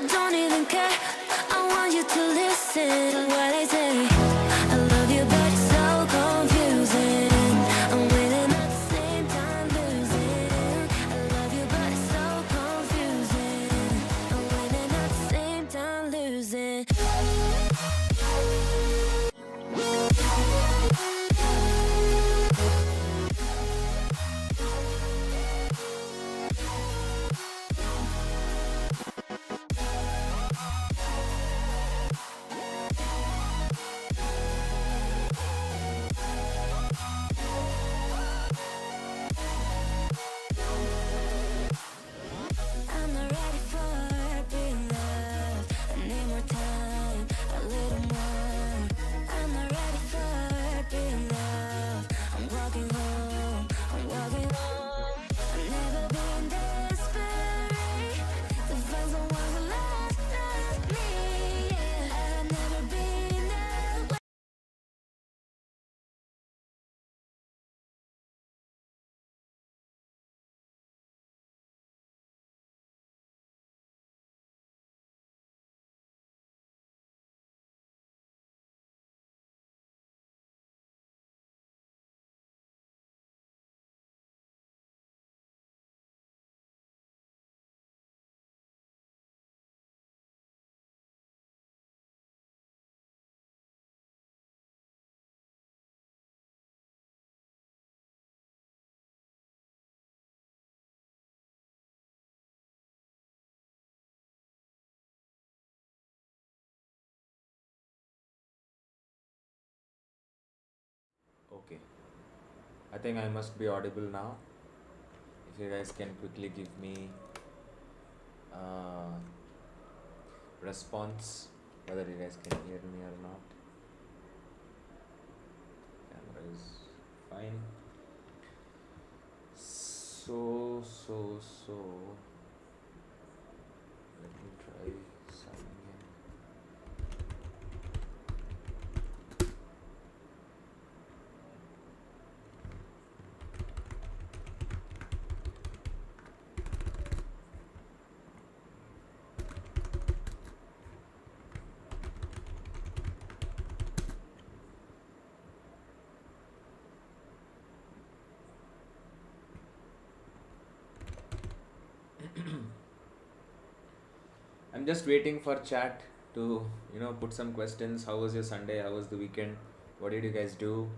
I don't even care. I want you to listen to what I say. I love you, but it's so confusing. I'm winning at the same time losing. I love you, but it's so confusing. I'm winning at the same time losing. I'm not ready for being loved. I need more time, a little more. I'm not ready for being loved. I'm walking home, I'm walking home. I've never been desperate to find someone who loves me. Yeah, I've never been that way. Okay, I think I must be audible now. If you guys can quickly give me uh, response whether you guys can hear me or not. Camera is fine. So let me try signing in. I'm just waiting for chat to put some questions. How was your Sunday? How was the weekend? What did you guys do?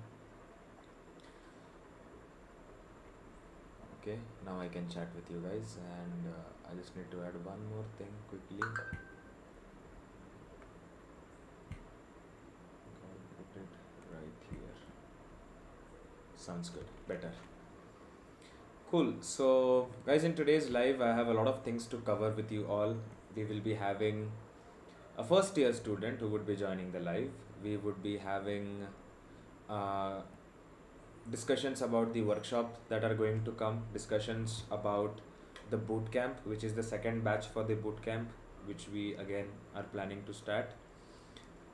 Okay, now I can chat with you guys, and I just need to add one more thing quickly. I'll put it right here. Sounds good. Better. Cool. So, guys, in today's live, I have a lot of things to cover with you all. We will be having a first year student who would be joining the live. We would be having uh, discussions about the workshops that are going to come, discussions about the boot camp, which is the second batch for the boot camp, which we again are planning to start.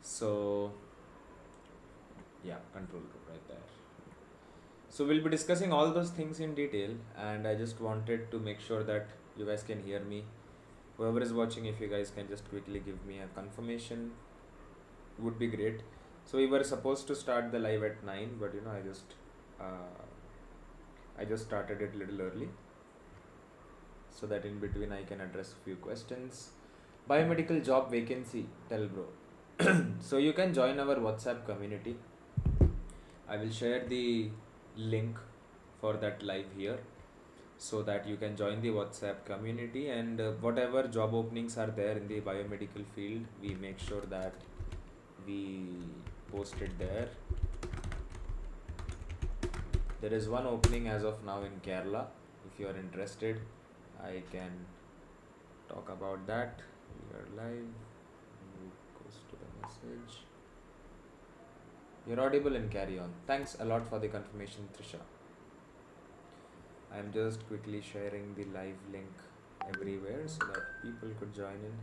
So, yeah, control group right there. So we'll be discussing all those things in detail, and I just wanted to make sure that you guys can hear me. Whoever is watching, if you guys can just quickly give me a confirmation, would be great. So we were supposed to start the live at 9, but I just started it a little early, so that in between I can address a few questions. Biomedical job vacancy, tell bro. So you can join our WhatsApp community. I will share the link for that live here, so that you can join the WhatsApp community, and whatever job openings are there in the biomedical field, we make sure that we post it there. There is one opening as of now in Kerala. If you are interested, I can talk about that. We are live. Goes to the message. You're audible and carry on. Thanks a lot for the confirmation, Trisha. I'm just quickly sharing the live link everywhere so that people could join in.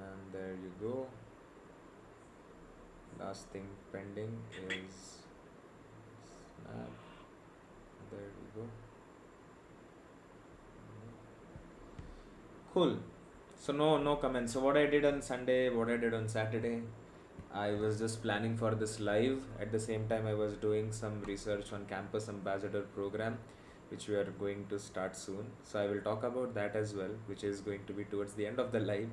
And there you go. Last thing pending is snap. There we go. Cool. So no comments. So what I did on Sunday, what I did on Saturday, I was just planning for this live. At the same time, I was doing some research on campus ambassador program, which we are going to start soon. So I will talk about that as well, which is going to be towards the end of the live.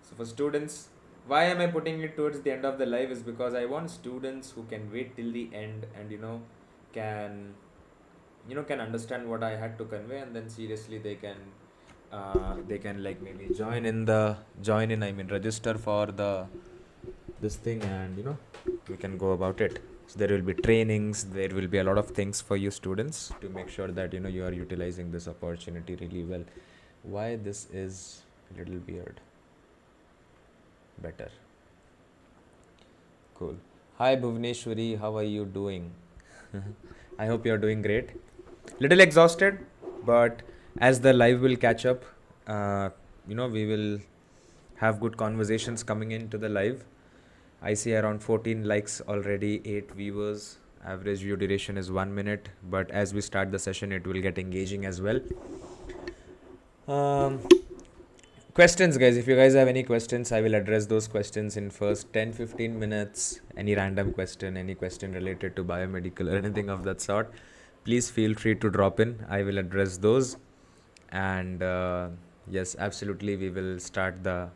So for students, why am I putting it towards the end of the live is because I want students who can wait till the end and can can understand what I had to convey, and then seriously they can like maybe join in, I mean register for this thing, and we can go about it. So there will be trainings, there will be a lot of things for you students to make sure that you are utilizing this opportunity really well. Why this is a little weird? Better. Cool. Hi Bhuvneshwari, how are you doing? I hope you are doing great. Little exhausted, but as the live will catch up, we will have good conversations coming into the live. I see around 14 likes already, 8 viewers. Average view duration is 1 minute, but as we start the session, it will get engaging as well. Questions, guys. If you guys have any questions, I will address those questions in first 10-15 minutes. Any random question, any question related to biomedical or anything of that sort, please feel free to drop in. I will address those. And yes, absolutely, we will start the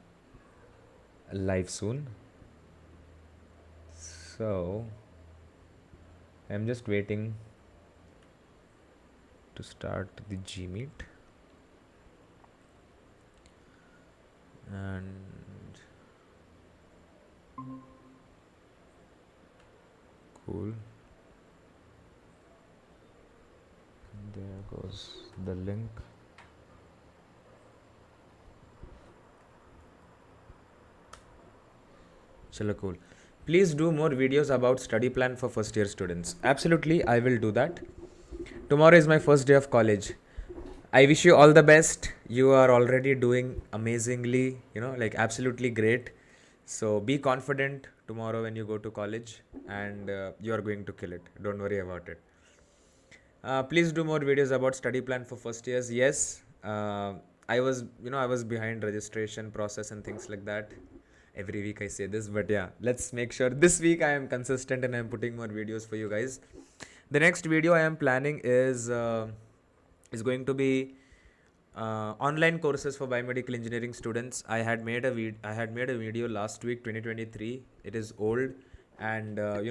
live soon. So I'm just waiting to start the Gmeet. And cool. There goes the link. Chalo, cool. Please do more videos about study plan for first year students. Absolutely, I will do that. Tomorrow is my first day of college. I wish you all the best. You are already doing amazingly, absolutely great. So be confident tomorrow when you go to college, and you are going to kill it. Don't worry about it. Please do more videos about study plan for first years. Yes, I was behind registration process and things like that. Every week I say this, but yeah, let's make sure this week I am consistent and I'm putting more videos for you guys. The next video I am planning is going to be online courses for biomedical engineering students. I had made a video last week, 2023. It is old, and a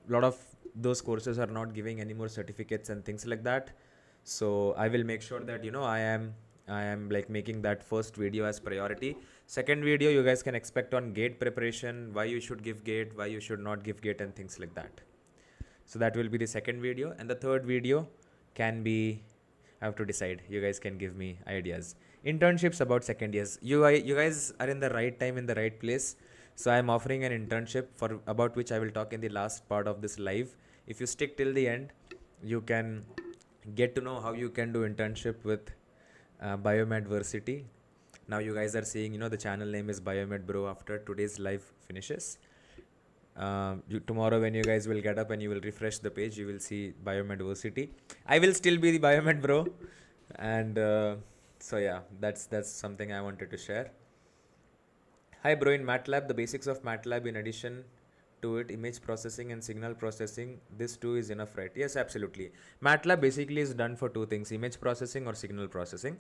lot of those courses are not giving any more certificates and things like that. So I will make sure that I am like making that first video as priority. Second video you guys can expect on gate preparation, why you should give gate, why you should not give gate, and things like that. So that will be the second video, and the third video can be, I have to decide. You guys can give me ideas. Internships about second years. You guys are in the right time, in the right place. So I am offering an internship about which I will talk in the last part of this live. If you stick till the end, you can get to know how you can do internship with Biomedversity. Now you guys are seeing, the channel name is BiomedBro after today's live finishes. Tomorrow when you guys will get up and you will refresh the page, you will see Biomedversity. I will still be the BiomedBro, and so yeah, that's something I wanted to share. Hi bro, in MATLAB, the basics of MATLAB in addition to it, image processing and signal processing, this too is enough, right? Yes, absolutely. MATLAB basically is done for two things, image processing or signal processing.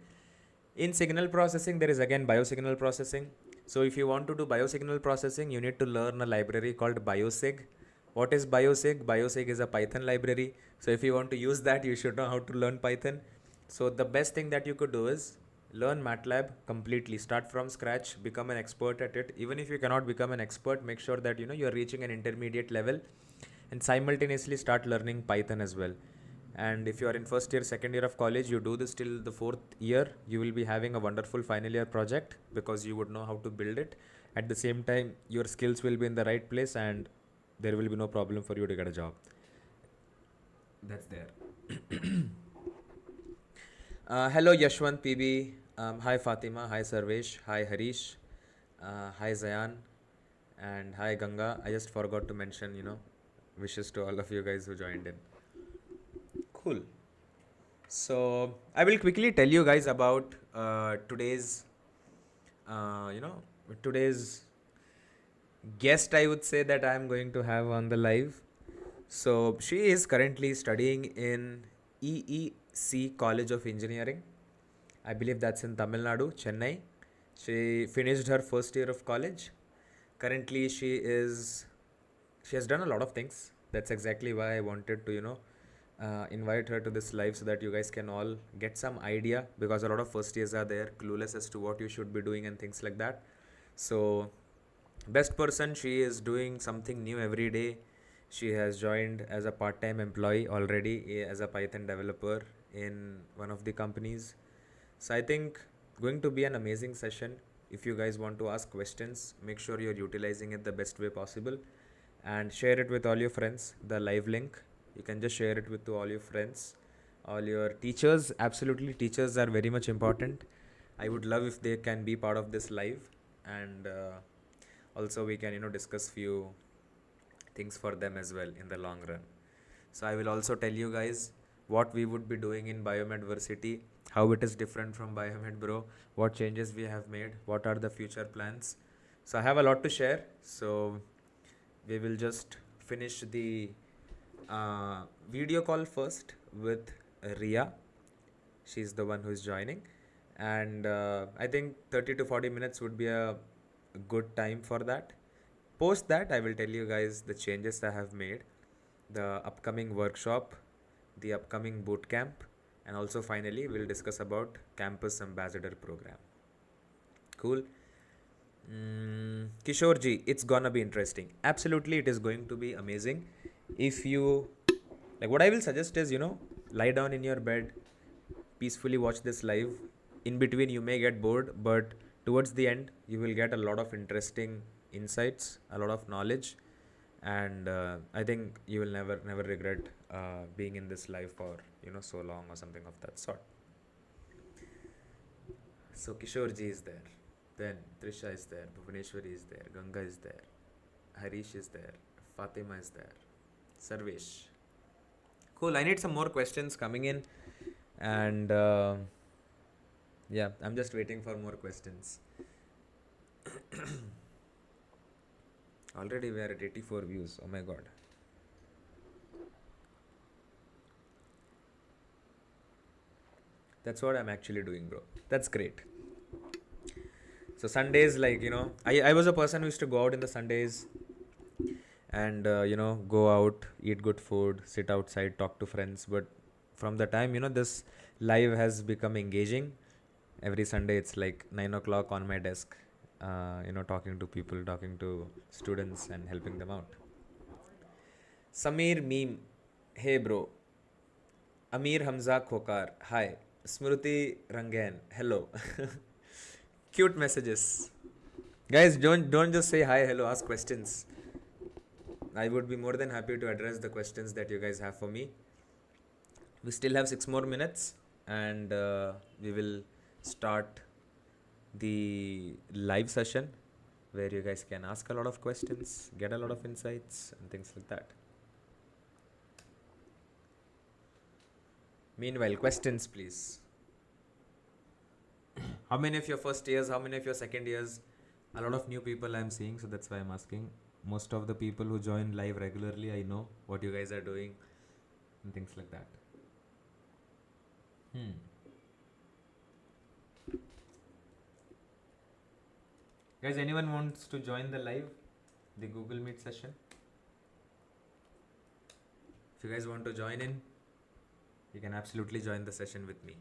In signal processing, there is again biosignal processing. So if you want to do biosignal processing, you need to learn a library called Biosig. What is Biosig? Biosig is a Python library. So if you want to use that, you should know how to learn Python. So the best thing that you could do is learn MATLAB completely, start from scratch, become an expert at it. Even if you cannot become an expert, make sure that you are reaching an intermediate level, and simultaneously start learning Python as well. And if you are in first year, second year of college, you do this till the fourth year, you will be having a wonderful final year project because you would know how to build it. At the same time, your skills will be in the right place and there will be no problem for you to get a job. That's there. Hello Yashwant PB. Hi Fatima. Hi Sarvesh. Hi Harish. Hi Zayan. And hi Ganga. I just forgot to mention, wishes to all of you guys who joined in. Cool. So I will quickly tell you guys about today's you know, today's guest, I would say, that I am going to have on the live. So she is currently studying in EEC College of Engineering. I believe that's in Tamil Nadu, Chennai. She finished her first year of college. Currently, she has done a lot of things. That's exactly why I wanted to, invite her to this live so that you guys can all get some idea, because a lot of first years are there, clueless as to what you should be doing and things like that. So, best person, she is doing something new every day. She has joined as a part time employee already as a Python developer in one of the companies. So I think going to be an amazing session. If you guys want to ask questions, make sure you're utilizing it the best way possible and share it with all your friends. The live link, you can just share it with to all your friends, all your teachers. Absolutely, teachers are very much important. I would love if they can be part of this live, and also we can discuss few things for them as well in the long run. So I will also tell you guys what we would be doing in Biomedversity, how it is different from BiomedBro, what changes we have made, what are the future plans. So I have a lot to share. So we will just finish the video call first with Riya. She's the one who is joining, and I think 30 to 40 minutes would be a good time for that. Post that, I will tell you guys the changes I have made, the upcoming workshop, the upcoming boot camp, and also finally we'll discuss about campus ambassador program. Cool. Kishore ji, it's gonna be interesting. Absolutely, it is going to be amazing. If you like, what I will suggest is, lie down in your bed, peacefully watch this live. In between, you may get bored, but towards the end, you will get a lot of interesting insights, a lot of knowledge, and I think you will never regret being in this life for so long or something of that sort. So Kishore ji is there, then Trisha is there, Bhuvaneshwari is there, Ganga is there, Harish is there, Fatima is there, Sarvesh. Cool. I need some more questions coming in, and yeah, I'm just waiting for more questions. Already we are at 84 views. Oh my god. That's what I'm actually doing, bro. That's great. So Sundays, like, I was a person who used to go out in the Sundays and, go out, eat good food, sit outside, talk to friends. But from the time, this live has become engaging, every Sunday it's like 9 o'clock on my desk, talking to people, talking to students and helping them out. Samir Meme, hey bro. Amir Hamza Khokar, hi. Smruti Rangan, hello. Cute messages. Guys, don't just say hi, hello, ask questions. I would be more than happy to address the questions that you guys have for me. We still have 6 more minutes, and we will start the live session where you guys can ask a lot of questions, get a lot of insights and things like that. Meanwhile, questions please. How many of your first years, how many of your second years? A lot of new people I'm seeing, so that's why I'm asking. Most of the people who join live regularly, I know what you guys are doing and things like that. Guys, anyone wants to join the live, the Google Meet session? If you guys want to join in, you can absolutely join the session with me.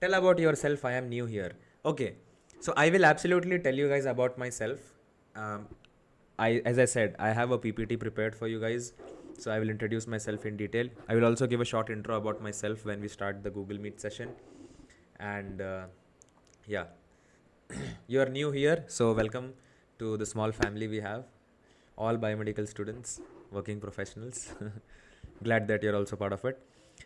Tell about yourself. I am new here. Okay, so I will absolutely tell you guys about myself. As I said, I have a PPT prepared for you guys, so I will introduce myself in detail. I will also give a short intro about myself when we start the Google Meet session. And yeah, you are new here, so welcome to the small family we have. All biomedical students, working professionals. Glad that you're also part of it.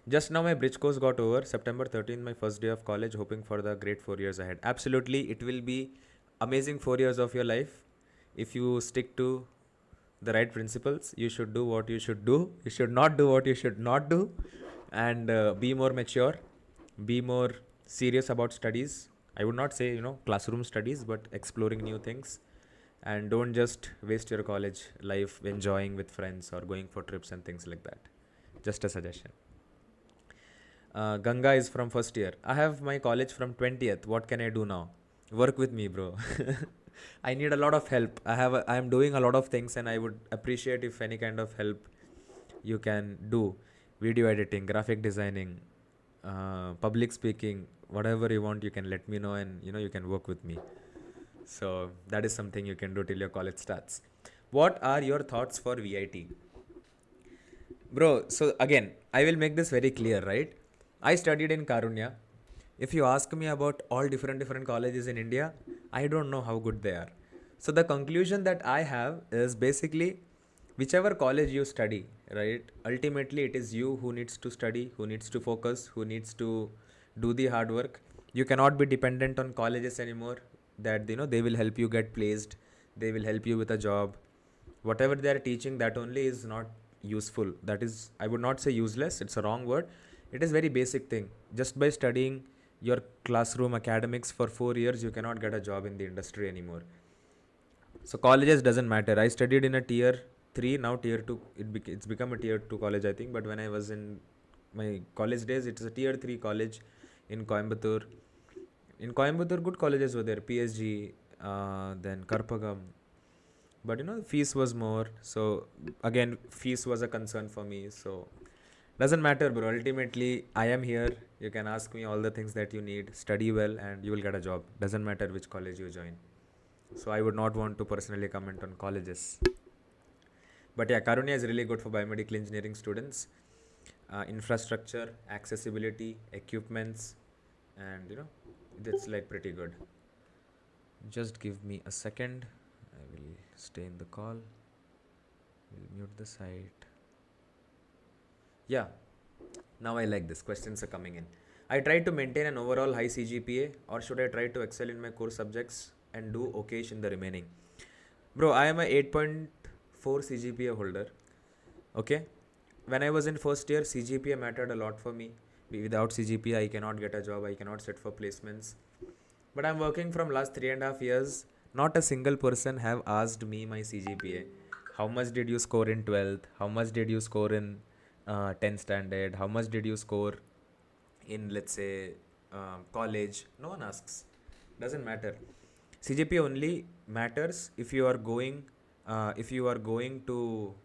Just now my bridge course got over. September 13th, my first day of college, hoping for the great 4 years ahead. Absolutely, it will be amazing 4 years of your life. If you stick to the right principles, you should do what you should do. You should not do what you should not do. And be more mature. Be more serious about studies. I would not say, classroom studies, but exploring new things. And don't just waste your college life enjoying with friends or going for trips and things like that. Just a suggestion. Ganga is from first year. I have my college from 20th. What can I do now? Work with me, bro. I need a lot of help. I am doing a lot of things, and I would appreciate if any kind of help you can do. Video editing, graphic designing, public speaking, whatever you want, you can let me know, and you can work with me. So that is something you can do till your college starts. What are your thoughts for VIT? Bro, so again, I will make this very clear, right? I studied in Karunya. If you ask me about all different colleges in India, I don't know how good they are. So the conclusion that I have is basically whichever college you study, right? Ultimately, it is you who needs to study, who needs to focus, who needs to do the hard work. You cannot be dependent on colleges anymore. That they will help you get placed, they will help you with a job. Whatever they are teaching, that only is not useful. That is, I would not say useless. It's a wrong word. It is very basic thing. Just by studying your classroom academics for 4 years, you cannot get a job in the industry anymore. So colleges doesn't matter. I studied in a tier 3, now tier 2. It's become a tier 2 college, I think. But when I was in my college days, it is a tier 3 college in Coimbatore. In Coimbatore, good colleges were there. PSG, then Karpagam. But fees was more. So again, fees was a concern for me. So doesn't matter, bro. Ultimately, I am here. You can ask me all the things that you need. Study well, and you will get a job. Doesn't matter which college you join. So I would not want to personally comment on colleges. But yeah, Karunya is really good for biomedical engineering students. Infrastructure, accessibility, equipments, and it's like pretty good. Just give me a second. I will stay in the call. We'll mute the site. Yeah, now I like this. Questions are coming in. I try to maintain an overall high CGPA, or should I try to excel in my core subjects and do okayish in the remaining? Bro, I am a 8.4 CGPA holder. Okay. When I was in first year, CGPA mattered a lot for me. Without CGPA, I cannot get a job. I cannot sit for placements. But I'm working from last 3.5 years. Not a single person have asked me my CGPA. How much did you score in 12th? How much did you score in 10th standard? How much did you score in, let's say, college? No one asks. Doesn't matter. CGPA only matters if you are going to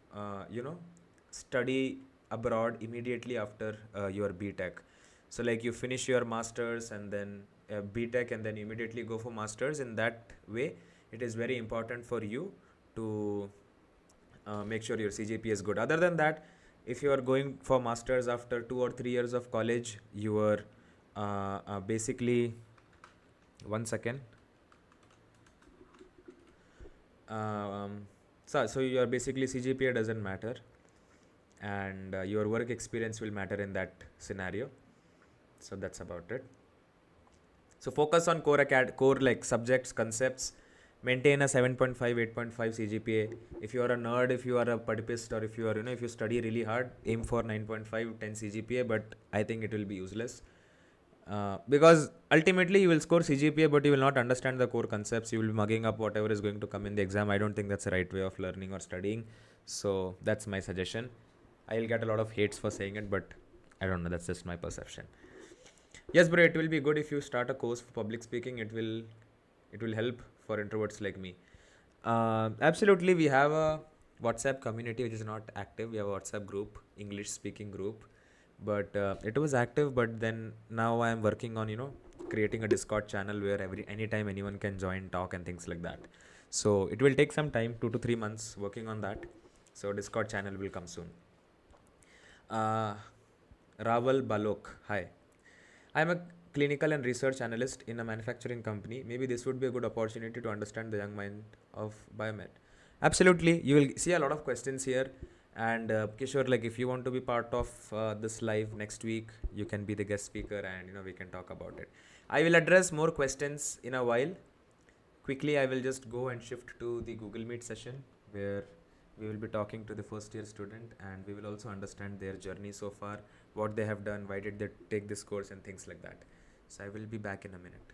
study abroad immediately after your BTech. So like you finish your masters and then BTech and then immediately go for masters. In that way, it is very important for you to make sure your CGPA is good. Other than that, if you are going for masters after 2 or 3 years of college, you are basically, one second. So your basically CGPA doesn't matter, and your work experience will matter in that scenario. So that's about it. So focus on core like subjects, concepts. Maintain a 7.5, 8.5 CGPA. If you are a nerd, if you are a putipist, or if you are if you study really hard, aim for 9.5, 10 CGPA. But I think it will be useless. Because ultimately you will score CGPA, but you will not understand the core concepts. You will be mugging up whatever is going to come in the exam. I don't think that's the right way of learning or studying. So that's my suggestion. I'll get a lot of hates for saying it, but I don't know. That's just my perception. Yes, bro, it will be good if you start a course for public speaking. It will help for introverts like me. Absolutely, we have a WhatsApp community which is not active. We have a WhatsApp group, English speaking group. But it was active, but then now I am working on creating a Discord channel where anytime anyone can join, talk and things like that. So it will take some time, 2 to 3 months working on that. So Discord channel will come soon. Raval Balok, hi. I am a clinical and research analyst in a manufacturing company. Maybe this would be a good opportunity to understand the young mind of Biomed. Absolutely, you will see a lot of questions here. And Kishore, like if you want to be part of this live next week, you can be the guest speaker and we can talk about it. I will address more questions in a while. Quickly, I will just go and shift to the Google Meet session where we will be talking to the first year student, and we will also understand their journey so far, what they have done, why did they take this course and things like that. So I will be back in a minute.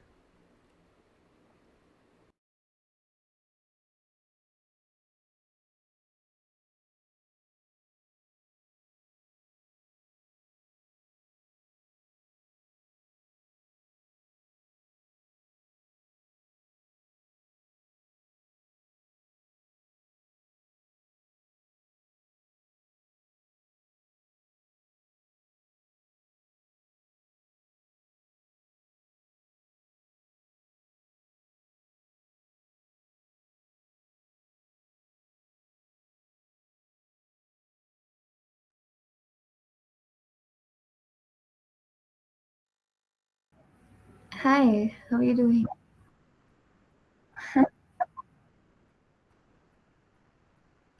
Hi, how are you doing?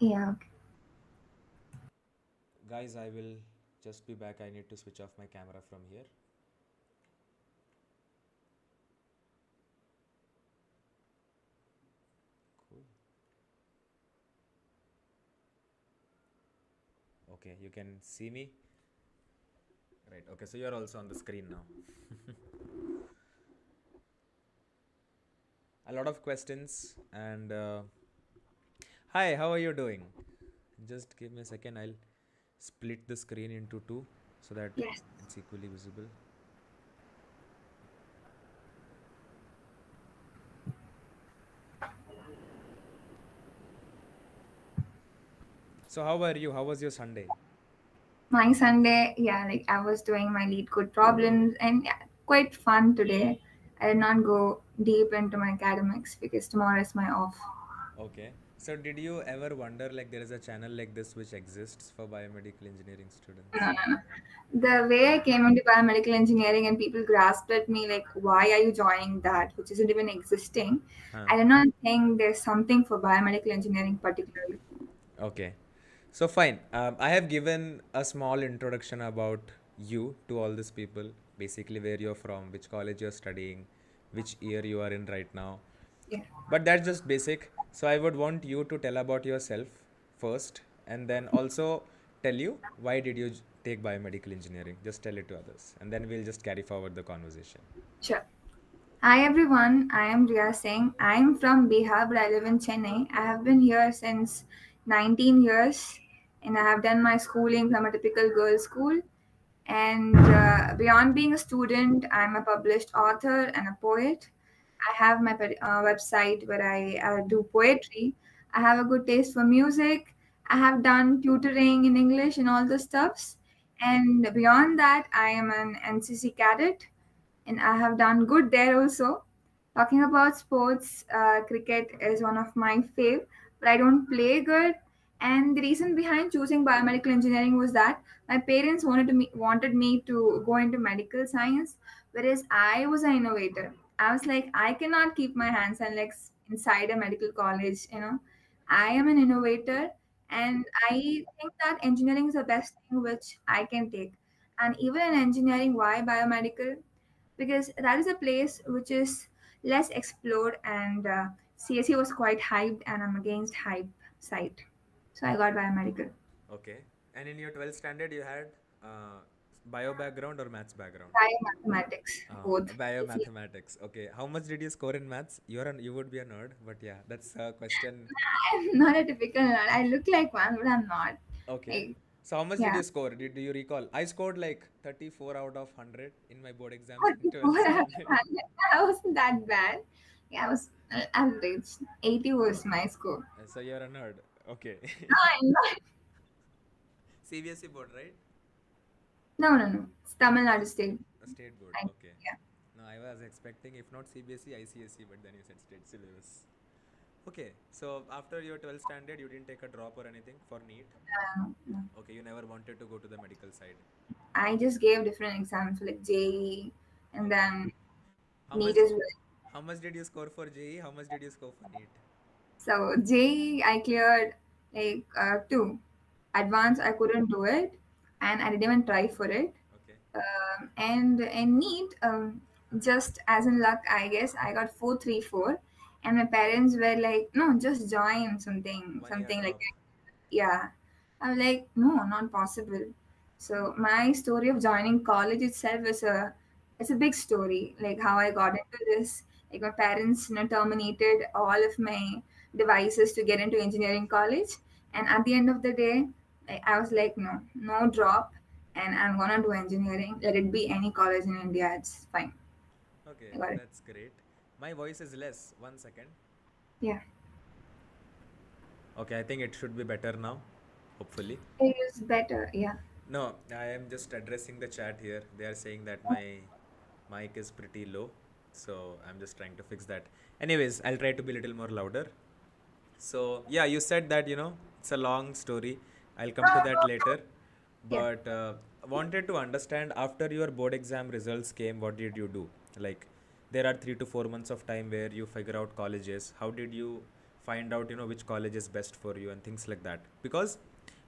Yeah, okay. Guys, I will just be back. I need to switch off my camera from here. Cool. Okay, you can see me. Right. Okay, so you're also on the screen now. A lot of questions and hi, how are you doing? Just give me a second. I'll split the screen into two so that Yes. it's equally visible. So how are you? How was your Sunday? My Sunday, yeah, like I was doing my lead code problems and yeah, quite fun today. I did not go deep into my academics because tomorrow is my off. Okay. So did you ever wonder like there is a channel like this which exists for biomedical engineering No, students? no, no. The way I came into biomedical engineering and people grasped at me like, why are you joining that, which isn't even existing? Huh. I did not think there's something for biomedical engineering particularly. Okay. So fine. I have given a small introduction about you to all these people, basically where you're from, which college you're studying, which year you are in right now. Yeah, But that's just basic. So I would want you to tell about yourself first, and then also tell you why did you take biomedical engineering. Just tell it to others, and then we'll just carry forward the conversation. sure. Hi everyone, I am Riya Singh. I am from Bihar, but I live in Chennai. I have been here since 19 years and I have done my schooling from a typical girls' school. And beyond being a student, I'm a published author and a poet. I have my website where I do poetry. I have a good taste for music. I have done tutoring in English and all the stuffs. And beyond that, I am an NCC cadet and I have done good there also. Talking about sports, cricket is one of my fave, but I don't play good. And the reason behind choosing biomedical engineering was that my parents wanted me to go into medical science, whereas I was an innovator. I was like, I cannot keep my hands and legs inside a medical college. I am an innovator, and I think that engineering is the best thing which I can take. And even in engineering, why biomedical? Because that is a place which is less explored and CSE was quite hyped and I'm against hype side. So I got biomedical. Okay. And in your 12th standard, you had uh, bio background or maths background? Biomathematics, both. Biomathematics. Okay. How much did you score in maths? You would be a nerd, but yeah, that's a question. I'm not a typical nerd. I look like one, but I'm not. Okay. Like, So how much did yeah. you score? Do you recall? I scored like 34 out of 100 in my board exams in 12th 44 out of standard. 100. I wasn't that bad. Yeah, I was average. 80 was my score. So you're a nerd. Okay. No, I'm not. CBSE board, right? No, no, no. It's Tamil Nadu State. A state board. I, Okay. yeah. No, I was expecting if not CBSE, ICSE, but then you said state syllabus. Okay. So after your 12th standard, you didn't take a drop or anything for NEET. No, no. Okay, you never wanted to go to the medical side. I just gave different exams like JE and Okay. then How much NEET as well. how much did you score for JE? How much did you score for NEET? So JE I cleared like two. Advanced I couldn't do it, and I didn't even try for it. Okay. And in NEET, just as in luck, I guess I got 434, and my parents were like, "No, just join something, 1 year something like drop. that." Yeah, I'm like, no, not possible. So my story of joining college itself is it's a big story. Like how I got into this. Like my parents, terminated all of my devices to get into engineering college, and at the end of the day, I was like, no, no drop, and I'm gonna do engineering. Let it be any college in India. It's fine. Okay, I got it. that's great. My voice is less. 1 second. Yeah, Okay, I think it should be better now. Hopefully. it is better. Yeah. No, I am just addressing the chat here. They are saying that my mic is pretty low. So I'm just trying to fix that. Anyways, I'll try to be a little more louder. So, yeah, you said that, it's a long story. I'll come to that later. Yeah. But wanted to understand after your board exam results came, what did you do? Like, there are 3 to 4 months of time where you figure out colleges. How did you find out, which college is best for you and things like that? Because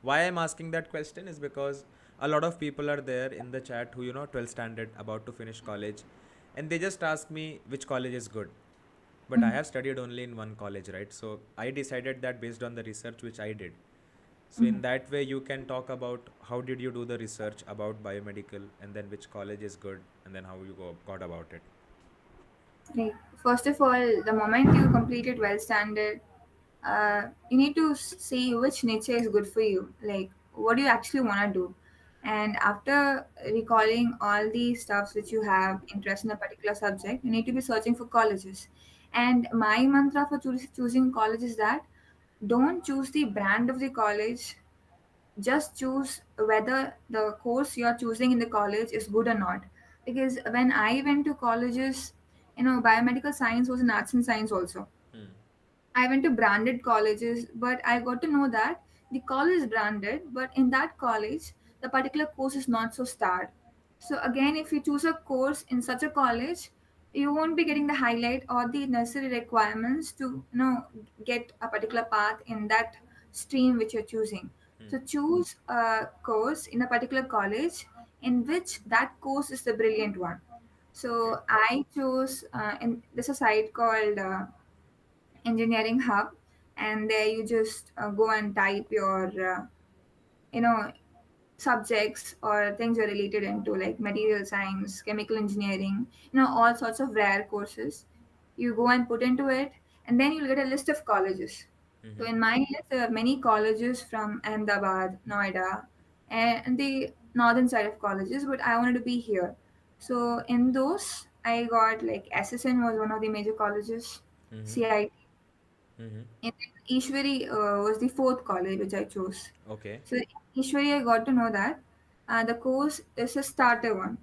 why I'm asking that question is because a lot of people are there in the chat who, 12th standard, about to finish college, and they just ask me which college is good. But I Mhm. have studied only in one college, right? So I decided that based on the research which I did. So in Mhm. that way, you can talk about how did you do the research about biomedical, and then which college is good, and then how you got about it. Like, first of all, the moment you completed well standard, you need to see which nature is good for you. Like, what do you actually want to do? And after recalling all the stuffs which you have interest in a particular subject, you need to be searching for colleges. And my mantra for choosing college is that don't choose the brand of the college, just choose whether the course you're choosing in the college is good or not. Because when I went to colleges, biomedical science was an arts and science also. Hmm. I went to branded colleges, but I got to know that the college is branded, but in that college, the particular course is not so starred. So again, if you choose a course in such a college, you won't be getting the highlight or the necessary requirements to get a particular path in that stream which you're choosing. Hmm. So choose a course in a particular college in which that course is the brilliant one. Okay. So I chose, and there's a site called engineering hub, and there you just go and type your you know subjects or things you're related into, like material science, chemical engineering, all sorts of rare courses. You go and put into it, and then you'll get a list of colleges. So Mm-hmm. in my list there are many colleges from Ahmedabad, Noida, and the northern side of colleges, but I wanted to be here. So in those I got, like, SSN was one of the major colleges, Mm-hmm. CIT, Mm-hmm. and then Ishwari was the fourth college which I chose. Okay. So in Ishwari, I got to know that the course is a starter one.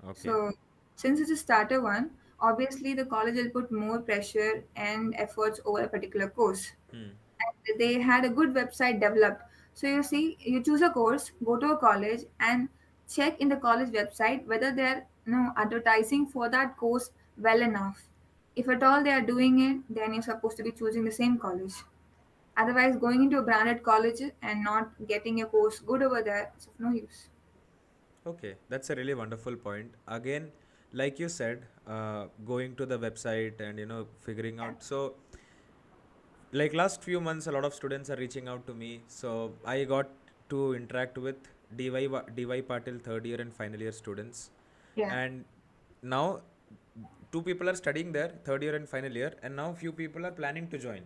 Okay. So since it's a starter one, obviously the college will put more pressure and efforts over a particular course. Hmm. And they had a good website developed. So you see, you choose a course, go to a college, and check in the college website whether they are advertising for that course well enough. If at all they are doing it, then you're supposed to be choosing the same college. Otherwise, going into a branded college and not getting a course good over there is of no use. Okay, that's a really wonderful point. Again, like you said, going to the website and figuring Yeah. out. So, like last few months, a lot of students are reaching out to me. So I got to interact with DY Patil third year and final year students, Yeah. and now two people are studying there, third year and final year, and now few people are planning to join.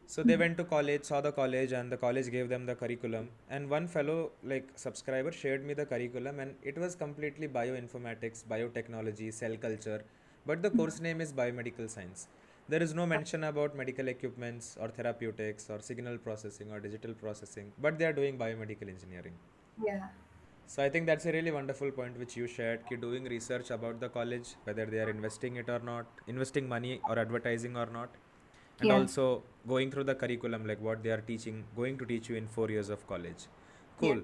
So they went to college, saw the college, and the college gave them the curriculum. And one fellow, like, subscriber, shared me the curriculum, and it was completely bioinformatics, biotechnology, cell culture, but the course name is biomedical science. There is no mention about medical equipments or therapeutics or signal processing or digital processing, but they are doing biomedical engineering. Yeah. So I think that's a really wonderful point which you shared. Ki doing research about the college, whether they are investing it or not, investing money or advertising or not, and Yeah. also going through the curriculum, like what they are teaching, going to teach you in 4 years of college. Yeah. Cool.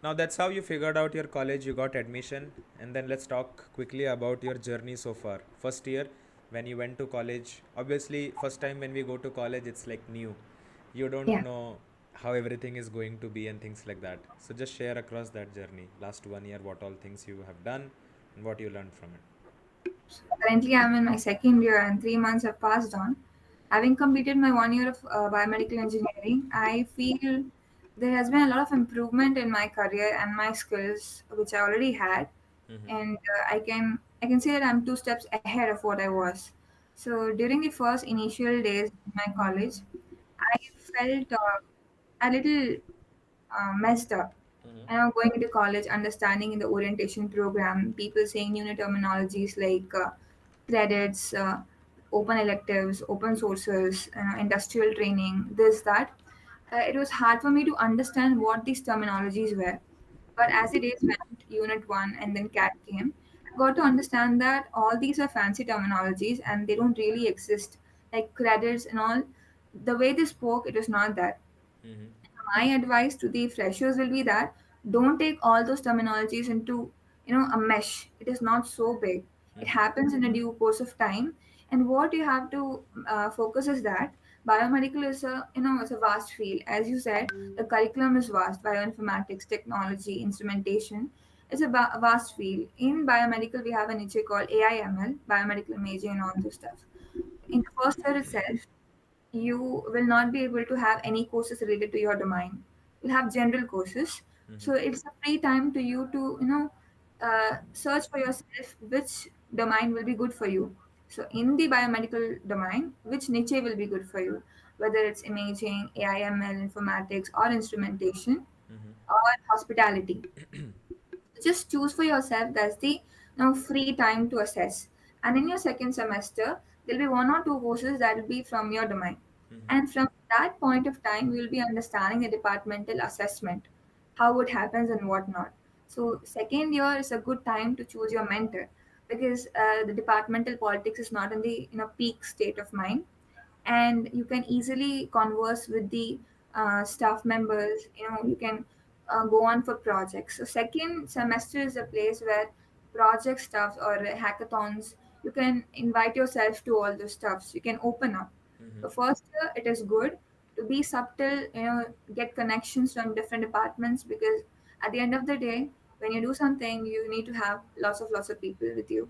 Now that's how you figured out your college, you got admission, and then let's talk quickly about your journey so far. First year, when you went to college, obviously, first time when we go to college, it's like new. You don't Yeah. know how everything is going to be and things like that. So just share across that journey. Last 1 year, what all things you have done and what you learned from it. So currently, I'm in my second year, and 3 months have passed on. Having completed my 1 year of biomedical engineering, I feel there has been a lot of improvement in my career and my skills, which I already had, Mm-hmm. and I can say that I'm 2 steps ahead of what I was. So during the first initial days in my college, I felt a little messed up. Mm-hmm. And I'm going into college, understanding in the orientation program, people saying new terminologies like credits, open electives, open sources, industrial training, this, that. It was hard for me to understand what these terminologies were. But as the days went, Unit 1 and then CAT came, I got to understand that all these are fancy terminologies and they don't really exist. Like credits and all, the way they spoke, it was not that. Mm-hmm. My advice to the freshers will be that don't take all those terminologies into a mesh. It is not so big. It happens in a due course of time. And what you have to focus is that biomedical is it's a vast field. As you said, the curriculum is vast: bioinformatics, technology, instrumentation. It's a vast field. In biomedical, we have a niche called AIML, biomedical imaging, and all this stuff. In the first year itself, you will not be able to have any courses related to your domain. You'll have general courses. So it's a free time to you to, search for yourself which domain will be good for you. So in the biomedical domain, which niche will be good for you, whether it's imaging, AIML, informatics, or instrumentation, or hospitality. Just choose for yourself. That's the free time to assess. And in your second semester, there'll be one or two courses that will be from your domain. And from that point of time, you'll be understanding the departmental assessment, how it happens and whatnot. So second year is a good time to choose your mentor, because the departmental politics is not in the peak state of mind, and you can easily converse with the staff members. You can go on for projects. So second semester is a place where project stuff or hackathons, you can invite yourself to all those stuffs, you can open up. The first year it is good to be subtle, get connections from different departments, because at the end of the day, when you do something, you need to have lots of people with you.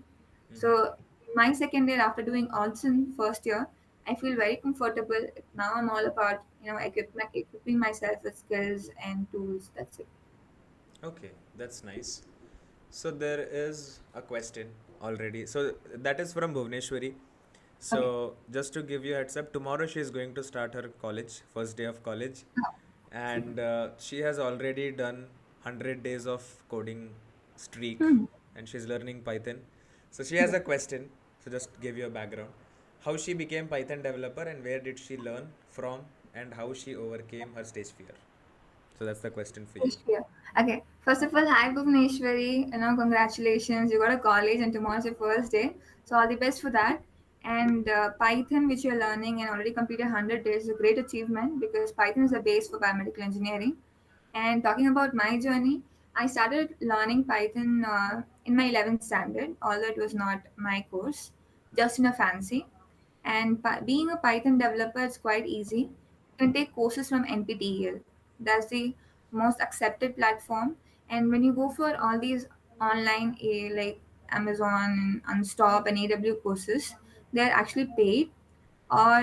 So my second year, after doing odds in first year, I feel very comfortable. Now I'm all about equipping myself with skills and tools. That's it. Okay, that's nice. So there is a question already. So that is from Bhuvneshwari. Okay. So just to give you a heads up, tomorrow she is going to start her college, first day of college, Oh, and she has already done 100 days of coding streak, hmm. and she's learning Python. So she has a question. So just give you a background. How she became Python developer and where did she learn from and how she overcame her stage fear. So that's the question for you. Bhuvneshwari. Okay. First of all, hi Bhuvneshwari. Congratulations. You got a college and tomorrow's your first day. So all the best for that. And Python, which you're learning and already completed 100 days, is a great achievement, because Python is the base for biomedical engineering. And talking about my journey, I started learning Python in my 11th standard, although it was not my course, just in a fancy. And being a Python developer is quite easy. You can take courses from NPTEL. That's the most accepted platform. And when you go for all these online, like Amazon and Unstop and AW courses, they're actually paid, or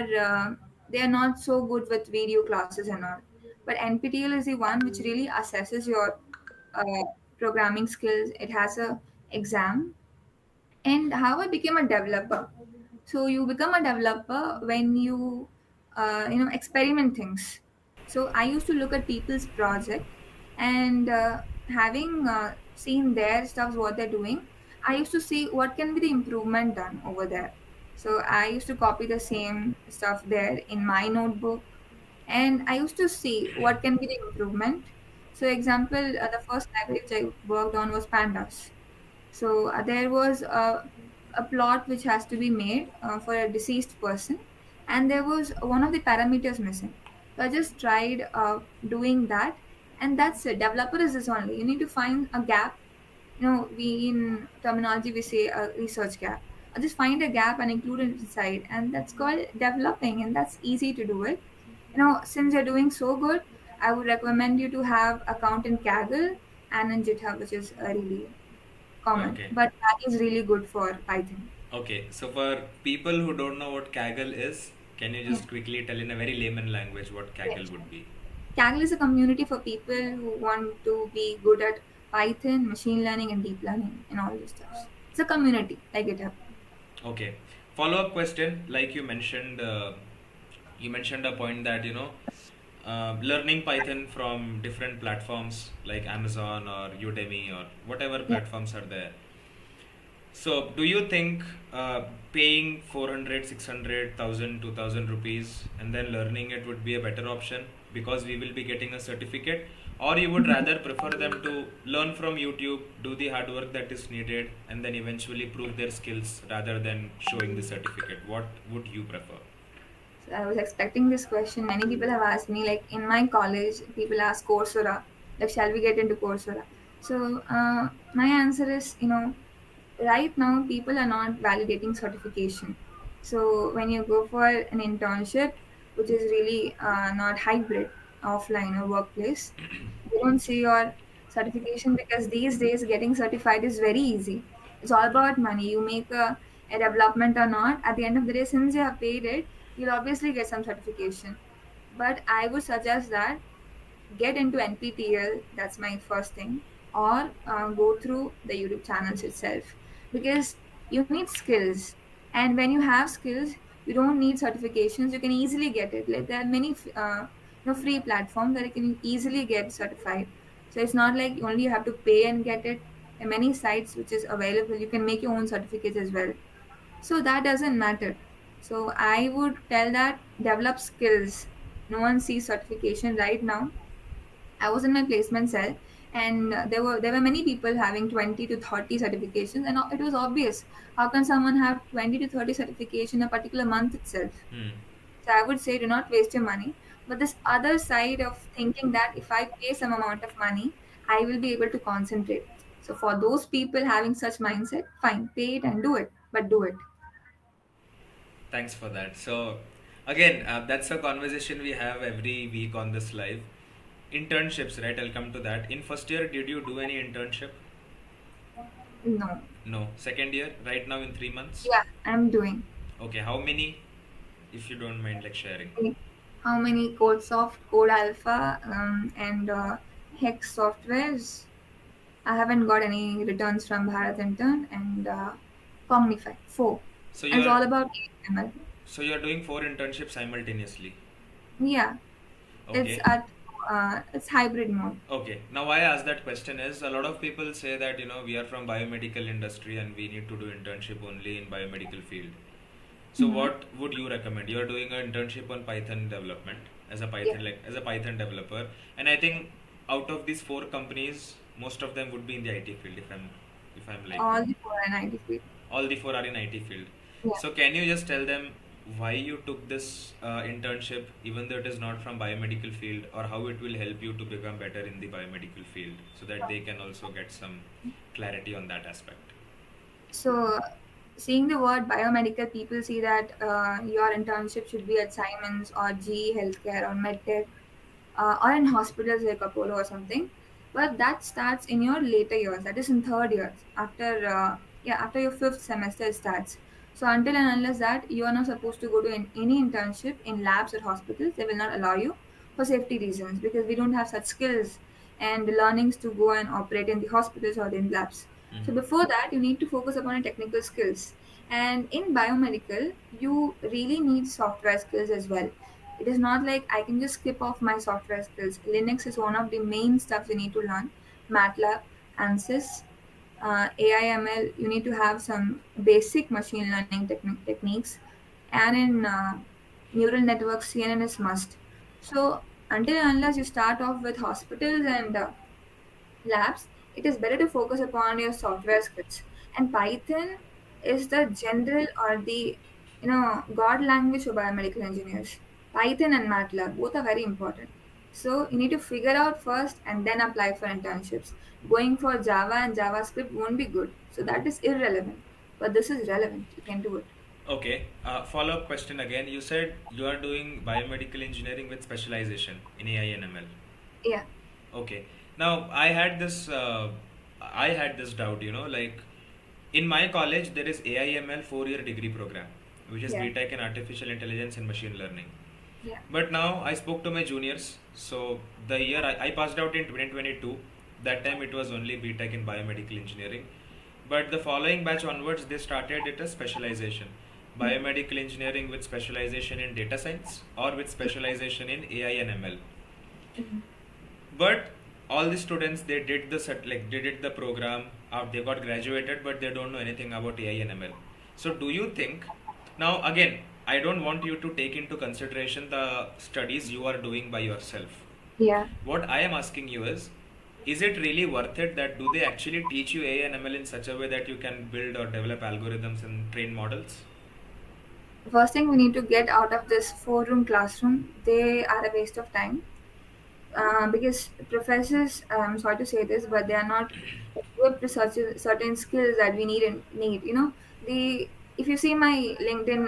they are not so good with video classes and all. But NPTEL is the one which really assesses your uh, programming skills. It has a exam. And how I became a developer. So you become a developer when you experiment things. So I used to look at people's project, and having seen their stuff, what they're doing, I used to see what can be the improvement done over there. So I used to copy the same stuff there in my notebook, and I used to see what can be the improvement. So example, the first library which I worked on was pandas. So there was a plot which has to be made for a deceased person, and there was one of the parameters missing. So I just tried doing that, and that's it. Developer is this only. You need to find a gap. We in terminology we say a research gap. I just find a gap and include it inside, and that's called developing, and that's easy to do it. Since you're doing so good, I would recommend you to have account in Kaggle and in GitHub, which is really common, Okay. but that is really good for Python. Okay, so for people who don't know what Kaggle is, can you Yeah. just quickly tell in a very layman language what Kaggle Yes. would be? Kaggle is a community for people who want to be good at Python, machine learning, and deep learning, and all these stuff. It's a community like GitHub. Okay. Follow-up question, like you mentioned a point that learning Python from different platforms like Amazon or Udemy or whatever Yeah. platforms are there. So, do you think paying 400, 600,000, 2,000 rupees and then learning it would be a better option because we will be getting a certificate? Or you would rather prefer them to learn from YouTube, do the hard work that is needed, and then eventually prove their skills rather than showing the certificate? What would you prefer? So I was expecting this question. Many people have asked me, like in my college, people ask Coursera, like, shall we get into Coursera? So my answer is, right now people are not validating certification. So when you go for an internship, which is really not hybrid, offline or workplace, they don't see your certification because these days getting certified is very easy. It's all about money. You make a development or not, at the end of the day, since you have paid it, you'll obviously get some certification. But I would suggest that get into NPTEL, that's my first thing, or go through the YouTube channels itself, because you need skills. And when you have skills, you don't need certifications, you can easily get it. Like there are many free platforms that you can easily get certified. So it's not like only you have to pay and get it. There are many sites which is available. You can make your own certificates as well. So that doesn't matter. So I would tell that develop skills. No one sees certification right now. I was in my placement cell, and there were many people having 20 to 30 certifications, and it was obvious. How can someone have 20 to 30 certification a particular month itself? Hmm. So I would say do not waste your money. But this other side of thinking that if I pay some amount of money, I will be able to concentrate. So for those people having such mindset, fine, pay it and do it, but do it. Thanks for that. So, again, that's a conversation we have every week on this live. Internships, right? I'll come to that. In first year, did you do any internship? No. No. Second year, right now in 3 months? Yeah, I'm doing. Okay, how many, if you don't mind, like sharing? How many code soft, code alpha, and hex softwares? I haven't got any returns from Bharat Intern and Cognify. Four. So And it's you're all about HTML. so you're doing four internships simultaneously. Yeah, it's Okay. at it's hybrid mode. Okay. Now why I ask that question is a lot of people say that we are from biomedical industry and we need to do internship only in biomedical field. So Hmm. what would you recommend? You're doing an internship on Python development as a Yeah, Python developer, and I think out of these four companies, most of them would be in the IT field. If I'm like all the four and ID field. all the four are in IT field. Yeah. So can you just tell them why you took this internship, even though it is not from biomedical field, or how it will help you to become better in the biomedical field, so that they can also get some clarity on that aspect. So, seeing the word biomedical, people see that your internship should be at Siemens or GE Healthcare or MedTech or in hospitals like Apollo or something. But that starts in your later years. That is in third years. After your fifth semester it starts. So until and unless that you are not supposed to go to any internship in labs or hospitals, they will not allow you for safety reasons because we don't have such skills and learnings to go and operate in the hospitals or in labs. So Mm-hmm. before that, you need to focus upon your technical skills. And in biomedical, you really need software skills as well. It is not like I can just skip off my software skills. Linux is one of the main stuff you need to learn. MATLAB, ANSYS, AIML, you need to have some basic machine learning techniques. And in neural networks, CNN is must. So until and unless you start off with hospitals and labs, it is better to focus upon your software skills. And Python is the general or the god language for biomedical engineers. Python and MATLAB both are very important. So you need to figure out first and then apply for internships. Going for Java and JavaScript won't be good. So that is irrelevant. But this is relevant. You can do it. Okay. Follow-up question again. You said you are doing biomedical engineering with specialization in AI and ML. Yeah. Okay. Now I had this doubt. Like in my college there is AI/ML 4-year degree program, which is Yeah. BTech in artificial intelligence and machine learning. Yeah. But now I spoke to my juniors. So the year I passed out in 2022. That time it was only BTech in biomedical engineering. But the following batch onwards, they started it as specialization. Biomedical engineering with specialization in data science or with specialization in AI and ML. Mhm. But all the students they did the program, they got graduated, but they don't know anything about AI and ML. So do you think now again? I don't want you to take into consideration the studies you are doing by yourself. Yeah. What I am asking you is it really worth it that do they actually teach you AI and ML in such a way that you can build or develop algorithms and train models? First thing we need to get out of this four-room classroom. They are a waste of time. Because professors, I'm sorry to say this, but they are not equipped with such certain skills that we need. The if you see my LinkedIn,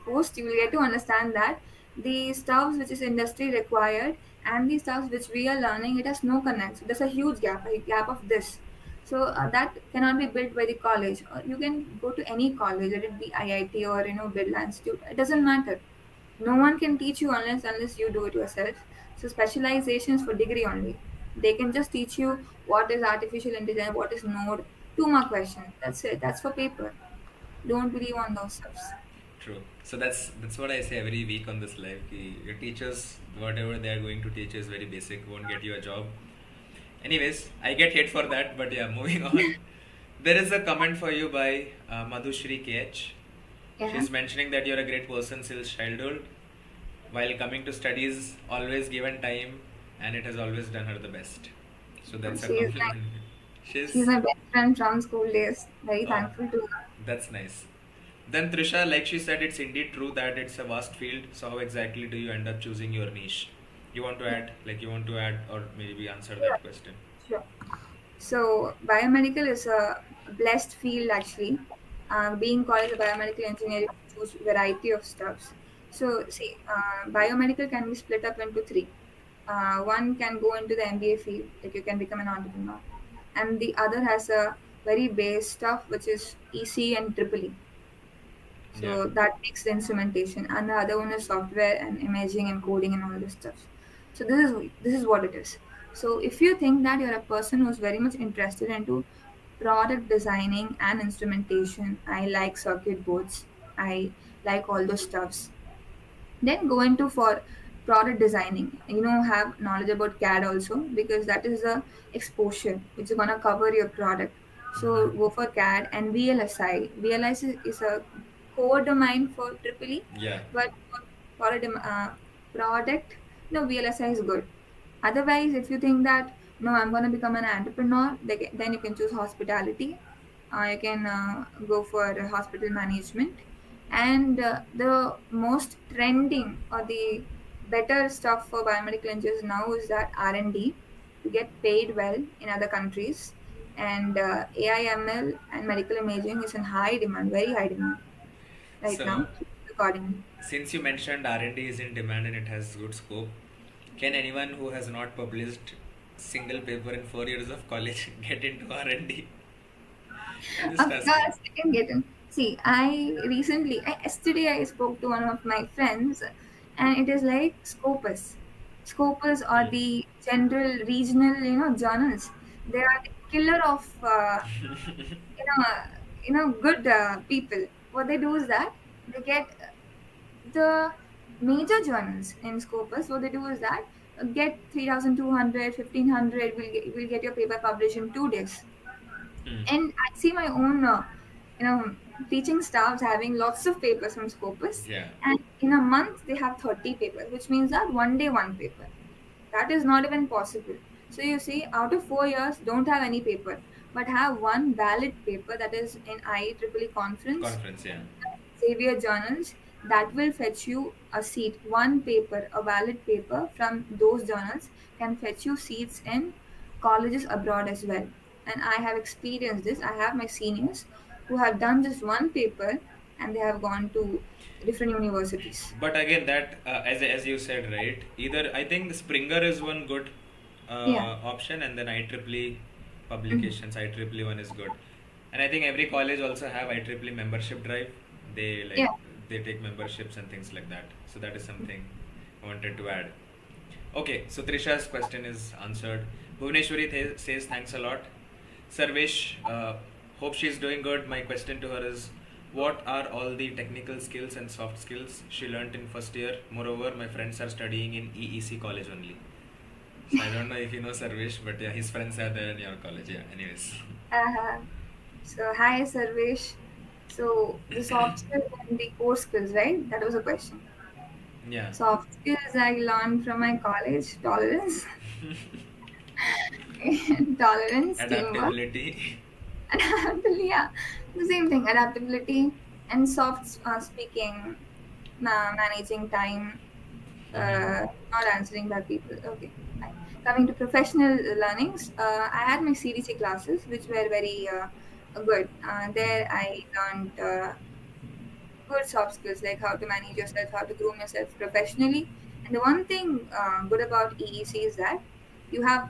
post, you will get to understand that the stuffs which is industry required and the stuffs which we are learning, it has no connect. So there's a huge gap, a gap of this. So that cannot be built by the college. You can go to any college, let it be IIT or Birla Institute. It doesn't matter. No one can teach you unless you do it yourself. So specializations for degree only. They can just teach you what is artificial intelligence, what is node, 2 mark question. That's it. That's for paper. Don't believe on those stuffs. True. So that's what I say every week on this live. Ki your teachers, whatever they are going to teach is very basic, won't get you a job. Anyways, I get hate for that, but yeah, moving on. There is a comment for you by Madhushri KH. Yeah. She's mentioning that you're a great person since childhood. While coming to studies, always given time, and it has always done her the best. So And that's a she's like compliment. she's She's my best friend from school days. Very oh, thankful to her. that's nice. Then Trisha, like she said, it's indeed true that it's a vast field. So how exactly do you end up choosing your niche? You want to add, or maybe answer Sure. that question? Sure. So biomedical is a blessed field actually. Being called as a biomedical engineer, you can choose variety of stuffs. So see, biomedical can be split up into three. One can go into the MBA field, like you can become an entrepreneur, and the other has a very base stuff which is EC and Triple E. Yeah. So that makes the instrumentation, and the other one is software and imaging and coding and all this stuff. So this is what it is. So if you think that you're a person who's very much interested into product designing and instrumentation, I like circuit boards, I like all those stuffs, then go into for product designing, have knowledge about CAD also, because that is the exposure which is going to cover your product. So go for CAD and VLSI is a core domain for triple E, Yeah. but for a product, no, VLSI is good. Otherwise, if you think that no, I'm going to become an entrepreneur, then you can choose hospitality. You can go for hospital management, and the most trending or the better stuff for biomedical engineers now is that R&D to get paid well in other countries, and AI/ML and medical imaging is in high demand, very high demand right So now, accordingly. since you mentioned R&D is in demand and it has good scope, can anyone who has not published single paper in 4 years of college get into R&D? I'm just Of asking. course, I can get in. See, yesterday I spoke to one of my friends, and it is like Scopus. Scopus are Hmm. the general regional, journals. They are the killer of, you know, good people. What they do is that they get the major journals in Scopus. What they do is that get 3,200, 1,500. Will get your paper published in 2 days. Hmm. And I see my own, you know, teaching staffs having lots of papers from Scopus, Yeah. and in a month they have 30 papers, which means that one day one paper. That is not even possible. So you see, out of 4 years, don't have any paper, but have one valid paper that is in IEEE conference, Conference, yeah. Xavier journals, that will fetch you a seat. One paper, a valid paper from those journals, can fetch you seats in colleges abroad as well. And I have experienced this. I have my seniors who have done just one paper and they have gone to different universities. But again, that as you said, right? Either I think the Springer is one good Yeah. option, and then IEEE Mhm. publications. IEEE one is good, and I think every college also have IEEE membership drive. They Yeah. they take memberships and things like that. So that is something I wanted to add. Okay, so Trisha's question is answered. Bhuvneshwari says thanks a lot. Sarvesh, hope she's doing good. My question to her is, what are all the technical skills and soft skills she learnt in first year? Moreover, my friends are studying in EEC college only. So I don't know if you know Sarvesh, but yeah, his friends are there in your college. Yeah, anyways. Uh, so, hi, Sarvesh. So, the soft skills and the core skills, right? That was a question. Yeah. Soft skills I learned from my college: tolerance, tolerance, teamwork, Adaptability. adaptability. Yeah, the same thing. Adaptability and soft speaking, managing time. Mm-hmm. Not answering that people. Okay, fine. Coming to professional learnings, I had my CDC classes, which were very good. There I learned good soft skills like how to manage yourself, how to groom yourself professionally. And the one thing good about EEC is that you have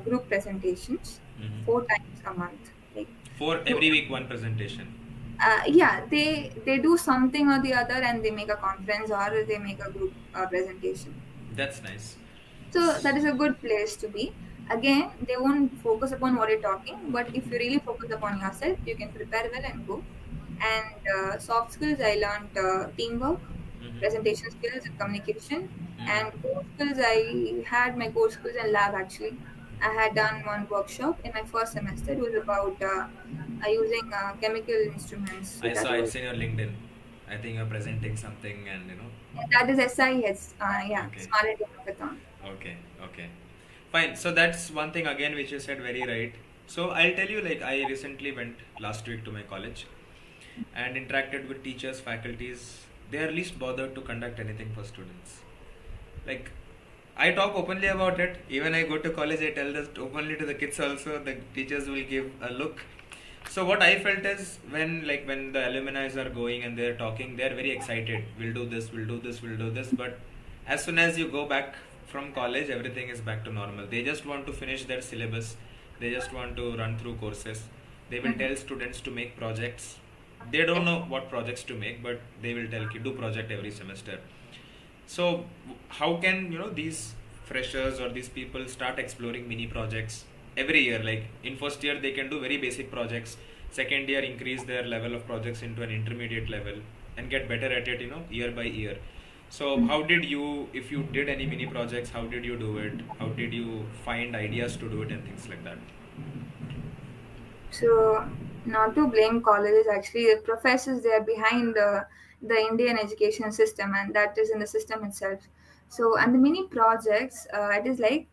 group presentations Mm-hmm. 4 times a month. Like For you, every week, one presentation. yeah, they do something or the other, and they make a conference or they make a group presentation. That's nice. So that is a good place to be. Again, they won't focus upon what you're talking, but if you really focus upon yourself, you can prepare well and go. And soft skills, I learned teamwork, Mm-hmm. presentation skills, and communication. And Mm-hmm. core skills, I had my core skills in lab actually. I had done one workshop in my first semester. It was about using chemical instruments. So I that saw was it's in your LinkedIn. I think you're presenting something and that is SIS. Yeah, Okay. Smart India Hackathon. Okay. Okay. Fine. So that's one thing again which you said very right. So I'll tell you, like, I recently went last week to my college and interacted with teachers, faculties. They are least bothered to conduct anything for students. Like, I talk openly about it. Even I go to college, I tell this openly to the kids also. The teachers will give a look. So what I felt is when the alumni are going and they're talking, they're very excited. We'll do this, we'll do this, we'll do this. But as soon as you go back from college, everything is back to normal. They just want to finish their syllabus. They just want to run through courses. They will Mhm. tell students to make projects. They don't know what projects to make, but they will tell you do project every semester. So how can these freshers or these people start exploring mini projects every year? Like in first year they can do very basic projects. Second year increase their level of projects into an intermediate level and get better at it, year by year. So how did you, if you did any mini projects, how did you do it? How did you find ideas to do it and things like that? So, not to blame colleges, actually, the professors they are behind the Indian education system, and that is in the system itself. So, and the mini projects, it is like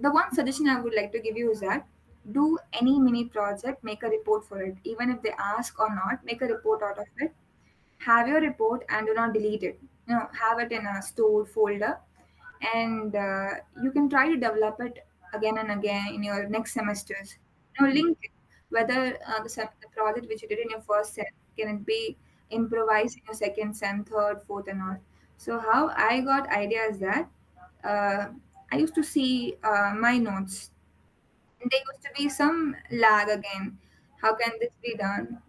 the one suggestion I would like to give you is that do any mini project, make a report for it, even if they ask or not, make a report out of it. Have your report and do not delete it. Have it in a stored folder, and you can try to develop it again and again in your next semesters. Link it. Whether the project which you did in your first sem can it be improvised in your second sem, third, fourth, and all. So how I got ideas that uh, I used to see my notes, there used to be some lag again. How can this be done?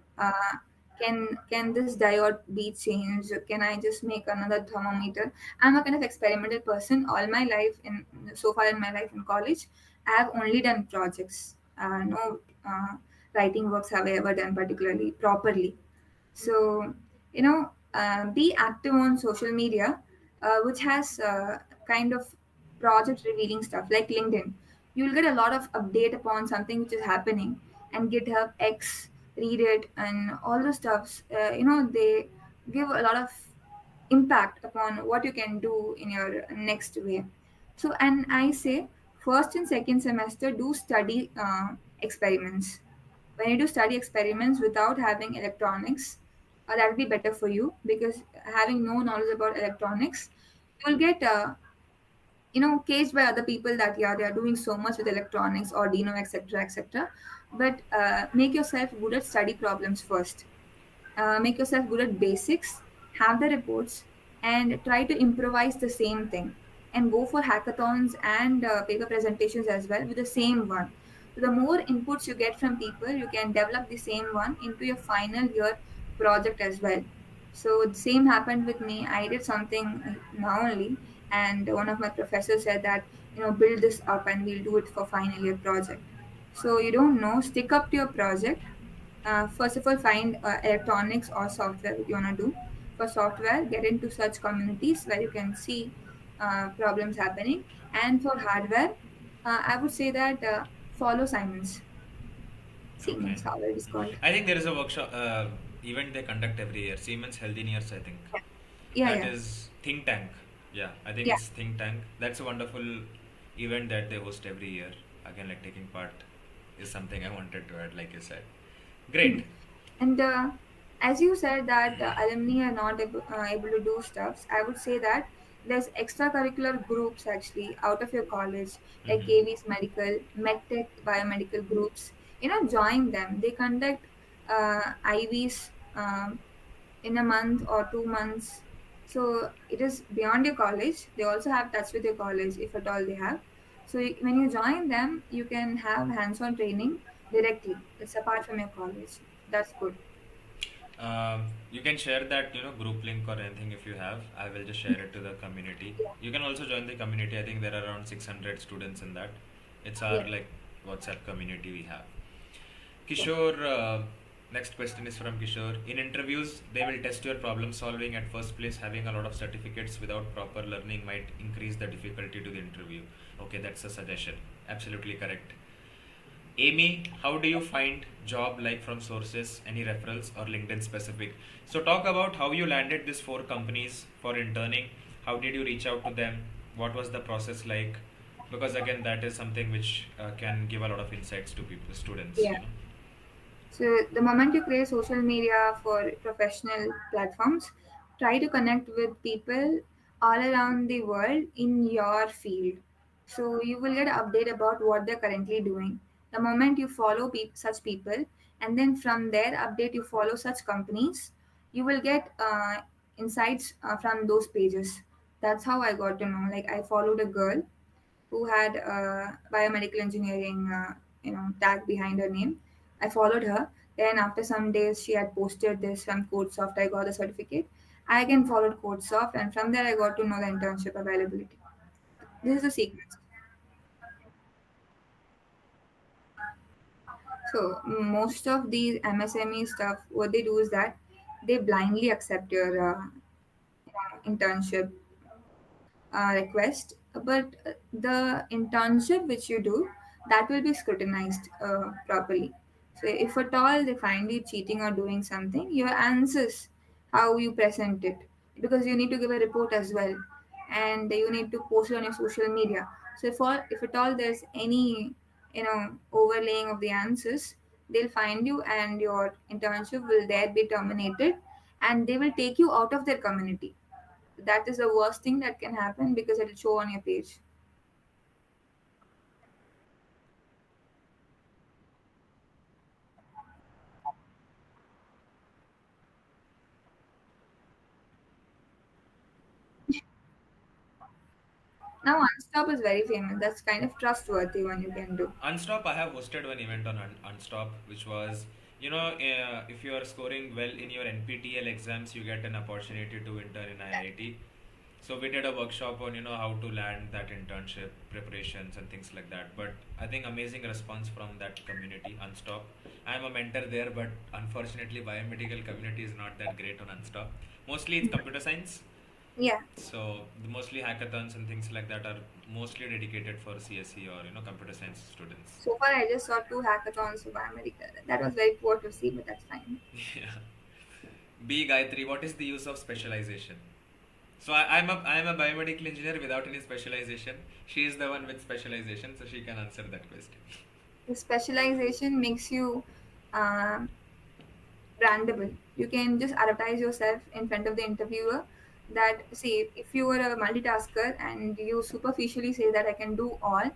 Can this diode be changed? Can I just make another thermometer? I'm a kind of experimental person. All my life in so far in my life in college, I have only done projects. No writing works have I ever done particularly properly. So, be active on social media, which has kind of project revealing stuff like LinkedIn. You'll get a lot of update upon something which is happening, and GitHub, X, Read It, and all those stuffs. They give a lot of impact upon what you can do in your next way. So, and I say first and second semester do study experiments. When you do study experiments without having electronics, that will be better for you because having no knowledge about electronics, you will get caged by other people that yeah they are doing so much with electronics, Arduino, etc., etc. But make yourself good at study problems first. Make yourself good at basics, have the reports, and try to improvise the same thing. And go for hackathons and paper presentations as well with the same one. So the more inputs you get from people, you can develop the same one into your final year project as well. So the same happened with me. I did something now only, and one of my professors said that build this up and we'll do it for final year project. So you don't know, stick up to your project. First of all, find electronics or software what you want to do. For software, get into such communities where you can see problems happening. And for hardware, I would say that follow Siemens. Okay. Siemens, how it is called. I think there is a workshop event they conduct every year. Siemens Healthineers, I think. Yeah, yeah, That yeah. is Think Tank. Yeah, I think Yeah. it's Think Tank. That's a wonderful event that they host every year. Again, like taking part is something I wanted to add, like you said. Hmm. Great. And as you said that alumni are not able to do stuffs, I would say that there's extracurricular groups actually out of your college, like Mm-hmm. KV's medical, medtech, biomedical groups. Join them. They conduct IVs in a month or 2 months. So it is beyond your college. They also have touch with your college if at all they have. So when you join them, you can have hands-on training directly. It's apart from your college. That's good. You can share that group link or anything if you have. I will just share it to the community. Yeah. You can also join the community. I think there are around 600 students in that. It's our Yeah. like WhatsApp community we have. Yeah. Kishore, next question is from Kishore. In interviews, they will test your problem solving at first place. Having a lot of certificates without proper learning might increase the difficulty to the interview. Okay, that's a suggestion. Absolutely correct. Amy, how do you find job like from sources, any referrals or LinkedIn specific? So talk about how you landed these four companies for interning. How did you reach out to them? What was the process like? Because again, that is something which can give a lot of insights to people, students. Yeah. So the moment you create social media for professional platforms, try to connect with people all around the world in your field. So you will get an update about what they're currently doing. The moment you follow such people, and then from their update you follow such companies, you will get insights from those pages. That's how I got to know. Like I followed a girl who had biomedical engineering, tag behind her name. I followed her. Then after some days, she had posted this from CodeSoft. I got the certificate. I again followed CodeSoft, and from there I got to know the internship availability. This is the sequence. So most of these MSME stuff, what they do is that they blindly accept your internship request, but the internship which you do, that will be scrutinized properly. So if at all they find you cheating or doing something, your answers, how you present it, because you need to give a report as well, and you need to post it on your social media. So if at all there's any overlaying of the answers, they'll find you and your internship will there be terminated, and they will take you out of their community. That is the worst thing that can happen because it'll show on your page. Now Unstop is very famous. That's kind of trustworthy one you can do. Unstop, I have hosted one event on Unstop, which was, if you are scoring well in your NPTEL exams, you get an opportunity to intern in IIT. So we did a workshop on, how to land that internship preparations and things like that. But I think amazing response from that community, Unstop. I'm a mentor there, but unfortunately, biomedical community is not that great on Unstop. Mostly it's computer science. Yeah. So mostly hackathons and things like that are mostly dedicated for CSE or computer science students. So far, I just saw two hackathons for biomedical. That was very poor to see, but that's fine. Yeah. B Gayatri, what is the use of specialization? So I'm a biomedical engineer without any specialization. She is the one with specialization, so she can answer that question. The specialization makes you um, brandable. You can just advertise yourself in front of the interviewer. That see, if you are a multitasker and you superficially say that I can do all,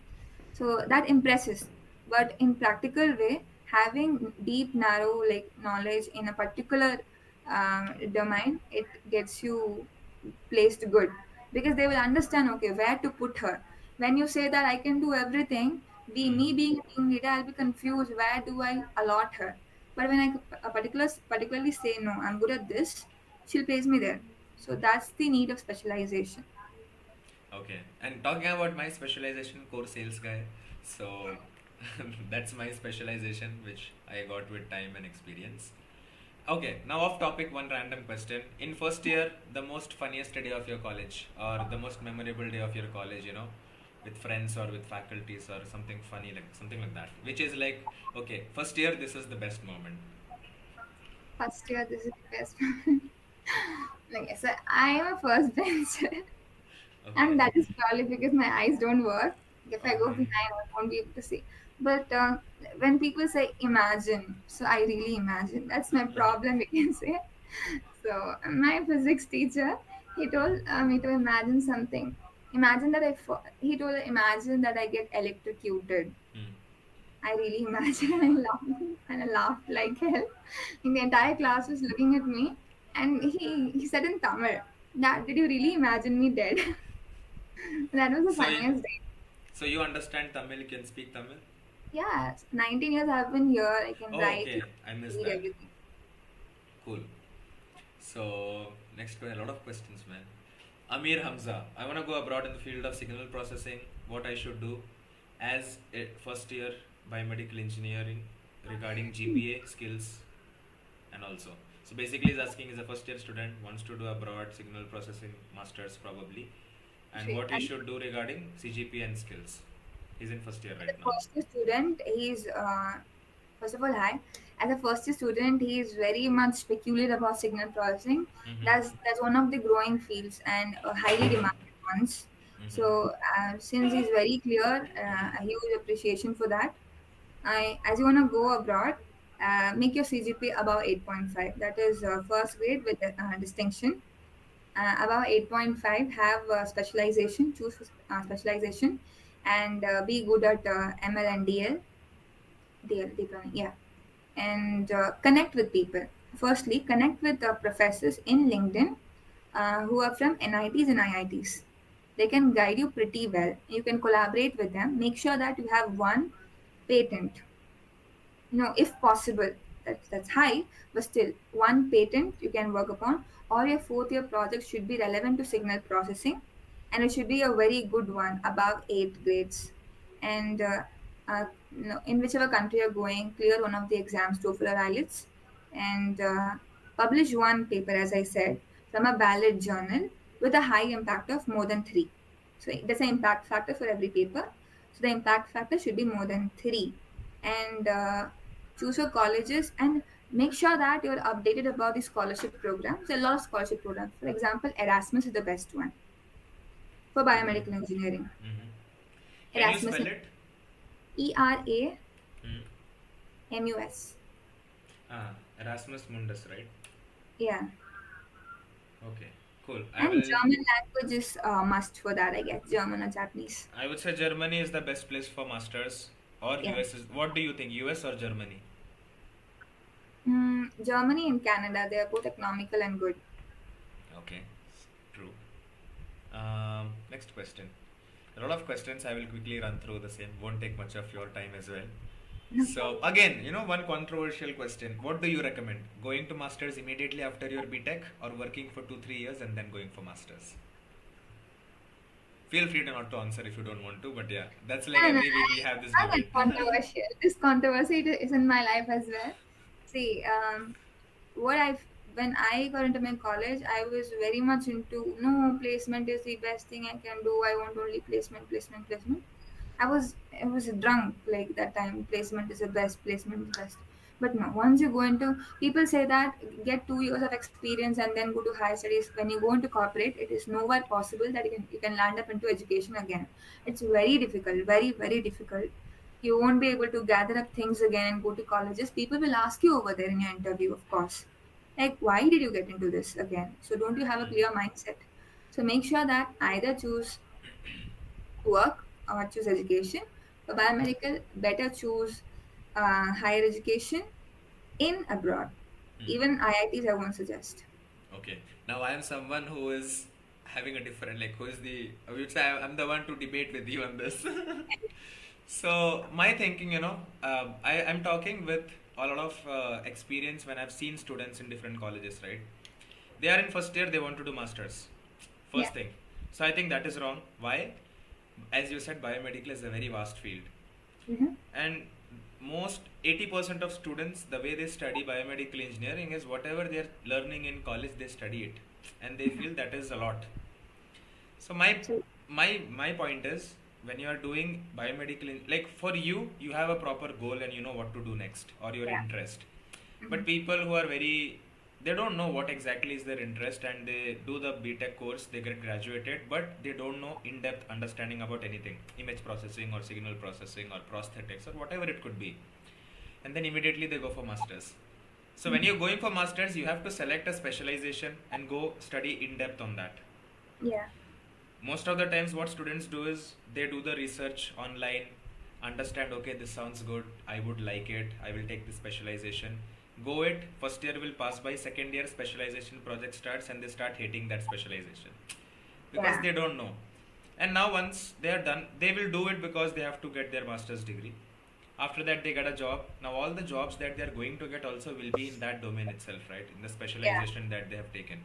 so that impresses. But in practical way, having deep, narrow like knowledge in a particular domain, it gets you placed good because they will understand okay where to put her. When you say that I can do everything, the Hmm. me being a team leader, I'll be confused. Where do I allot her? But when particularly say no, I'm good at this, she'll place me there. So that's the need of specialization. Okay. And talking about my specialization, core sales guy. So that's my specialization, which I got with time and experience. Okay, now off topic, one random question. In first year, the most funniest day of your college or the most memorable day of your college, with friends or with faculties or something funny, like something like that. Which is like, okay, first year, this is the best moment. First year, this is the best. Like I said, I am a first bencher. Okay, And that is purely because my eyes don't work. If I go okay. behind, I won't be able to see. But when people say imagine, so I really imagine. That's my problem, we can say. So my physics teacher, He told me to imagine something. Imagine that he told imagine that I get electrocuted. Hmm. I really imagined and I laughed like hell. And the entire class was looking at me and he said in Tamil, that did you really imagine me dead? That was the So, y- funniest day. so you understand Tamil? You can speak Tamil? Yeah, 19 years I've been here. I can Oh, write, okay. I missed read that. everything. Cool. So, next question. A lot of questions, man. Amir Hamza. I want to go abroad in the field of signal processing. What I should do as a first year biomedical engineering regarding GPA skills and also. So basically, he's asking is a first year student wants to do abroad signal processing masters probably, and She, what he and should do regarding CGPA and skills. He's in first year as right a now. first year student, he's first of all, hi. As a first year student, he is very much peculiar about signal processing. Mm-hmm. That's one of the growing fields and highly demanded ones. Mm-hmm. So since he's very clear, a huge appreciation for that. As you want to go abroad, make your CGP above 8.5. That is first grade with distinction. Above 8.5, have specialization, choose specialization, and be good at ML and DL, deep learning, yeah. And connect with people. Firstly, connect with professors in LinkedIn who are from NITs and IITs. They can guide you pretty well. You can collaborate with them. Make sure that you have one patent, if possible. That's high, but still one patent you can work upon, or your fourth year project should be relevant to signal processing, and it should be a very good one above 8 grades. And in whichever country you're going, clear one of the exams, TOEFL or IELTS, and publish one paper, as I said, from a valid journal with a high impact of more than 3. So there's an impact factor for every paper, so the impact factor should be more than 3. And choose your colleges and make sure that you're updated about the scholarship programs. There are a lot of scholarship programs. For example, Erasmus is the best one for Okay. biomedical engineering. Mm-hmm. Can you Erasmus, spell it? ERAMUS. Hmm. Erasmus Mundus, right? Yeah. Okay. Cool. I And will. German language is must for that, I guess. German or Japanese. I would say Germany is the best place for masters, or Yeah. US is. What do you think? US or Germany? Germany and Canada, they are both economical and good. Okay. True. Next question. A lot of questions. I will quickly run through the same. Won't take much of your time as well. No So problem. again, one controversial question. What do you recommend? Going to masters immediately after your BTech, or working for 2-3 years and then going for masters? Feel free to not to answer if you don't want to, but yeah, that's like No, no, every week we have this I'm not debate. controversial. This controversy is in my life as well. See, what I when I got into my college, I was very much into no, placement is the best thing I can do. I want only placement, placement, placement. I was drunk like that time. Placement is the best. Placement is best. But no, once you go into, people say that get 2 years of experience and then go to higher studies. When you go into corporate, it is nowhere possible that you can land up into education again. It's very difficult, very very difficult. You won't be able to gather up things again and go to colleges. People will ask you over there in your interview, of course, like why did you get into this again? So don't you have a clear mindset? So make sure that either choose work or choose education. For biomedical, better choose higher education in abroad. Hmm. Even IITs, I won't suggest. Okay. Now I am someone who is having a different, like, who is the, I would say I'm the one to debate with you on this. So my thinking, I'm talking with a lot of experience when I've seen students in different colleges, right? They are in first year, they want to do masters. Yeah. First thing. So I think that is wrong. Why? As you said, biomedical is a very vast field. Hmm. And most 80% of students, the way they study biomedical engineering is whatever they're learning in college, they study it. And they feel that is a lot. So So my point is, when you are doing biomedical, like for you, you have a proper goal and you know what to do next, or your yeah. interest. Hmm. But people who are very, they don't know what exactly is their interest, and they do the BTech course, they get graduated, but they don't know in-depth understanding about anything, image processing or signal processing or prosthetics or whatever it could be, and then immediately they go for masters. So when you're going for masters, you have to select a specialization and go study in depth on that. Yeah. Most of the times what students do is they do the research online, understand, okay, this sounds good, I would like it, I will take this specialization, go it, first year will pass by, second year specialization project starts and they start hating that specialization because Yeah. they don't know. And now once they are done, they will do it because they have to get their master's degree. After that they get a job. Now all the jobs that they are going to get also will be in that domain itself, right, in the Yeah. specialization that they have taken.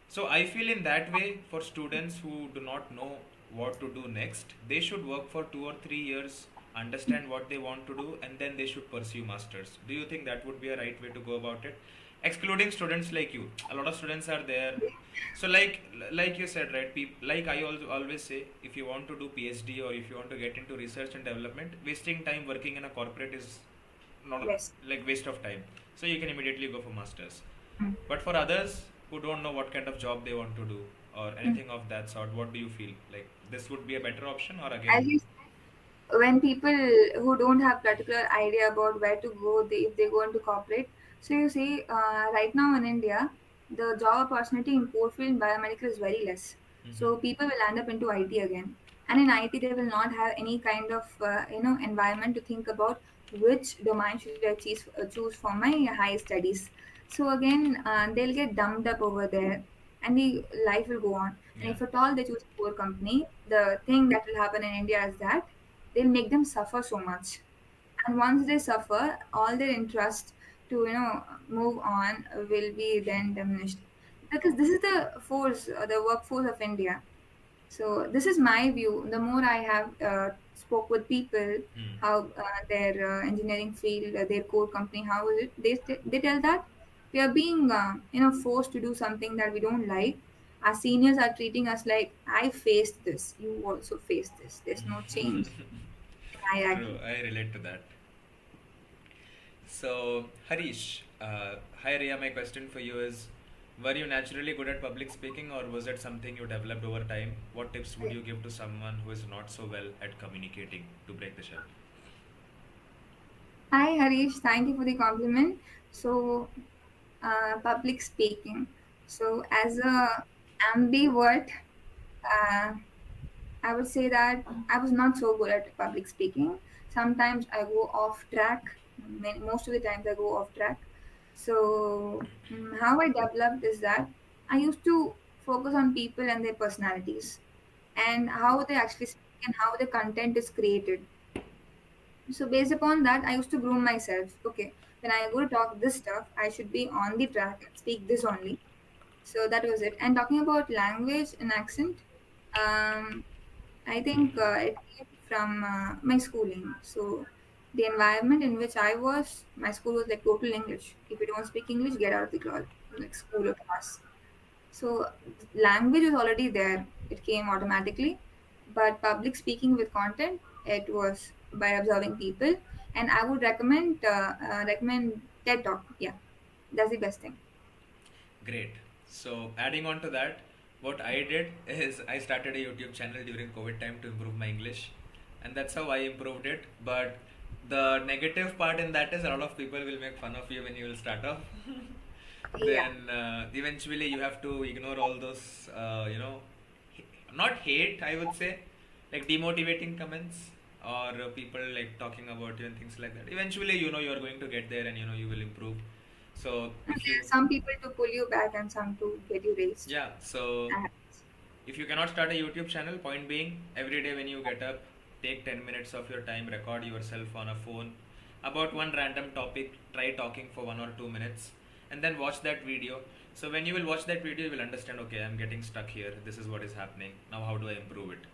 So I feel in that way, for students who do not know what to do next, they should work for 2 or 3 years, understand what they want to do, and then they should pursue masters. Do you think that would be a right way to go about it? Excluding students like you, a lot of students are there. So like you said, right? Like I also always say, if you want to do PhD or if you want to get into research and development, wasting time working in a corporate is not Yes. like waste of time. So you can immediately go for masters. Mm. But for others who don't know what kind of job they want to do or anything of that sort, what do you feel? Like this would be a better option or As again? you when people who don't have particular idea about where to go, if they go into corporate, so you see, right now in India, the job opportunity in core field biomedical is very less, Mm-hmm. so people will end up into IT again, and in IT they will not have any kind of environment to think about which domain should I choose for my high studies. So again, they'll get dumped up over there, and the life will go on. And Yeah. if at all they choose a core company, the thing that will happen in India is that they'll make them suffer so much, and once they suffer, all their interest to move on will be then diminished, because this is the force, the workforce of India. So this is my view. The more I have spoke with people, Hmm. how their engineering field, their core company, how is it, they tell that we are being forced to do something that we don't like. Our seniors are treating us like, I faced this, you also face this, there's no change. I True, agree. I relate to that. So, Harish, hi Riya, my question for you is, were you naturally good at public speaking or was it something you developed over time? What tips would you give to someone who is not so well at communicating to break the shell? Hi Harish, thank you for the compliment. So, public speaking. So, as a ambivert, uh, I would say that I was not so good at public speaking. Sometimes I go off track. Most of the times I go off track. So, how I developed is that I used to focus on people and their personalities and how they actually speak and how the content is created. So based upon that, I used to groom myself. Okay, when I go to talk this stuff, I should be on the track and speak this only. So that was it. And talking about language and accent, um, I think it came from my schooling. So the environment in which I was, my school was like total English. If you don't speak English, get out of the class, like school or class. So language was already there; it came automatically. But public speaking with content, it was by observing people. And I would recommend TED Talk. Yeah, that's the best thing. Great. So, adding on to that, what I did is I started a YouTube channel during COVID time to improve my English, and that's how I improved it. But the negative part in that is a lot of people will make fun of you when you will start off. Yeah, Then eventually you have to ignore all those, not hate, I would say, like demotivating comments or people like talking about you and things like that. Eventually, you are going to get there and you will improve. So there if are you, some people to pull you back and some to get you raised. yeah, so Uh, if you cannot start a YouTube channel, point being, every day when you get up, take 10 minutes of your time, record yourself on a phone about one random topic, try talking for 1 or 2 minutes, and then watch that video. So when you will watch that video, you will understand, okay, I'm getting stuck here, this is what is happening, now how do I improve it?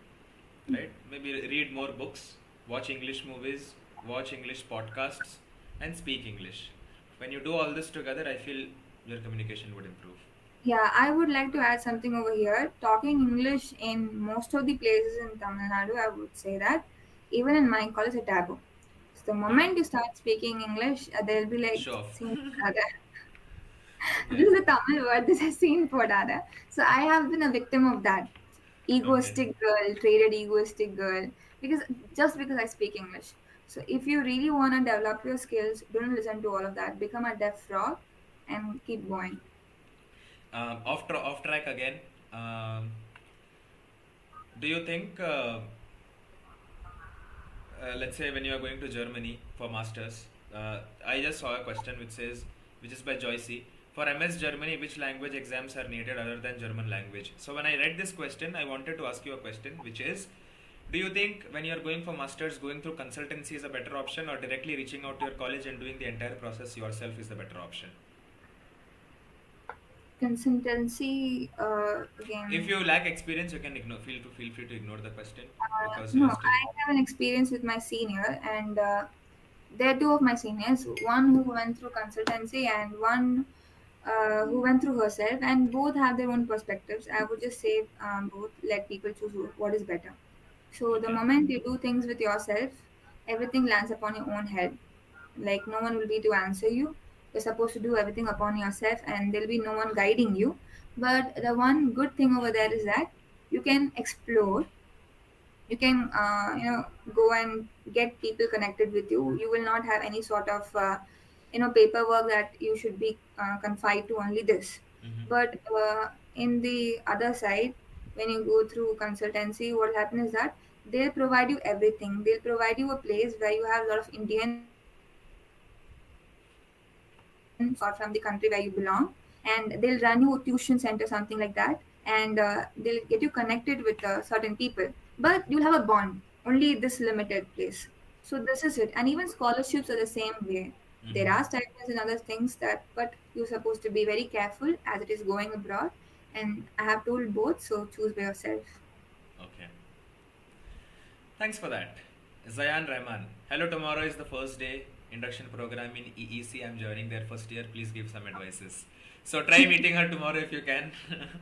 Right? Maybe read more books, watch English movies, watch English podcasts, and speak English. When you do all this together, I feel your communication would improve. yeah, I would like to add something over here. Talking English in most of the places in Tamil Nadu, I would say that even in my college, a taboo. So the Yeah, moment you start speaking English, they'll be like, show off. "Seen Radha." Yeah, This is a Tamil word. This is seen for Dada. So I have been a victim of that. okay. Egoistic girl, traded egoistic girl. Because just because I speak English. So if you really want to develop your skills, don't listen to all of that. Become a deaf frog and keep going. Off track again. Um, do you think, let's say when you are going to Germany for masters, I just saw a question which says, which is by Joycey. For MS Germany, which language exams are needed other than German language? So when I read this question, I wanted to ask you a question, which is, do you think when you are going for masters, going through consultancy is a better option, or directly reaching out to your college and doing the entire process yourself is the better option? Consultancy, If again. you lack experience, you can ignore. Feel free to ignore the question because you No, are still. I have an experience with my senior, and there are two of my seniors. One who went through consultancy, and one who went through herself, and both have their own perspectives. I would just say both let people choose what is better. So the Okay. moment you do things with yourself, everything lands upon your own head. Like no one will be to answer you. You're supposed to do everything upon yourself, and there'll be no one guiding you. But the one good thing over there is that you can explore, you can go and get people connected with you. You will not have any sort of paperwork that you should be confined to only this. Mm-hmm. But in the other side, when you go through consultancy, what happens is that they'll provide you everything. They'll provide you a place where you have a lot of Indians or from the country where you belong, and they'll run you a tuition center, something like that, and they'll get you connected with certain people, but you'll have a bond only this limited place. So this is it. And even scholarships are the same way. There Mm-hmm. are stipends and other things that, but you're supposed to be very careful as it is going abroad. And I have told both, so choose by yourself. Okay. Thanks for that. Zayan Rahman. Hello, tomorrow is the first day induction program in EEC. I'm joining their first year. Please give some advices. So try meeting her tomorrow if you can,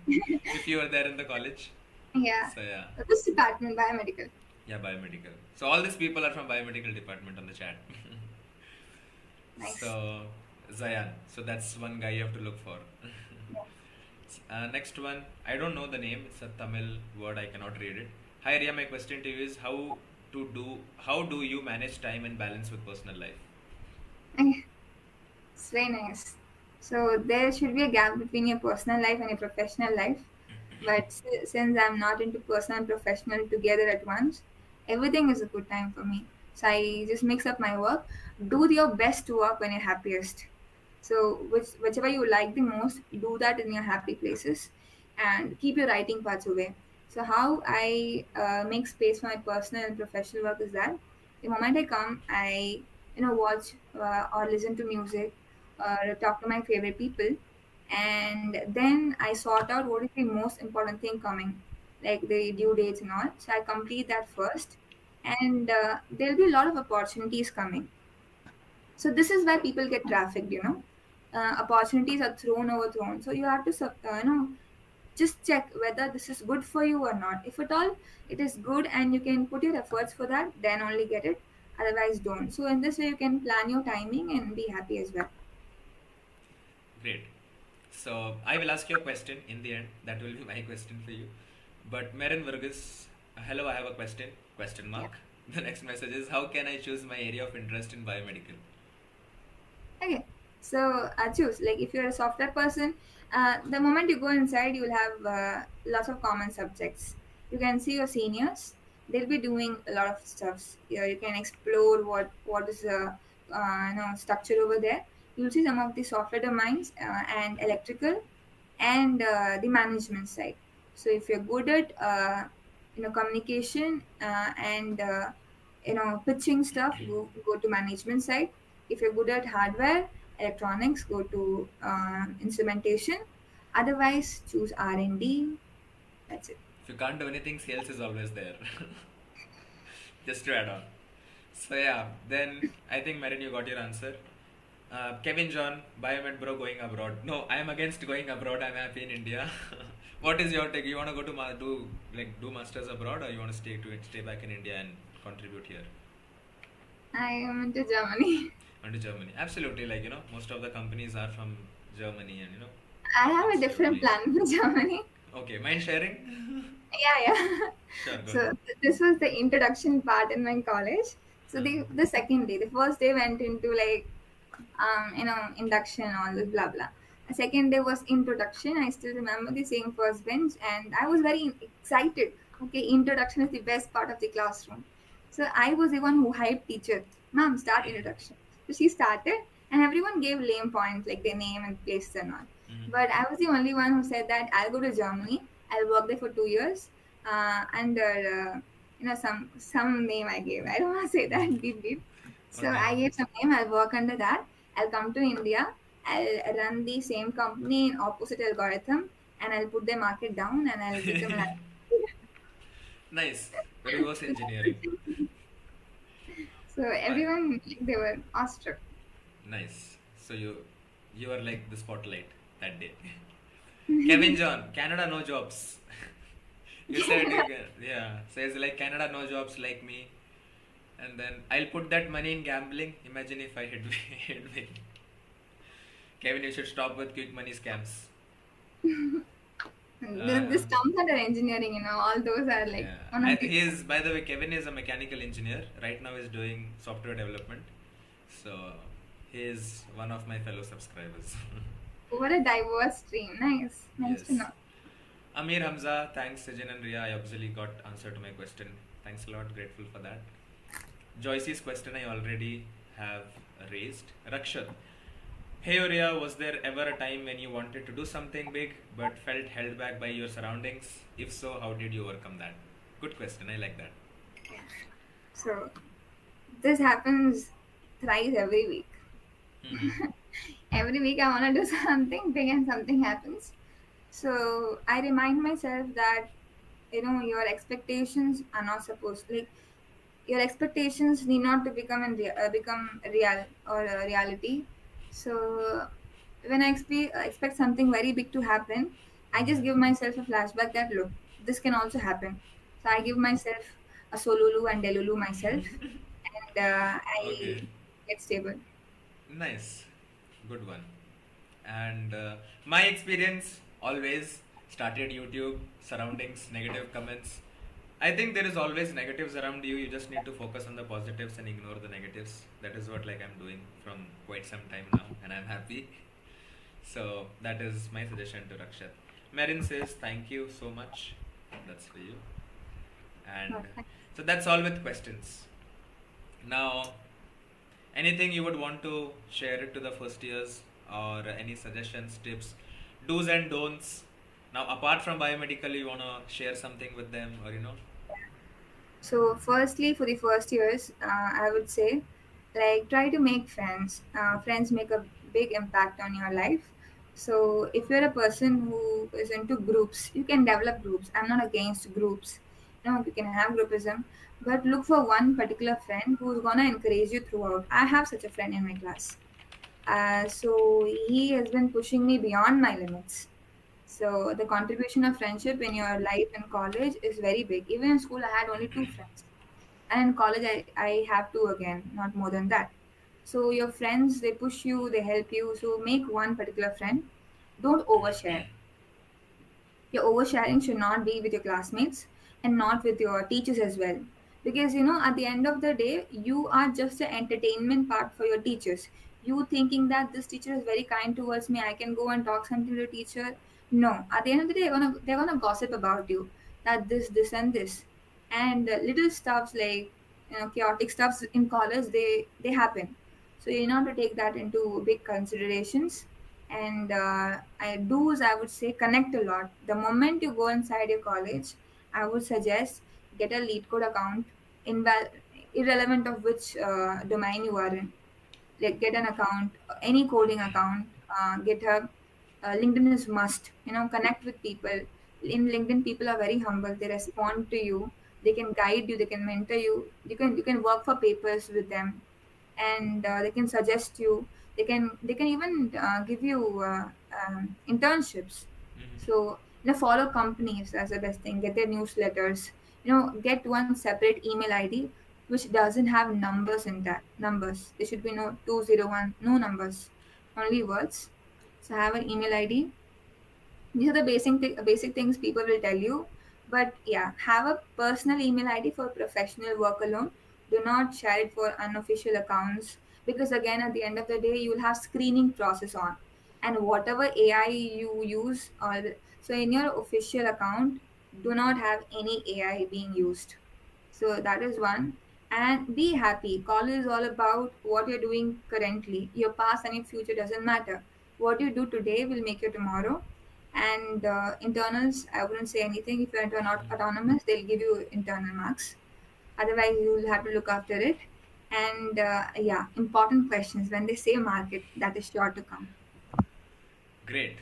if you are there in the college. Yeah. So yeah, This department, biomedical. yeah, biomedical. So all these people are from biomedical department on the chat. Nice. So Zayan. So that's one guy you have to look for. Yeah. Next one, I don't know the name. It's a Tamil word. I cannot read it. Hi Ria, my question to you is how do you manage time and balance with personal life? It's very nice. So there should be a gap between your personal life and your professional life. But since I'm not into personal and professional together at once, everything is a good time for me. So I just mix up my work. Do your best to work when you're happiest. So whichever you like the most, do that in your happy places, and keep your writing parts away. So how I make space for my personal and professional work is that the moment I come, I watch or listen to music or talk to my favorite people, and then I sort out what is the most important thing coming, like the due dates and all. So I complete that first, and there'll be a lot of opportunities coming. So this is where people get trafficked. Opportunities are thrown over thrown. So you have to just check whether this is good for you or not. If at all it is good and you can put your efforts for that, then only get it. Otherwise, don't. So in this way, you can plan your timing and be happy as well. Great. So I will ask you a question in the end. That will be my question for you. But Merin Vargas, hello, I have a question. Question Yeah. mark. The next message is, how can I choose my area of interest in biomedical? Okay, so choose. Like if you're a software person, the moment you go inside, you will have lots of common subjects. You can see your seniors; they'll be doing a lot of stuffs. You can explore what is the structure over there. You'll see some of the software domains and electrical and the management side. So if you're good at communication and pitching stuff, go to management side. If you're good at hardware, electronics, go to instrumentation. Otherwise, choose R&D. That's it. If you can't do anything, sales is always there. Just to add on. So yeah, then I think Merin, you got your answer. Kevin John, Biomed Bro going abroad. No, I am against going abroad. I'm happy in India. What is your take? You want to go to do masters abroad, or you want to stay back in India and contribute here? I am into Germany. And to Germany? Absolutely. Most of the companies are from Germany, and I have a it's different totally plan for Germany. okay. Mind sharing? Yeah, yeah. Sure, go So ahead. this was the introduction part in my college. So the second day, the first day went into like induction, all this blah blah. The second day was introduction. I still remember the same first bench, and I was very excited. Okay, introduction is the best part of the classroom. So I was the one who hyped teacher, ma'am, start introduction. So she started, and everyone gave lame points like their name and places and all. Mhm. But I was the only one who said that I'll go to Germany. I'll work there for 2 years under some name I gave. I don't want to say that beep beep. So Okay. I gave some name. I'll work under that. I'll come to India. I'll run the same company in opposite algorithm, and I'll put their market down, and I'll become an. Nice. Reverse engineering. So Fine. everyone they were awestruck. Nice. So you are like the spotlight that day. Kevin John, Canada no jobs. You said you can, yeah. Says like Canada no jobs like me, and then I'll put that money in gambling. Imagine if I hit hit win. Kevin, you should stop with quick money scams. This comes under engineering, all those are like Yeah, one of the. he's by the way, Kevin is a mechanical engineer. Right now, he's doing software development. So he is one of my fellow subscribers. What a diverse stream. Nice to Yes. know. Amir Hamza, thanks Sejin and Ria. I obviously got answer to my question. Thanks a lot. Grateful for that. Joyce's question I already have raised. Rakshat, hey Ria, was there ever a time when you wanted to do something big but felt held back by your surroundings? If so, how did you overcome that? Good question. I like that. So this happens thrice every week. Mm-hmm. Every week I want to do something big and something happens. So I remind myself that your expectations are not supposed like your expectations need not to become real or a reality. So when I expect something very big to happen, I just give myself a flashback that look, this can also happen. So I give myself a solulu and delulu myself, and I Okay. get stable. Nice. Good one. And my experience always started YouTube, surroundings, negative comments. I think there is always negatives around you. You just need to focus on the positives and ignore the negatives. That is what like I'm doing from quite some time now, and I'm happy. So that is my suggestion to Rakshat. Marin says thank you so much. That's for you. And Okay. so that's all with questions. Now, anything you would want to share it to the first years, or any suggestions, tips, do's and don'ts? Now, apart from biomedical, you want to share something with them, or So, firstly, for the first years, I would say, like, try to make friends. Friends make a big impact on your life. So, if you're a person who is into groups, you can develop groups. I'm not against groups. You can have groupism, but look for one particular friend who's gonna encourage you throughout. I have such a friend in my class. So he has been pushing me beyond my limits. So the contribution of friendship in your life in college is very big. Even in school, I had only two friends, and in college, I have two again, not more than that. So your friends, they push you, they help you. So make one particular friend. Don't overshare. Your oversharing should not be with your classmates and not with your teachers as well. Because at the end of the day, you are just the entertainment part for your teachers. You thinking that this teacher is very kind towards me, I can go and talk something to the teacher. No, at the end of the day, they're gonna gossip about you that this and this, and little stuffs like chaotic stuffs in college they happen. So you know to take that into big considerations, and I would say connect a lot. The moment you go inside your college, I would suggest get a lead code account, inval- irrelevant of which domain you are in. Like get an account, any coding account, GitHub. LinkedIn is must. Connect with people. In LinkedIn, people are very humble. They respond to you. They can guide you. They can mentor you. You can work for papers with them, and they can suggest you. They can even give you internships. So follow companies as the best thing. Get their newsletters. Get one separate email ID which doesn't have numbers in that. Numbers. There should be no 201, no numbers, only words. So have an email ID. These are the basic things people will tell you. But yeah, have a personal email ID for professional work alone. Do not share it for unofficial accounts, because again at the end of the day you will have screening process on, and whatever AI you use, or so in your official account, do not have any AI being used. So that is one. And be happy. College is all about what you're doing currently. Your past and your future doesn't matter. What you do today will make you tomorrow. And internals, I wouldn't say anything. If you're not autonomous, they'll give you internal marks. Otherwise, you'll have to look after it. And yeah, important questions. When they say market, that is sure to come. Great.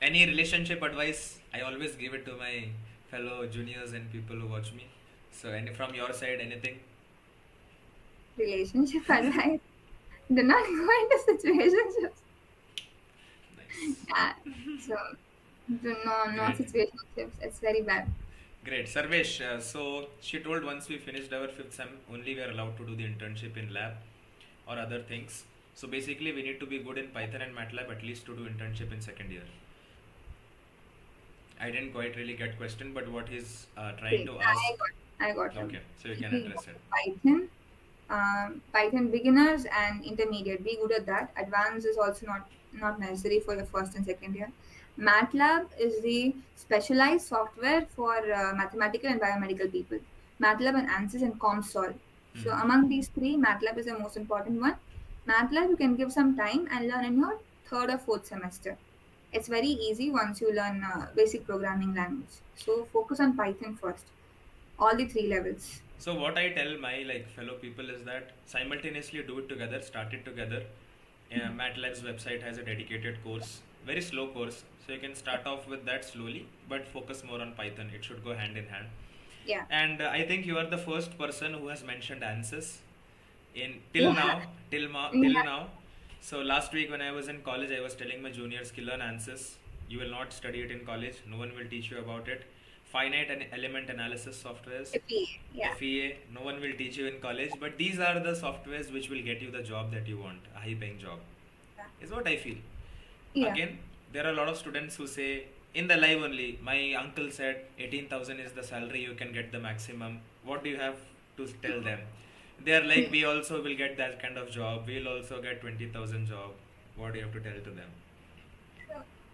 Any relationship advice? I always give it to my fellow juniors and people who watch me. So, any from your side, anything? Relationship advice. Do not go into situationships. Nice. Yeah. So, no Great. situationships. It's very bad. Great. Sarvesh, so she told once we finished our fifth sem, only we are allowed to do the internship in lab or other things. So basically, we need to be good in Python and MATLAB at least to do internship in second year. I didn't quite really get question, but what he's trying Wait, to ask. I got him. Okay, so you can He address got it. Python, Python beginners and intermediate. Be good at that. Advanced is also not necessary for your first and second year. MATLAB is the specialized software for mathematical and biomedical people. MATLAB and ANSYS and COMSOL. So Hmm. among these three, MATLAB is the most important one. MATLAB you can give some time and learn in your third or fourth semester. It's very easy once you learn basic programming language. So focus on Python first. All the three levels. So what I tell my like fellow people is that simultaneously do it together, start it together. MATLAB's website has a dedicated course, very slow course, so you can start off with that slowly, but focus more on Python. It should go hand in hand. Yeah. And I think you are the first person who has mentioned ANSYS in till Yeah. now, till Yeah. now. So last week when I was in college, I was telling my juniors, "Kill learn ANSYS. You will not study it in college. No one will teach you about it. Finite and element analysis softwares, FE. Yeah. FEA. No one will teach you in college. But these are the softwares which will get you the job that you want, a high-paying job. Yeah. Is what I feel. Yeah. Again, there are a lot of students who say in the live only. My uncle said 18,000 is the salary you can get the maximum. What do you have to tell them? They are like, we also will get that kind of job. We'll also get 20,000 job. What do you have to tell to them?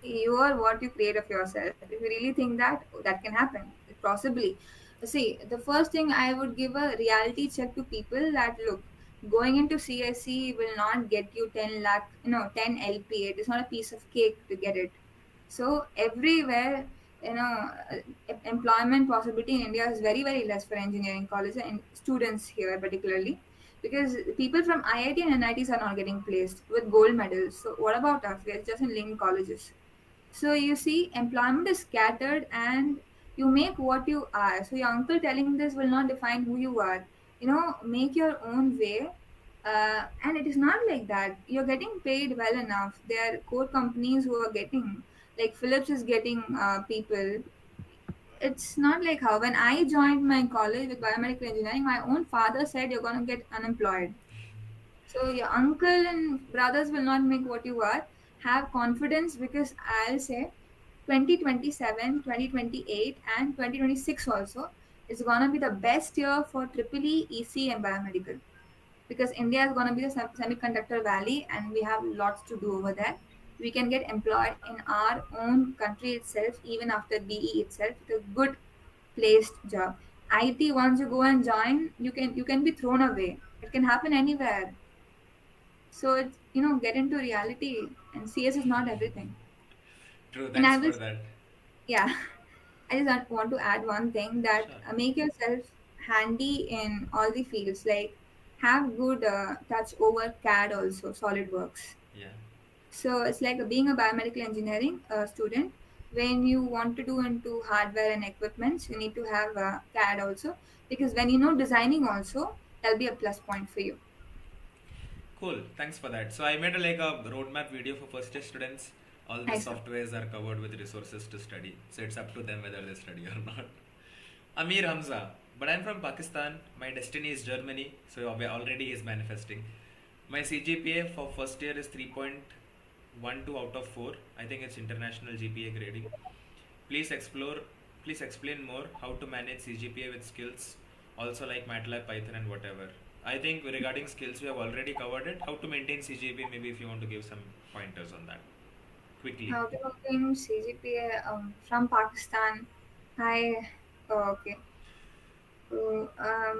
You are what you create of yourself. If you really think that, that can happen. Possibly. See, the first thing I would give a reality check to people that look, going into CSC will not get you 10 lakh, 10 LPA. It is not a piece of cake to get it. So everywhere, employment possibility in India is very, very less for engineering colleges and students here particularly, because people from IIT and NITs are not getting placed with gold medals. So what about us? We're just in linked colleges. So you see, employment is scattered and you make what you are. So your uncle telling this will not define who you are. Make your own way. And it is not like that. You're getting paid well enough. There are core companies who are getting, like Philips is getting people. It's not like how when I joined my college with biomedical engineering, my own father said you're going to get unemployed. So your uncle and brothers will not make what you are. Have confidence, because I'll say 2027, 2028, and 2026 also is gonna be the best year for triple E, EC, and biomedical, because India is gonna be the semiconductor valley, and we have lots to do over there. We can get employed in our own country itself, even after BE itself, with a good placed job. IT, once you go and join, you can be thrown away. It can happen anywhere. So it's, get into reality, and CS is not everything. True, And thanks I for will, that. yeah, I just want to add one thing that Sure. make yourself handy in all the fields. Like have good touch over CAD also, SolidWorks. Yeah. So it's like being a biomedical engineering student. When you want to do into hardware and equipments, you need to have CAD also, because when you know designing also, that'll be a plus point for you. Cool. Thanks for that. So I made a roadmap video for first year students. All the Nice one. softwares are covered with resources to study. So it's up to them whether they study or not. Amir Hamza. But I'm from Pakistan. My destiny is Germany. So already is manifesting. My CGPA for first year is 3.12 out of 4. I think it's international GPA grading. Please explore. Please explain more how to manage CGPA with skills Also like MATLAB, Python, and whatever. I think regarding skills we have already covered it. How to maintain CGPA? Maybe if you want to give some pointers on that quickly. How to obtain CGPA from Pakistan. I okay. To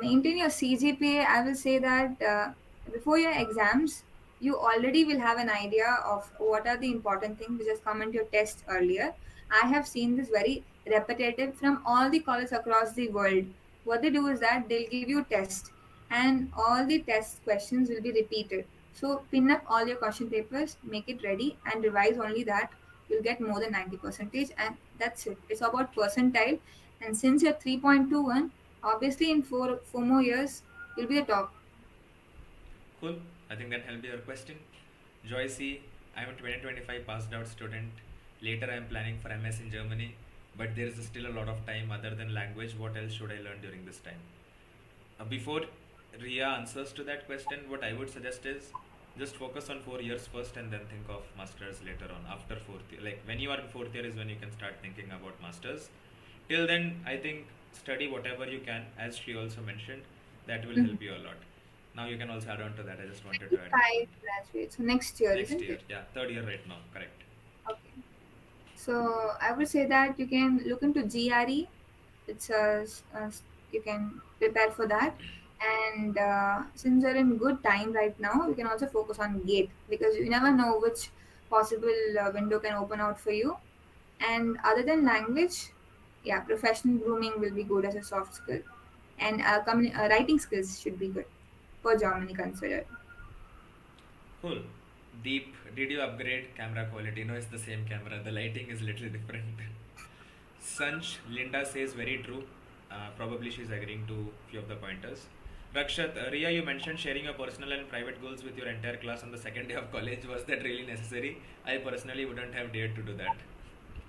maintain your CGPA, I will say that before your exams, you already will have an idea of what are the important things which has come into your test earlier. I have seen this very repetitive from all the colleges across the world. What they do is that they'll give you test, and all the test questions will be repeated. So pin up all your question papers, make it ready, and revise only that. You'll get more than 90 percentage, and that's it. It's about percentile, and since you're 3.21, obviously, in four more years, you'll be the top. Cool. I think that helped your question. Joy C. I'm a 2025 passed out student. Later, I am planning for MS in Germany, but there is still a lot of time other than language. What else should I learn during this time? Before Ria answers to that question, what I would suggest is just focus on 4 years first and then think of masters later on after fourth year. Like when you are in fourth year is when you can start thinking about masters. Till then, I think study whatever you can, as she also mentioned, that will Mhm. help you a lot. Now you can also add on to that. I just wanted to add one Five point. graduate. So next year, Next isn't year, it? yeah, third year right now, correct. Okay. So I would say that you can look into GRE. It's you can prepare for that. And since you're in good time right now, you can also focus on GATE because you never know which possible window can open out for you. And other than language, yeah, professional grooming will be good as a soft skill, and writing skills should be good for Germany considered. Cool. Deep, did you upgrade camera quality? No, it's the same camera. The lighting is little different. Sanch, Linda says very true. Probably she's agreeing to few of the pointers. Rakshat, Ria, you mentioned sharing your personal and private goals with your entire class on the second day of college. Was that really necessary? I personally wouldn't have dared to do that.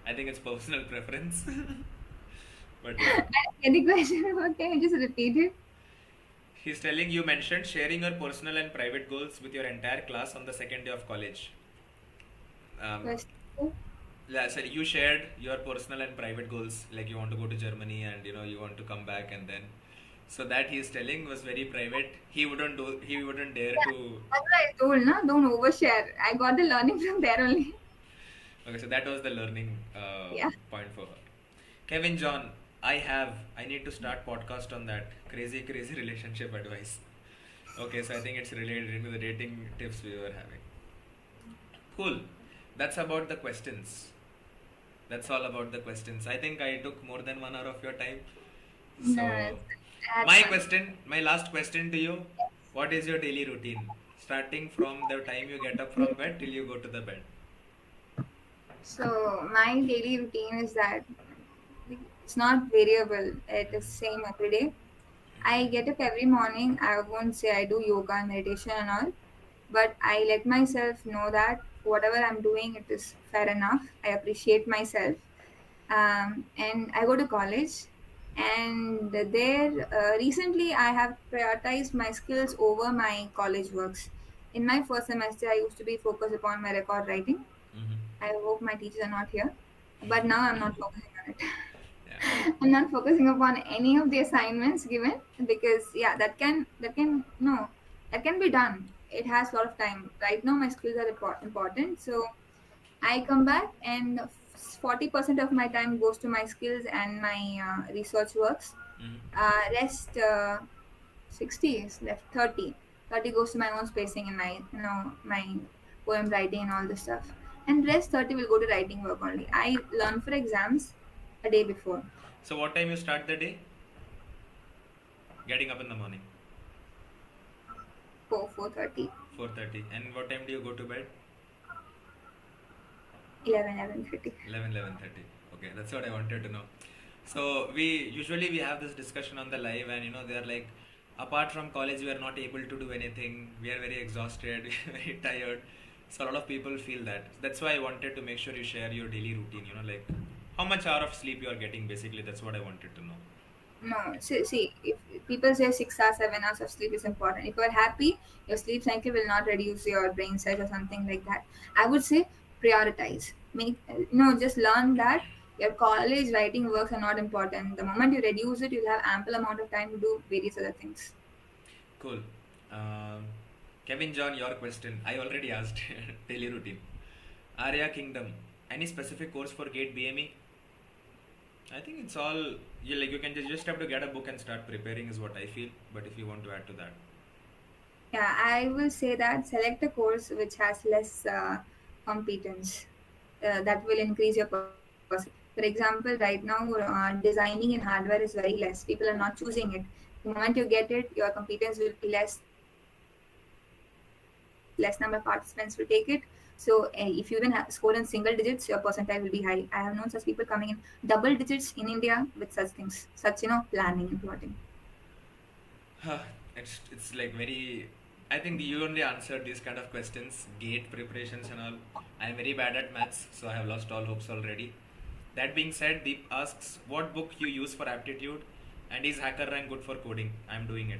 I think it's personal preference. But yeah. Any question? Okay, just repeat it. He's telling you mentioned sharing your personal and private goals with your entire class on the second day of college. Um, Question. yeah, so you shared your personal and private goals, like you want to go to Germany and you want to come back and then. So that he is telling was very private. He wouldn't do. He wouldn't dare Yeah, to. that's what I told, na. Don't overshare. I got the learning from there only. Okay, so that was the learning Yeah. point for her. Kevin John, I need to start podcast on that crazy crazy relationship advice. Okay, so I think it's related to the dating tips we were having. Cool. That's about the questions. That's all about the questions. I think I took more than 1 hour of your time. No, So, I had my fun. question, my last question to you, what is your daily routine? Starting from the time you get up from bed till you go to the bed. So my daily routine is that it's not variable. It is same every day. I get up every morning. I won't say I do yoga and meditation and all, but I let myself know that whatever I'm doing, it is fair enough. I appreciate myself, and I go to college. And there, recently, I have prioritized my skills over my college works. In my first semester, I used to be focused upon my record writing. Mm-hmm. I hope my teachers are not here, but now I'm not focusing on it. Yeah. I'm not focusing upon any of the assignments given because yeah, that can no, that can be done. It has a lot of time. Right now, my skills are important, so I come back and 40% of my time goes to my skills and my research works. Mm-hmm. Rest 60 is left. 30 goes to my own spacing and my my poem writing and all this stuff. And rest 30 will go to writing work only. I learn for exams a day before. So what time you start the day? Getting up in the morning. 4:30, 4:30. And what time do you go to bed? 11:30. 11:30. Okay, that's what I wanted to know. So we have this discussion on the live, and they're like, apart from college, we are not able to do anything. We are very exhausted, we are very tired. So a lot of people feel that. That's why I wanted to make sure you share your daily routine. Like how much hour of sleep you are getting. Basically, that's what I wanted to know. No, see, if people say 6 hours, 7 hours of sleep is important. If you are happy, your sleep cycle will not reduce your brain size or something like that. I would say prioritize. Make just learn that. Your college writing works are not important. The moment you reduce it, you'll have ample amount of time to do various other things. Cool. Um, Kevin John, your question. I already asked. Daily routine. Arya Kingdom. Any specific course for GATE BME? I think it's all you like. You can just have to get a book and start preparing is what I feel. But if you want to add to that, Yeah, I will say that select a course which has less competence. That will increase your percentage. For example, right now, designing in hardware is very less. People are not choosing it. The moment you get it, your competence will be less. Less number of participants will take it. So if you even score in single digits, your percentile will be high. I have known such people coming in double digits in India with such things, such planning and plotting. huh, it's like very. I think you only answered these kind of questions, GATE preparations and all. I am very bad at maths, so I have lost all hopes already. That being said, Deep asks what book you use for aptitude, and is HackerRank good for coding? I'm doing it.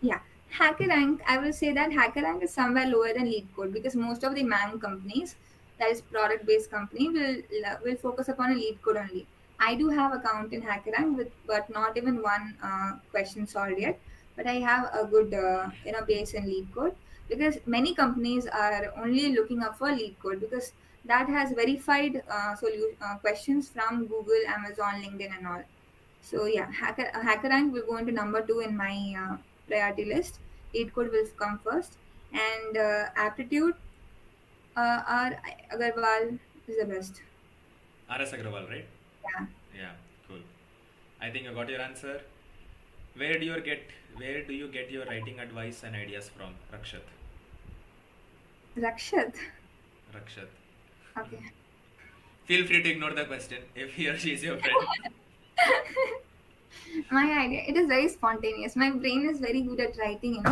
Yeah, HackerRank, I will say that HackerRank is somewhere lower than LeetCode because most of the MANG companies, that is product-based company, will focus upon a LeetCode only. I do have account in HackerRank with, but not even one question solved yet. But I have a good base in LeetCode because many companies are only looking up for LeetCode because that has verified questions from Google, Amazon, LinkedIn, and all. So yeah, HackerRank will go into number two in my priority list. Lead code will come first, and aptitude or Agarwal is the best. RS Agrawal, right? Yeah, Yeah, cool. I think I got your answer. Where do you get where do you get your writing advice and ideas from, Rakshat? Rakshat. Rakshat. Okay. Feel free to ignore the question if he or she is your friend. My idea. It is very spontaneous. My brain is very good at writing.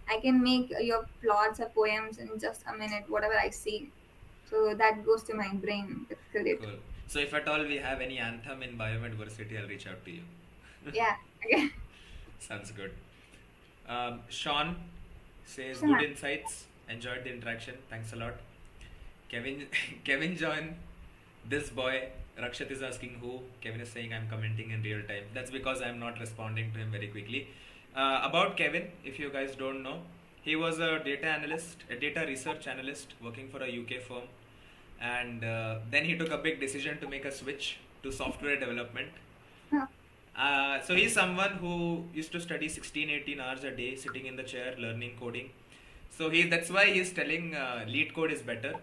I can make your plots or poems in just a minute, whatever I see. So that goes to my brain. That's great. Cool. So if at all we have any anthem in Biomed I'll reach out to you. Yeah. Okay. Sounds good. Sean says good Sure. insights. Enjoyed the interaction. Thanks a lot. Kevin Kevin John, this boy. Rakshat is asking who. Kevin is saying I'm commenting in real time. That's because I'm not responding to him very quickly. About Kevin, if you guys don't know, he was a data analyst, a data research analyst working for a UK firm, and then he took a big decision to make a switch to software development. Oh, So he's someone who used to study 16, 18 hours a day sitting in the chair learning coding. So that's why he's telling lead code is better.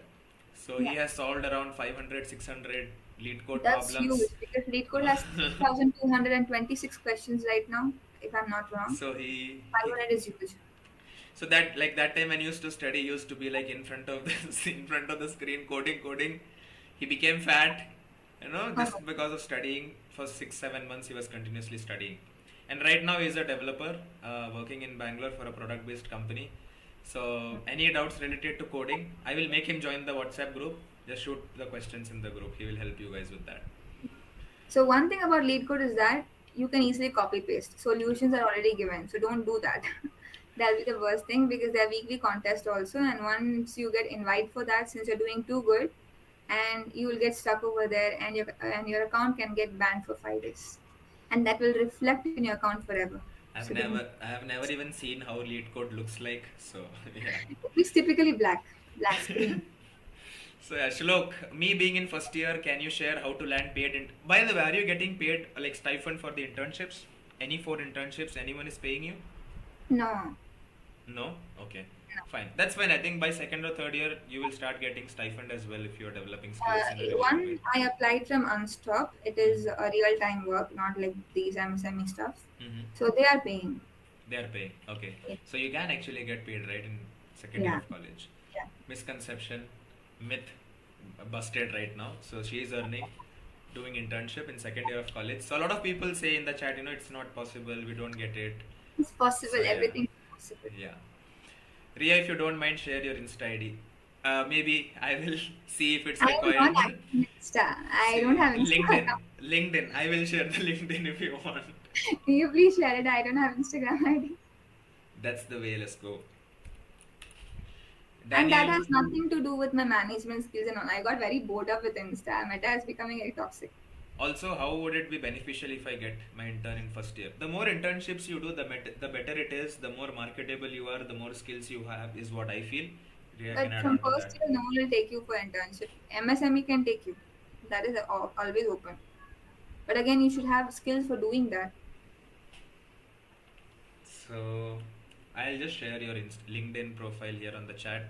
So yeah. he has solved around 500, 600 lead code That's huge problems. because LeetCode has 6,226 questions right now, if I'm not wrong. So he 500 is huge. so that like that time when he used to study, he used to be like in front of the in front of the screen coding. He became fat, Uh-huh. just because of studying for 6, 7 months. He was continuously studying, and right now he's a developer working in Bangalore for a product-based company. So any doubts related to coding, I will make him join the WhatsApp group. Just shoot the questions in the group. He will help you guys with that. So one thing about LeetCode is that you can easily copy paste. Solutions are already given, so don't do that. That'll be the worst thing because they're weekly contest also, and once you get invite for that, since you're doing too good, and you will get stuck over there, and your account can get banned for 5 days, and that will reflect in your account forever. So don't. I have never even seen how lead code looks like. So yeah. It's typically black screen. So yeah, Shlok, me being in first year, can you share how to land paid? By the way, are you getting paid like stipend for the internships? Any 4 internships? Anyone is paying you? No, No. Okay. no. Fine. That's fine. I think by second or third year you will start getting stipend as well if you are developing skills in a regular way. One I applied from Unstop. It is a real time work, not like these MSME stuff. Mm-hmm. So they are paying. They are paying. Okay. Yeah. So you can actually get paid right in second year Yeah. of college. Yeah. Misconception, myth busted right now. So she is earning, doing internship in second year of college. So a lot of people say in the chat, it's not possible. We don't get it. It's possible. So yeah, Everything is possible. yeah. Riya, if you don't mind, share your Insta ID. Maybe I will see if it's I am not required. active Insta. I don't See, have LinkedIn. Instagram. LinkedIn. I will share the LinkedIn if you want. Can you please share it? I don't have Instagram ID. That's the way. Let's go. And that Daniel. has nothing to do with my management skills and all. I got very bored up with Insta. Meta is becoming very toxic. Also, how would it be beneficial if I get my intern in first year? The more internships you do, the better it is. The more marketable you are, the more skills you have, is what I feel. Ria can But add from on to first that. year, no one will take you for internship. MSME can take you. That is always open. But again, you should have skills for doing that. So, I'll just share your LinkedIn profile here on the chat,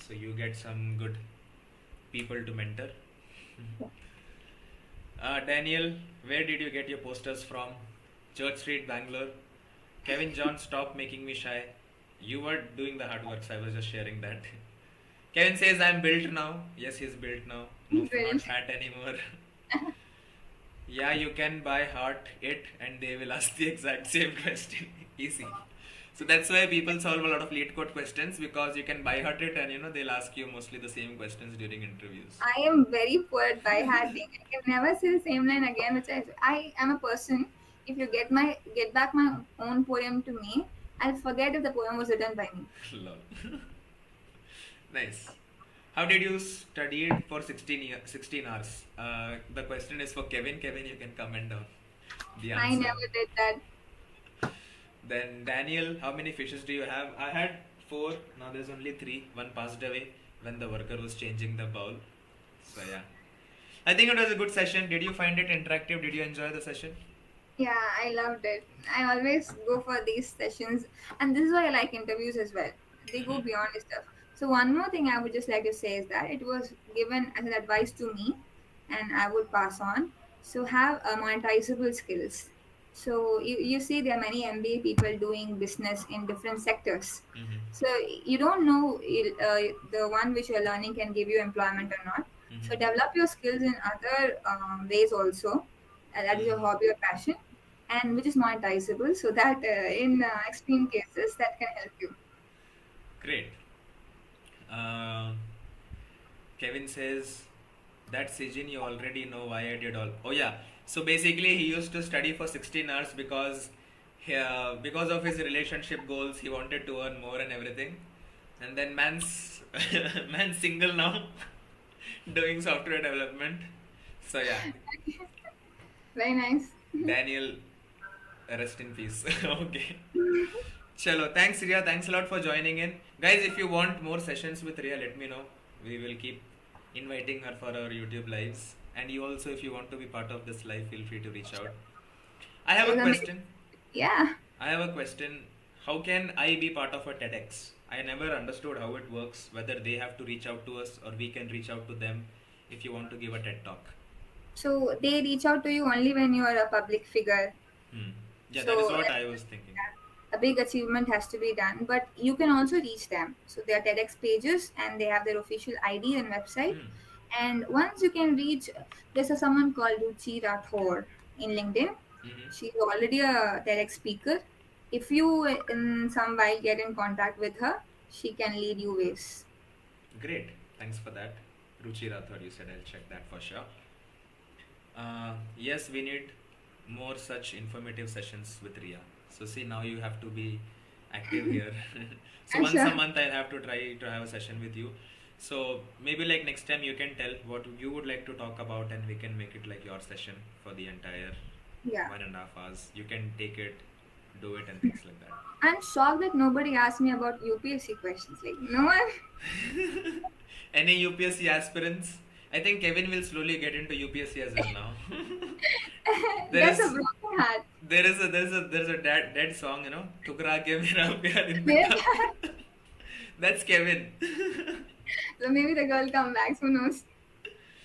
so you get some good people to mentor. Daniel, where did you get your posters from? Church Street, Bangalore. Kevin John, stop making me shy. You were doing the hard work, so I was just sharing that. Kevin says, I'm built now. Yes, he's built now. No, not Build. fat anymore. Yeah, you can buy heart it and they will ask the exact same question. Easy. So that's why people solve a lot of lead code questions, because you can buy heart it and they'll ask you mostly the same questions during interviews. I am very poor at by hearting. I can never say the same line again, which I am a person. If you get back my own poem to me, I'll forget if the poem was written by me. Lol. Nice. How did you studied for 16 hours? The question is for Kevin. Kevin, you can comment down the I answer. never did that. Then Daniel, how many fishes do you have? I had 4. Now there's only 3. One passed away when the worker was changing the bowl. So yeah, I think it was a good session. Did you find it interactive? Did you enjoy the session? Yeah, I loved it. I always go for these sessions, and this is why I like interviews as well. They go beyond this stuff. So one more thing I would just like to say is that it was given as an advice to me, and I would pass on. So have monetizable skills. So you see there are many MBA people doing business in different sectors. Mm-hmm. So you don't know the one which you're learning can give you employment or not. So Mm-hmm. develop your skills in other ways also. That is your Mm. hobby or passion, and which is monetizable. So that in extreme cases that can help you. Great. Uh, Kevin says, that Sijin, you already know why I did all. Oh yeah. So basically, he used to study for 16 hours because of his relationship goals. He wanted to earn more and everything. And then man's single now, doing software development. So yeah, Very nice. Daniel, rest in peace. Okay. Chalo, thanks Riya. Thanks a lot for joining in. Guys, if you want more sessions with Riya, let me know. We will keep inviting her for our YouTube lives. And you also, if you want to be part of this live, feel free to reach out. I have You're a gonna be- question. Yeah. I have a question. How can I be part of a TEDx? I never understood how it works, whether they have to reach out to us or we can reach out to them if you want to give a TED talk. So they reach out to you only when you are a public figure. Hmm. Yeah, that is So what I was thinking. a big achievement has to be done, but you can also reach them. So there are TEDx pages, and they have their official ID and website. Hmm. And once you can reach, there's someone called Ruchi Rathore in LinkedIn. Mm-hmm. She's already a TEDx speaker. If you in some while get in contact with her, she can lead you ways. Great. Thanks for that. Ruchi Rathod, you said I'll check that for sure. Yes, we need more such informative sessions with Riya. So see, now you have to be active here. So I'm once a sure. month I'll have to try to have a session with you. So maybe like next time you can tell what you would like to talk about and we can make it like your session for the entire Yeah. 1.5 hours. You can take it, do it and things like that. I'm shocked that nobody asked me about UPSC questions. Like, no one. Any UPSC aspirants? I think Kevin will slowly get into UPSC as well now. there That's a is broken heart. there's a dead song, Tukra ke mera pyar Maybe, inka. That's Kevin. so maybe the girl come back. Who knows?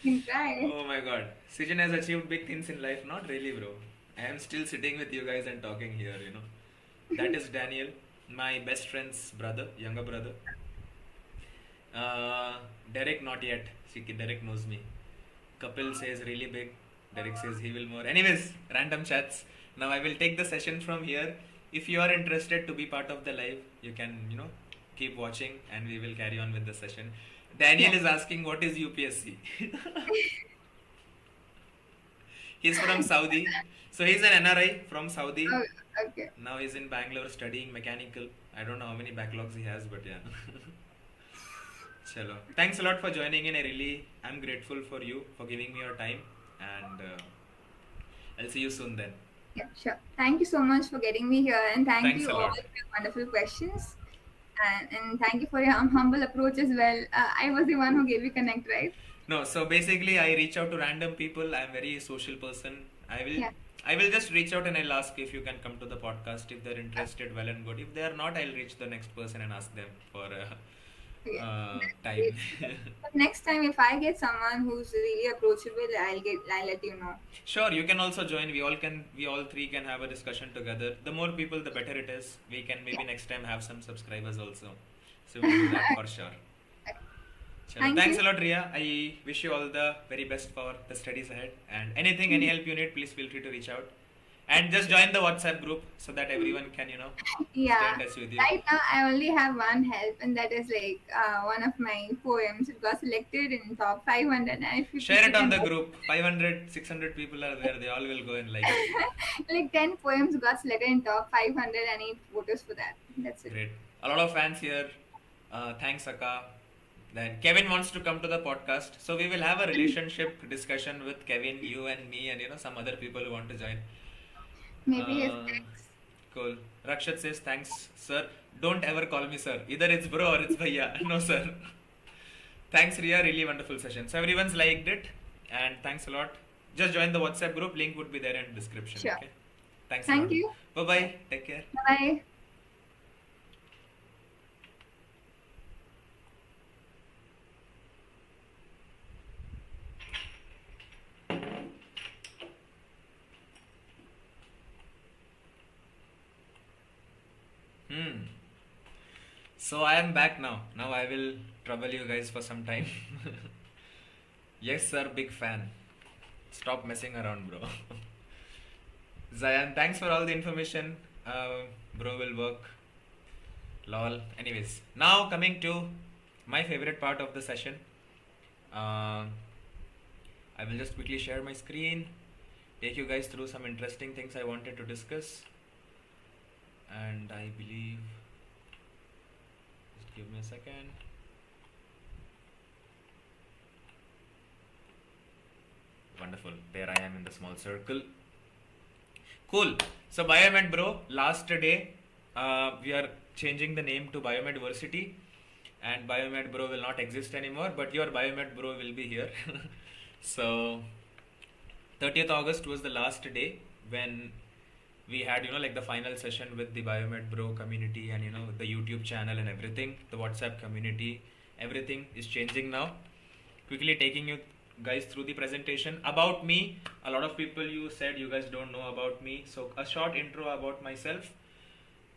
You can try. Oh my god. Sijan has achieved big things in life. Not really, bro. I am still sitting with you guys and talking here. That is Daniel, my best friend's brother, younger brother. Derek, not yet. See, Derek knows me. Kapil says really big. Derek says he will more. Anyways, random chats. Now I will take the session from here. If you are interested to be part of the live, you can, keep watching and we will carry on with the session. Daniel Yeah. is asking what is UPSC. He's from Saudi. So he's an NRI from Saudi. Oh, okay. Now he's in Bangalore studying mechanical. I don't know how many backlogs he has, but yeah. Chalo. Thanks a lot for joining in. I'm grateful for you for giving me your time. And I'll see you soon then. Yeah, sure. Thank you so much for getting me here, and thank Thanks you a all lot. for your wonderful questions. And thank you for your humble approach as well. I was the one who gave you connect, right? No, so basically I reach out to random people. I'm very social person. I will Yeah. I will just reach out and I'll ask if you can come to the podcast. If they're interested, well and good. If they are not, I'll reach the next person and ask them for Yeah. That's time. great. But next time, if I get someone who's really approachable, I'll let you know. Sure, you can also join. We all three can have a discussion together. The more people, the better it is. We can maybe Yeah. next time have some subscribers also. So we'll do that for sure. Chalo. Thank Thanks you. a lot, Riya. I wish you all the very best for the studies ahead. And anything, any help you need, please feel free to reach out. And just join the WhatsApp group so that everyone can, stay in Yeah. touch with you. Right now, I only have one help, and that is like one of my poems. It got selected in top 500. And if you Share people it on can, the group. 500, 600 people are there. They all will go and like it. like 10 poems got selected in top 500. I need photos for that. That's it. Great. A lot of fans here. Thanks, Akka. Then Kevin wants to come to the podcast. So we will have a relationship discussion with Kevin, you and me, and some other people who want to join. Maybe his Uh, ex. cool. Rakshat says, thanks, sir. Don't ever call me sir. Either it's bro or it's bhaiya. No, sir. Thanks, Riya. Really wonderful session. So everyone's liked it. And thanks a lot. Just join the WhatsApp group. Link would be there in the description. Sure. Okay. Thanks a Thank lot. you. Bye bye. Take care. Bye. Hmm. So I am back now. Now I will trouble you guys for some time. Yes, sir. Big fan. Stop messing around, bro. Zayan, thanks for all the information. Bro will work. Lol. Anyways, now coming to my favorite part of the session. Uh, I will just quickly share my screen, take you guys through some interesting things I wanted to discuss. And I believe, just give me a second. Wonderful. There I am in the small circle. Cool. So Biomed Bro, last day, we are changing the name to Biomedversity, and Biomed Bro will not exist anymore, but your Biomed Bro will be here. So 30th August was the last day when we had like the final session with the Biomed Bro community, and the YouTube channel and everything, the WhatsApp community, everything is changing now. Quickly taking you guys through the presentation about me. A lot of people, you said you guys don't know about me, so a short intro about myself.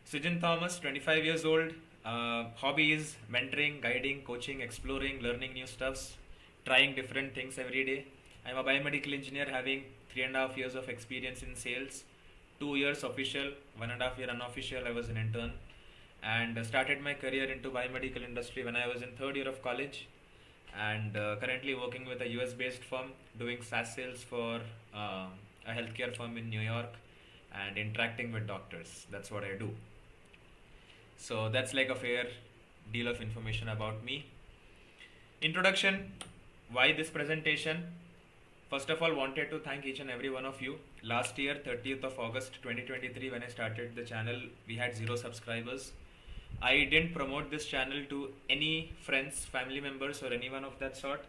Sijin Thomas, 25 years old. Hobby is mentoring, guiding, coaching, exploring, learning new stuffs, trying different things every day. I'm a biomedical engineer having 3.5 years of experience in sales, 2 years official, 1.5 year unofficial. I was an intern, and started my career into biomedical industry when I was in third year of college, and currently working with a US based firm doing SaaS sales for a healthcare firm in New York, and interacting with doctors. That's what I do. So that's like a fair deal of information about me. Introduction. Why this presentation? First of all, wanted to thank each and every one of you. Last year, 30th of August 2023, when I started the channel, we had 0 subscribers. I didn't promote this channel to any friends, family members, or anyone of that sort.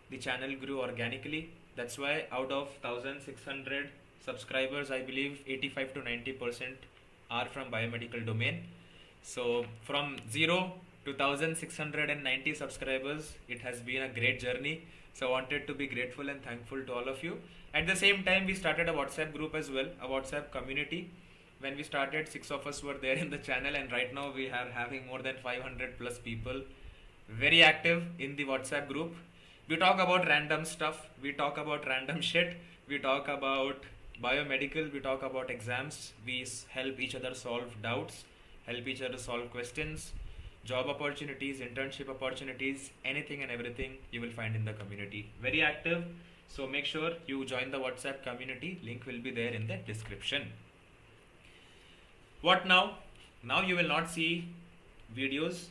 The channel grew organically. That's why out of 1,600 subscribers, I believe 85 to 90% are from biomedical domain. So from 0 to 1,690 subscribers, it has been a great journey. So I wanted to be grateful and thankful to all of you. At the same time, we started a WhatsApp group as well, a WhatsApp community. When we started, 6 of us were there in the channel, and right now we are having more than 500 plus people very active in the WhatsApp group. We talk about random stuff, we talk about random shit, we talk about biomedical, we talk about exams, we help each other solve doubts, help each other solve questions, job opportunities, internship opportunities, anything and everything you will find in the community. Very active. So make sure you join the WhatsApp community. Link will be there in the description. What now? Now you will not see videos,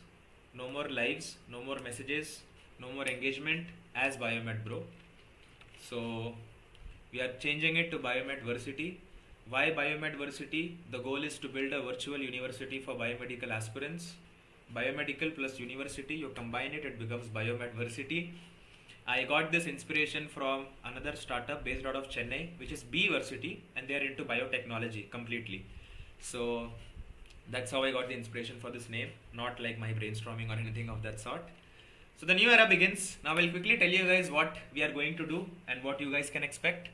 no more lives, no more messages, no more engagement as Biomed Bro. So We are changing it to Biomedversity. Why Biomedversity? The goal is to build a virtual university for biomedical aspirants. Biomedical plus university, you combine it, it becomes Biomedversity. I got this inspiration from another startup based out of Chennai, which is Bversity, and they are into biotechnology completely. So that's how I got the inspiration for this name, not like my brainstorming or anything of that sort. So the new era begins. Now I'll quickly tell you guys what we are going to do and what you guys can expect.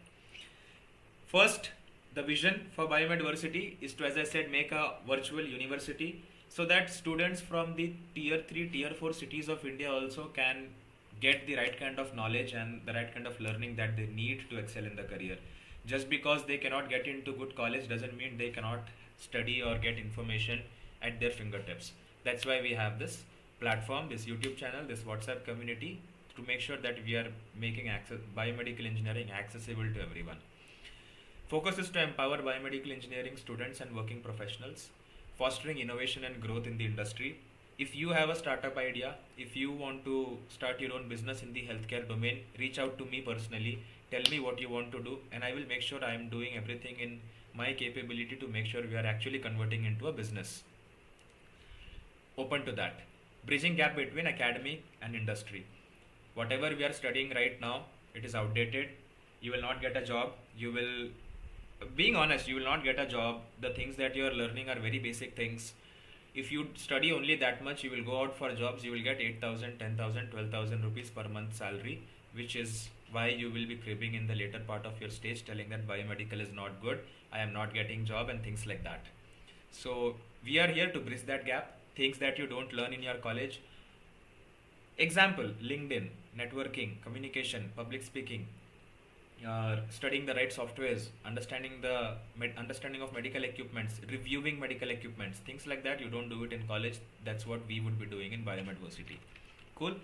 First, the vision for Biomedversity is to, as I said, make a virtual university so that students from the tier 3, tier 4 cities of India also can get the right kind of knowledge and the right kind of learning that they need to excel in the career. Just because they cannot get into good college doesn't mean they cannot study or get information at their fingertips. That's why we have this platform, this YouTube channel, this WhatsApp community, to make sure that we are making biomedical engineering accessible to everyone. Focus is to empower biomedical engineering students and working professionals, fostering innovation and growth in the industry. If you have a startup idea, if you want to start your own business in the healthcare domain, reach out to me personally, tell me what you want to do, and I will make sure I am doing everything in my capability to make sure we are actually converting into a business. Open to that. Bridging gap between academy and industry. Whatever we are studying right now, it is outdated. You will not get a job. Being honest, you will not get a job. The things that you are learning are very basic things. If you study only that much, you will go out for jobs, you will get 8,000, 10,000, 12,000 rupees per month salary, which is why you will be cribbing in the later part of your stage, telling that biomedical is not good, I am not getting job and things like that. So we are here to bridge that gap, things that you don't learn in your college. Example, LinkedIn, networking, communication, public speaking, studying the right softwares, understanding of medical equipments, reviewing medical equipments, things like that. You don't do it in college. That's what we would be doing in Biomedversity. Cool.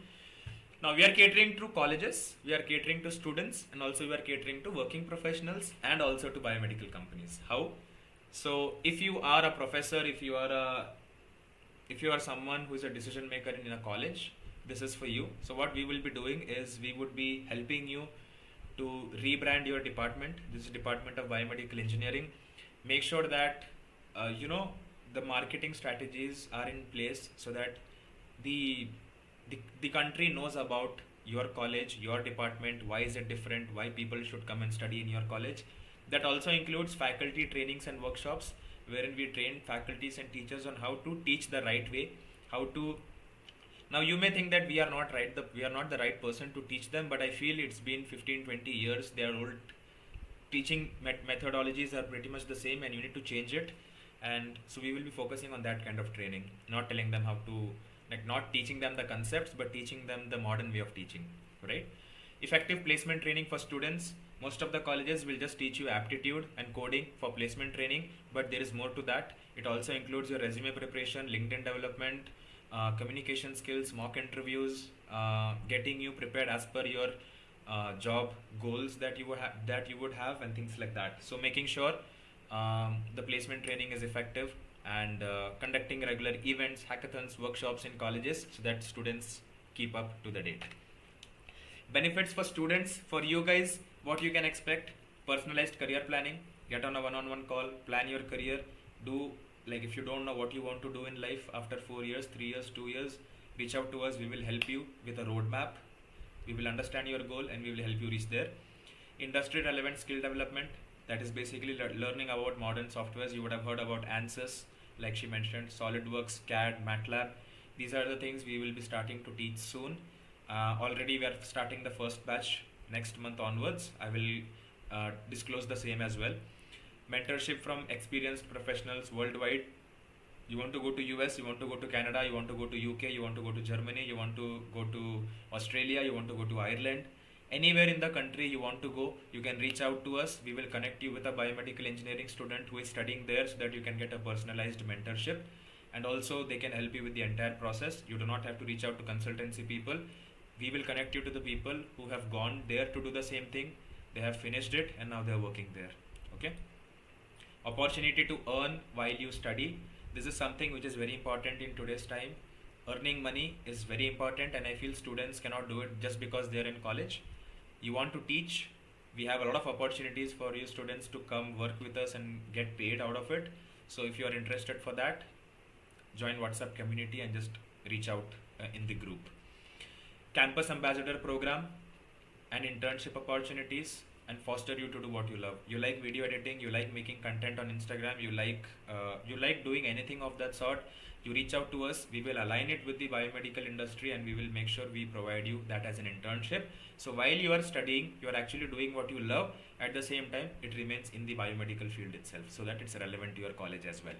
Now we are catering to colleges, we are catering to students, and also we are catering to working professionals and also to biomedical companies. How? So if you are a professor, if you are someone who is a decision maker in a college, this is for you. So what we will be doing is we would be helping you to rebrand your department. This is Department of Biomedical Engineering. Make sure that the marketing strategies are in place so that the country knows about your college, your department, why is it different, why people should come and study in your college. That also includes faculty trainings and workshops wherein we train faculties and teachers on how to teach the right way, Now you may think that we are not the right person to teach them, but I feel it's been 15-20 years. Their old teaching methodologies are pretty much the same and you need to change it. And so we will be focusing on that kind of training, not telling them how to, not teaching them the concepts, but teaching them the modern way of teaching, right? Effective placement training for students. Most of the colleges will just teach you aptitude and coding for placement training, but there is more to that. It also includes your resume preparation, LinkedIn development, communication skills, mock interviews, getting you prepared as per your job goals that you would have and things like that. So making sure the placement training is effective and conducting regular events, hackathons, workshops in colleges so that students keep up to the date. Benefits for students, for you guys, what you can expect: personalized career planning, get on a one-on-one call, plan your career, if you don't know what you want to do in life after 4 years, 3 years, 2 years, reach out to us. We will help you with a roadmap. We will understand your goal and we will help you reach there. Industry relevant skill development, that is basically learning about modern softwares. You would have heard about ANSYS, like she mentioned, SolidWorks, CAD, MATLAB. These are the things we will be starting to teach soon. Already we are starting the first batch next month onwards. I will disclose the same as well. Mentorship from experienced professionals worldwide. You want to go to US, you want to go to Canada, you want to go to UK, you want to go to Germany, you want to go to Australia, you want to go to Ireland. Anywhere in the country you want to go, you can reach out to us. We will connect you with a biomedical engineering student who is studying there so that you can get a personalized mentorship. And also they can help you with the entire process. You do not have to reach out to consultancy people. We will connect you to the people who have gone there to do the same thing. They have finished it and now they are working there. Okay. Opportunity to earn while you study. This is something which is very important in today's time. Earning money is very important and I feel students cannot do it just because they are in college. You want to teach, We have a lot of opportunities for you students to come work with us and get paid out of it. So if you are interested for that, join WhatsApp community and just reach out in the group. Campus ambassador program and internship opportunities, and foster you to do what you love. You like video editing, you like making content on Instagram, you like doing anything of that sort, you reach out to us. We will align it with the biomedical industry and we will make sure we provide you that as an internship. So while you are studying, you are actually doing what you love. At the same time, it remains in the biomedical field itself, so that it's relevant to your college as well.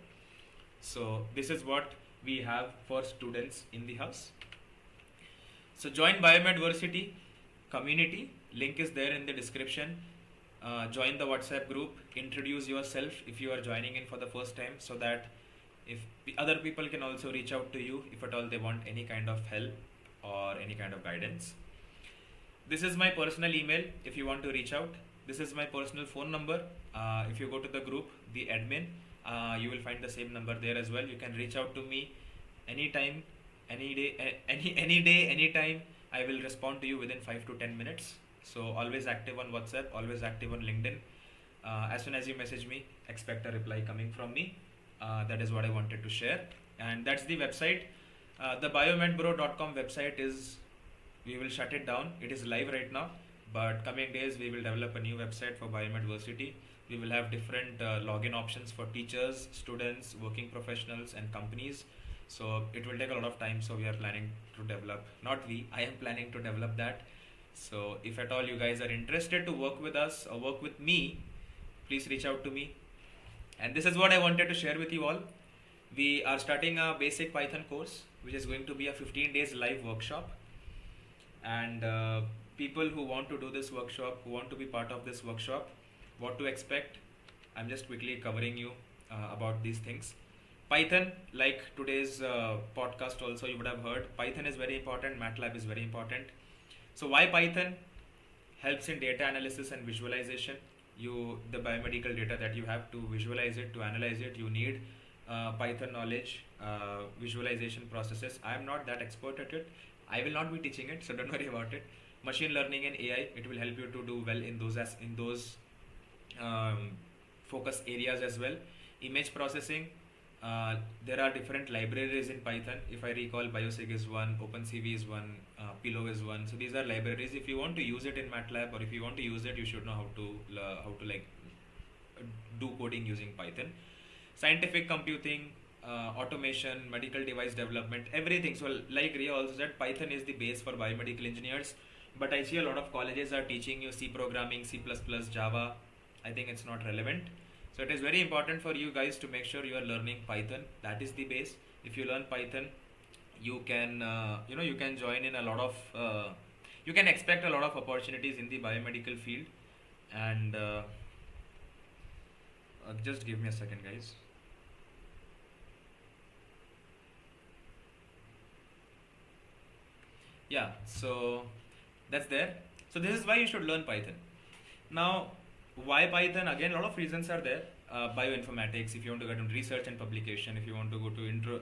So this is what we have for students in the house. So join Biomedversity community, link is there in the description. Join the WhatsApp group, introduce yourself if you are joining in for the first time, so that if other people can also reach out to you if at all they want any kind of help or any kind of guidance. This is my personal email if you want to reach out. This is my personal phone number. If you go to the group, the admin, you will find the same number there as well. You can reach out to me anytime, any day, anytime. I will respond to you within 5 to 10 minutes. So always active on WhatsApp, always active on LinkedIn. As soon as you message me, expect a reply coming from me. That is what I wanted to share. And that's the website. The biomedbro.com website is, we will shut it down. It is live right now, but coming days we will develop a new website for Biomedversity. We will have different login options for teachers, students, working professionals and companies. So it will take a lot of time, so we are planning to develop, I am planning to develop that. So if at all you guys are interested to work with us or work with me, please reach out to me. And this is what I wanted to share with you all. We are starting a basic Python course, which is going to be a 15 days live workshop. And people who want to do this workshop, who want to be part of this workshop, what to expect, I'm just quickly covering you about these things. Python, like today's podcast also you would have heard, Python is very important, MATLAB is very important. So why Python? Helps in data analysis and visualization. The biomedical data that you have, to visualize it, to analyze it, you need Python knowledge, visualization processes. I am not that expert at it. I will not be teaching it, so don't worry about it. Machine learning and AI, it will help you to do well in those focus areas as well. Image processing, there are different libraries in Python. If I recall, Biosig is one, OpenCV is one, Pillow is one. So these are libraries. If you want to use it in MATLAB, or if you want to use it, you should know how to like do coding using Python. Scientific computing, automation, medical device development, everything. So like Riya also said, Python is the base for biomedical engineers. But I see a lot of colleges are teaching you C programming, C++, Java. I think it's not relevant. So it is very important for you guys to make sure you are learning Python. That is the base. If you learn Python, you can you can join in a lot of you can expect a lot of opportunities in the biomedical field. And just give me a second, guys. Yeah, so that's there. So this is why you should learn Python. Now, why Python? Again, a lot of reasons are there. Bioinformatics, if you want to get into research and publication, if you want to go to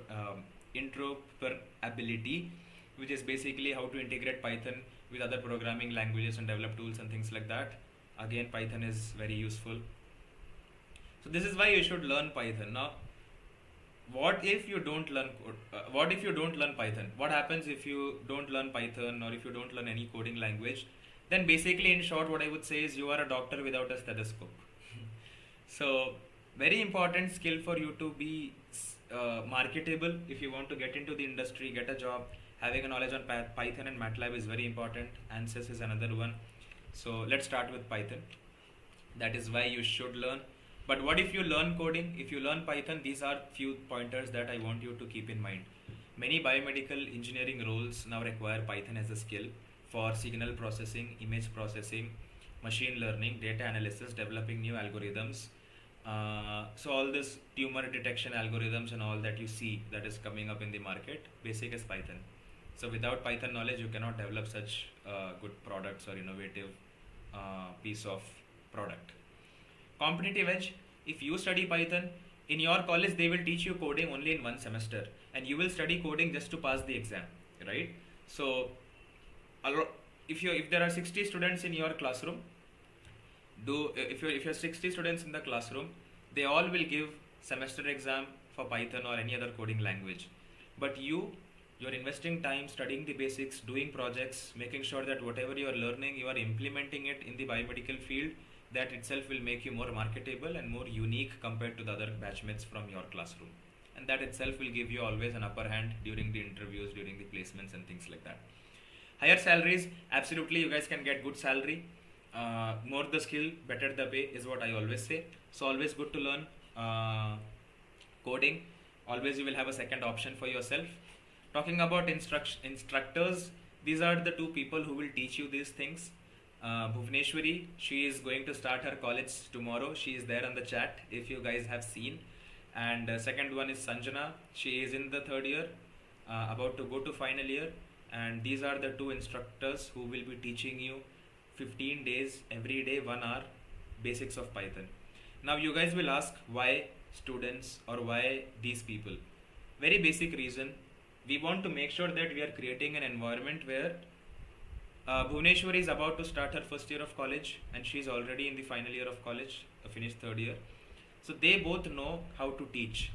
interoperability, which is basically how to integrate Python with other programming languages and develop tools and things like that. Again, Python is very useful. So this is why you should learn Python. Now, what if you don't learn what if you don't learn Python? What happens if you don't learn Python, or if you don't learn any coding language? Then basically, in short, what I would say is you are a doctor without a stethoscope. So very important skill for you to be marketable. If you want to get into the industry, get a job, having a knowledge on Python and MATLAB is very important. ANSYS is another one. So let's start with Python. That is why you should learn. But what if you learn coding? If you learn Python, these are few pointers that I want you to keep in mind. Many biomedical engineering roles now require Python as a skill for signal processing, image processing, machine learning, data analysis, developing new algorithms. So all this tumor detection algorithms and all that you see that is coming up in the market, basic is Python. So without Python knowledge, you cannot develop such good products or innovative piece of product. Competitive edge, if you study Python, in your college they will teach you coding only in one semester, and you will study coding just to pass the exam, right? So if there are 60 students in your classroom, Do if you're 60 students in the classroom, they all will give semester exam for Python or any other coding language. But you're investing time studying the basics, doing projects, making sure that whatever you are learning, you are implementing it in the biomedical field. That itself will make you more marketable and more unique compared to the other batchmates from your classroom. And that itself will give you always an upper hand during the interviews, during the placements, and things like that. Higher salaries, absolutely, you guys can get good salary. More the skill, better the pay is what I always say. So always good to learn coding. Always you will have a second option for yourself. Talking about instructors, these are the two people who will teach you these things. Bhuvneshwari, she is going to start her college tomorrow. She is there on the chat if you guys have seen. And second one is Sanjana. She is in the third year, about to go to final year. And these are the two instructors who will be teaching you 15 days, every day 1 hour, basics of Python. Now you guys will ask why students or why these people. Very basic reason. We want to make sure that we are creating an environment where Bhuvneshwari is about to start her first year of college and she is already in the final year of college, finished third year. So they both know how to teach.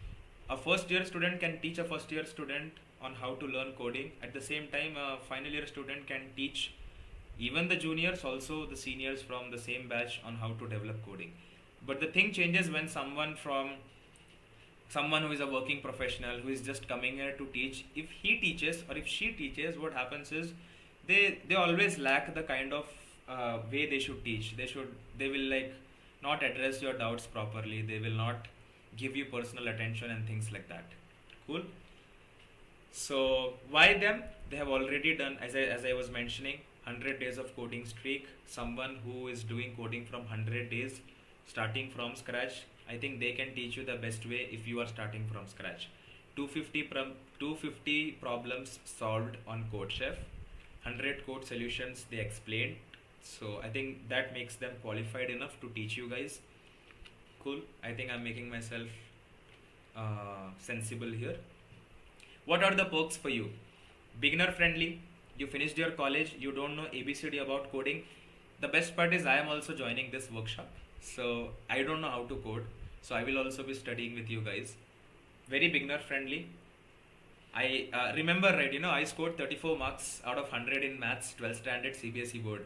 A first year student can teach a first year student on how to learn coding. At the same time, a final year student can teach even the juniors, also the seniors from the same batch on how to develop coding. But the thing changes when someone who is a working professional who is just coming here to teach, if he teaches or if she teaches, what happens is they always lack the kind of way they should teach. They will like not address your doubts properly. They will not give you personal attention and things like that. Cool. So why them? They have already done, as I was mentioning, 100 days of coding streak. Someone who is doing coding from 100 days, starting from scratch, I think they can teach you the best way if you are starting from scratch. 250 problems solved on CodeChef, 100 code solutions they explained. So I think that makes them qualified enough to teach you guys. Cool. I think I'm making myself sensible here. What are the perks for you? Beginner friendly. You finished your college, you don't know ABCD about coding. The best part is I am also joining this workshop. So I don't know how to code. So I will also be studying with you guys. Very beginner friendly. I remember, right, I scored 34 marks out of 100 in maths, 12th standard CBSE board.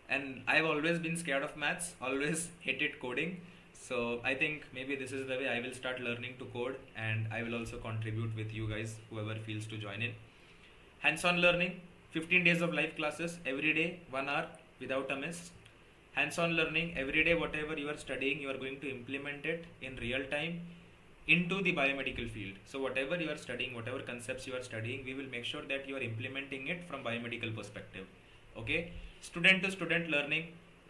And I've always been scared of maths, always hated coding. So I think maybe this is the way I will start learning to code, and I will also contribute with you guys, whoever feels to join in. Hands-on learning, 15 days of live classes, every day, 1 hour without a miss. Hands-on learning, every day whatever you are studying, you are going to implement it in real time into the biomedical field. So whatever you are studying, whatever concepts you are studying, we will make sure that you are implementing it from biomedical perspective. Okay, student to student learning.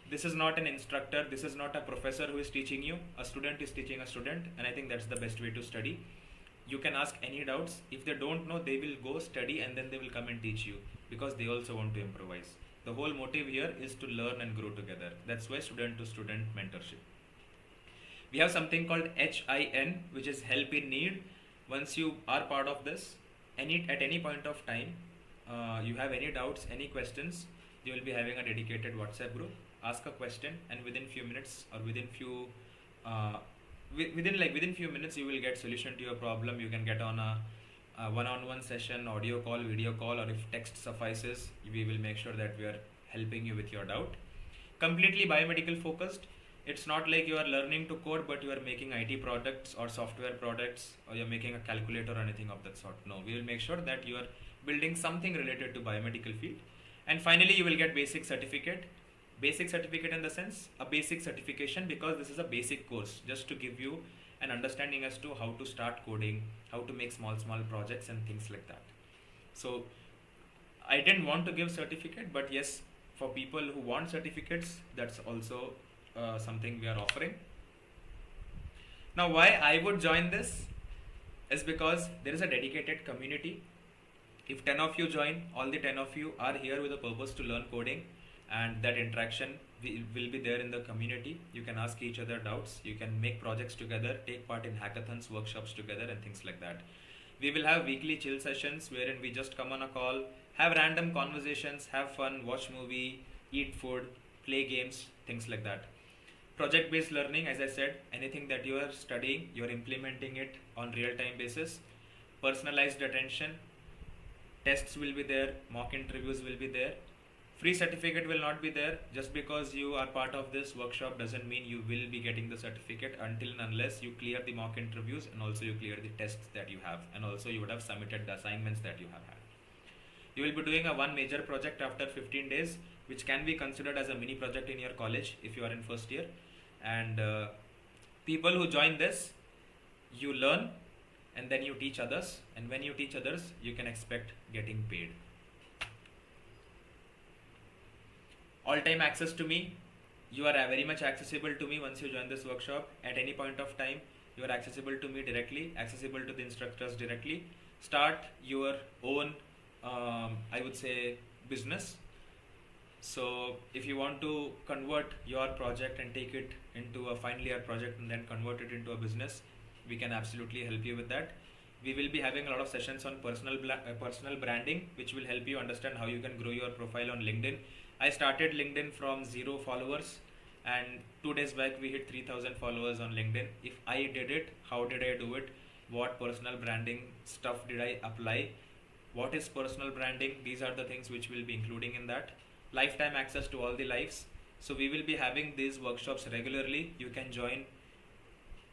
This is not an instructor, this is not a professor who is teaching you. A student is teaching a student, and I think that's the best way to study. You can ask any doubts. If they don't know, they will go study and then they will come and teach you, because they also want to improvise. The whole motive here is to learn and grow together. That's why student to student mentorship. We have something called HIN, which is help in need. Once you are part of this, at any point of time, you have any doubts, any questions, you will be having a dedicated WhatsApp group. Ask a question, and within few minutes or within few minutes you will get solution to your problem. You can get on a one-on-one session, audio call, video call, or if text suffices, we will make sure that we are helping you with your doubt. Completely biomedical focused. It's not like you are learning to code but you are making IT products or software products, or you're making a calculator or anything of that sort. No, we will make sure that you are building something related to biomedical field. And finally, you will get basic certificate. Basic certificate in the sense, a basic certification, because this is a basic course, just to give you an understanding as to how to start coding, how to make small projects and things like that. So I didn't want to give certificate, but yes, for people who want certificates, that's also something we are offering. Now, why I would join this is because there is a dedicated community. If 10 of you join, all the 10 of you are here with a purpose to learn coding, and that interaction will be there in the community. You can ask each other doubts, you can make projects together, take part in hackathons, workshops together, and things like that. We will have weekly chill sessions wherein we just come on a call, have random conversations, have fun, watch movie, eat food, play games, things like that. Project based learning, as I said, anything that you are studying, you are implementing it on real time basis. Personalized attention, tests will be there, mock interviews will be there. Free certificate will not be there. Just because you are part of this workshop doesn't mean you will be getting the certificate until and unless you clear the mock interviews and also you clear the tests that you have, and also you would have submitted the assignments that you have had. You will be doing a one major project after 15 days, which can be considered as a mini project in your college if you are in first year. And people who join this, you learn and then you teach others, and when you teach others, you can expect getting paid. All time access to me. You are very much accessible to me once you join this workshop. At any point of time, you are accessible to me directly, accessible to the instructors directly. Start your own, I would say, business. So if you want to convert your project and take it into a final year project and then convert it into a business, we can absolutely help you with that. We will be having a lot of sessions on personal branding, which will help you understand how you can grow your profile on LinkedIn. I started LinkedIn from 0 followers, and 2 days back we hit 3,000 followers on LinkedIn. If I did it, how did I do it? What personal branding stuff did I apply? What is personal branding? These are the things which we'll be including in that. Lifetime access to all the lives. So we will be having these workshops regularly. You can join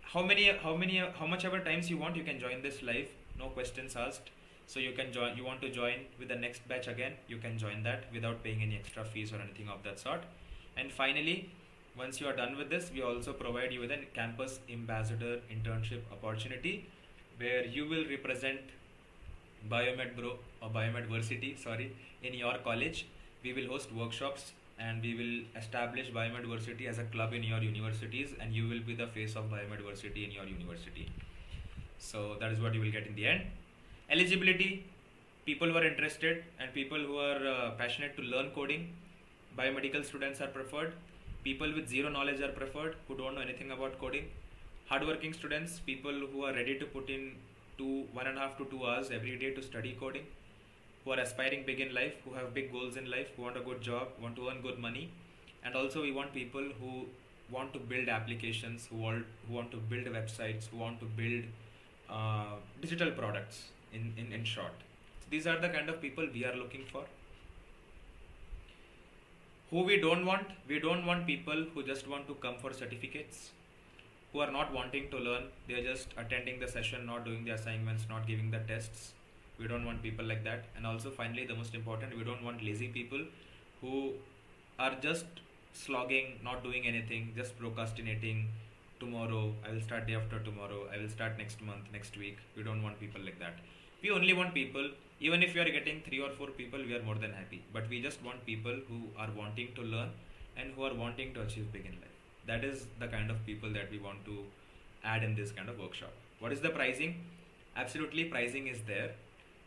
how much ever times you want. You can join this live, no questions asked. So you can join, you want to join with the next batch again, you can join that without paying any extra fees or anything of that sort. And finally, once you are done with this, we also provide you with a campus ambassador internship opportunity where you will represent BiomedBro or Biomedversity, in your college. We will host workshops and we will establish Biomedversity as a club in your universities, and you will be the face of Biomedversity in your university. So that is what you will get in the end. Eligibility, people who are interested and people who are passionate to learn coding. Biomedical students are preferred. People with zero knowledge are preferred, who don't know anything about coding. Hardworking students, people who are ready to put in 1.5 to 2 hours every day to study coding, who are aspiring big in life, who have big goals in life, who want a good job, want to earn good money. And also we want people who want to build applications, who want to build websites, who want to build digital products in short. So these are the kind of people we are looking for. Who we don't want people who just want to come for certificates, who are not wanting to learn, they are just attending the session, not doing the assignments, not giving the tests. We don't want people like that. And also finally, the most important, we don't want lazy people who are just slogging, not doing anything, just procrastinating. Tomorrow, I will start day after tomorrow, I will start next month, next week. We don't want people like that. We only want people, even if we are getting 3 or 4 people, we are more than happy. But we just want people who are wanting to learn and who are wanting to achieve big in life. That is the kind of people that we want to add in this kind of workshop. What is the pricing? Absolutely, pricing is there.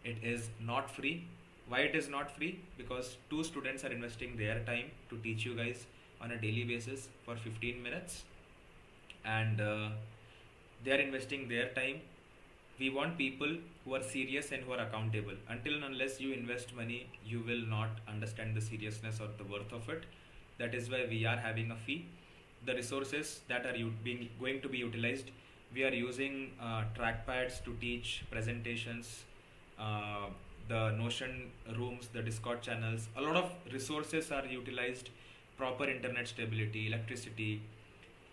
It is not free. Why it is not free? Because 2 students are investing their time to teach you guys on a daily basis for 15 minutes. And they are investing their time. We want people who are serious and who are accountable. Until and unless you invest money, you will not understand the seriousness or the worth of it. That is why we are having a fee. The resources that are going to be utilized, we are using trackpads to teach presentations, the Notion rooms, the Discord channels. A lot of resources are utilized, proper internet stability, electricity.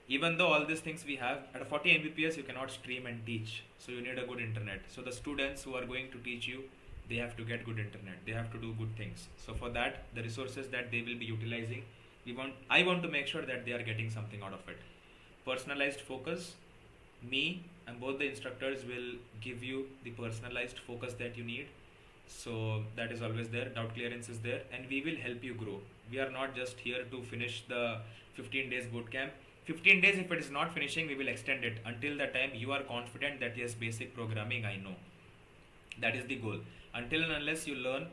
Even though all these things we have, at a 40 Mbps you cannot stream and teach, so you need a good internet. So the students who are going to teach you, they have to get good internet, they have to do good things. So for that, the resources that they will be utilizing, I want to make sure that they are getting something out of it. Personalized focus, me and both the instructors will give you the personalized focus that you need. So that is always there, doubt clearance is there, and we will help you grow. We are not just here to finish the 15 days bootcamp. 15 days, if it is not finishing, we will extend it until the time you are confident that yes, basic programming I know. That is the goal. Until and unless you learn,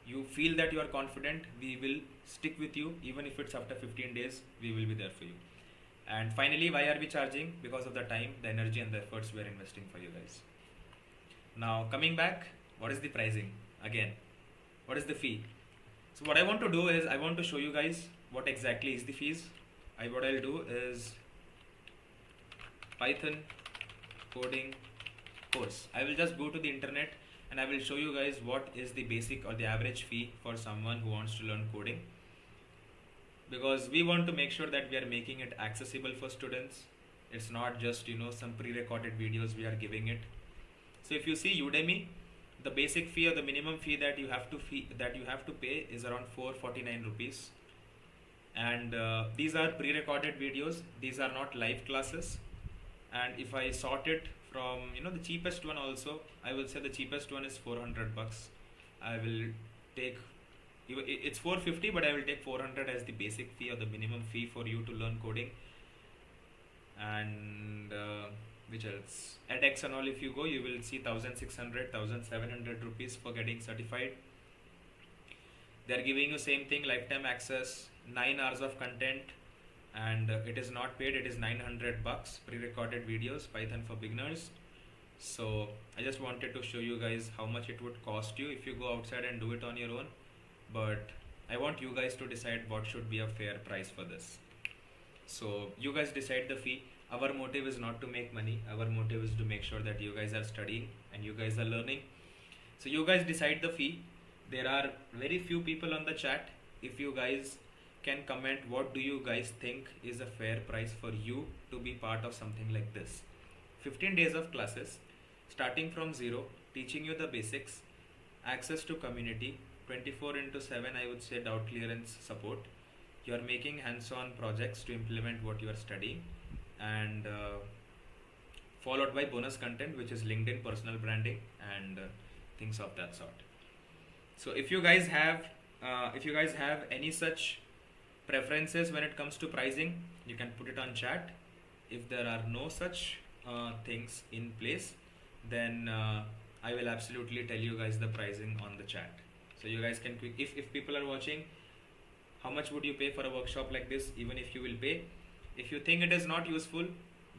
you feel that you are confident, we will stick with you. Even if it's after 15 days, we will be there for you. And finally, why are we charging? Because of the time, the energy and the efforts we are investing for you guys. Now coming back, what is the pricing? Again, what is the fee? So what I want to do is I want to show you guys what exactly is the fees. what I'll do is Python coding course. I will just go to the internet and I will show you guys what is the basic or the average fee for someone who wants to learn coding, because we want to make sure that we are making it accessible for students. It's not just some pre-recorded videos we are giving it. So if you see Udemy, the basic fee or the minimum fee that you have to pay is around 449 rupees, and these are pre-recorded videos. These are not live classes. And if I sort it from the cheapest one also, I will say the cheapest one is 400 bucks. I will take, it's 450, but I will take 400 as the basic fee or the minimum fee for you to learn coding. And which else, edX and all, if you go, you will see 1600, 1700 rupees for getting certified. They're giving you same thing, lifetime access, 9 hours of content, and it is not paid. It is 900 bucks, pre-recorded videos, Python for beginners. So I just wanted to show you guys how much it would cost you if you go outside and do it on your own. But I want you guys to decide what should be a fair price for this. So you guys decide the fee. Our motive is not to make money. Our motive is to make sure that you guys are studying and you guys are learning. So you guys decide the fee. There are very few people on the chat. If you guys can comment, what do you guys think is a fair price for you to be part of something like this? 15 days of classes, starting from zero, teaching you the basics, access to community, 24/7, I would say, doubt clearance support. You are making hands-on projects to implement what you are studying, and followed by bonus content, which is LinkedIn personal branding and things of that sort. So if you guys have any such preferences when it comes to pricing, you can put it on chat. If there are no such things in place, then I will absolutely tell you guys the pricing on the chat. So you guys can if people are watching, how much would you pay for a workshop like this? Even if you will pay, if you think it is not useful,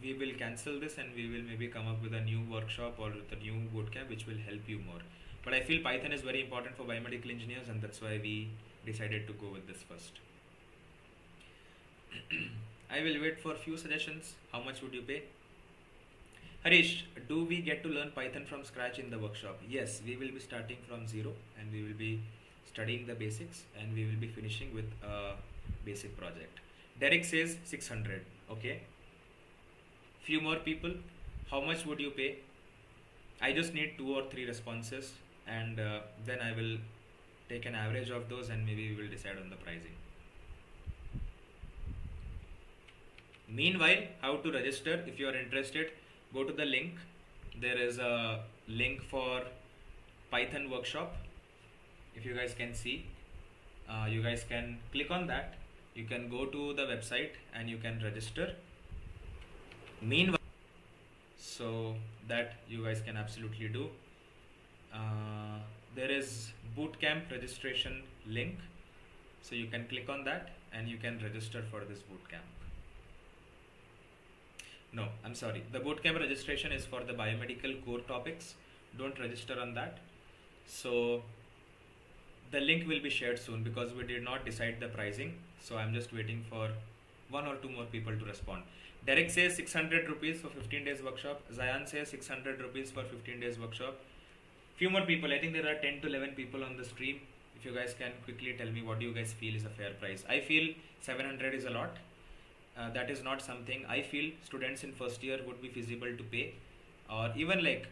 we will cancel this and we will maybe come up with a new workshop or with a new bootcamp which will help you more. But I feel Python is very important for biomedical engineers, and that's why we decided to go with this first. I will wait for few suggestions. How much would you pay? Harish, do we get to learn Python from scratch in the workshop? Yes, we will be starting from zero and we will be studying the basics and we will be finishing with a basic project. Derek says 600. Okay. Few more people. How much would you pay? I just need 2 or 3 responses, and then I will take an average of those and maybe we will decide on the pricing. Meanwhile, how to register? If you are interested, go to the link. There is a link for Python workshop. If you guys can see, you guys can click on that. You can go to the website and you can register. Meanwhile, so that you guys can absolutely do. There is bootcamp registration link. So you can click on that and you can register for this bootcamp. No, I'm sorry. The bootcamp registration is for the biomedical core topics. Don't register on that. So the link will be shared soon because we did not decide the pricing. So I'm just waiting for 1 or 2 more people to respond. Derek says 600 rupees for 15 days workshop. Zayan says 600 rupees for 15 days workshop. Few more people. I think there are 10 to 11 people on the stream. If you guys can quickly tell me what do you guys feel is a fair price. I feel 700 is a lot. That is not something I feel students in first year would be feasible to pay, or even like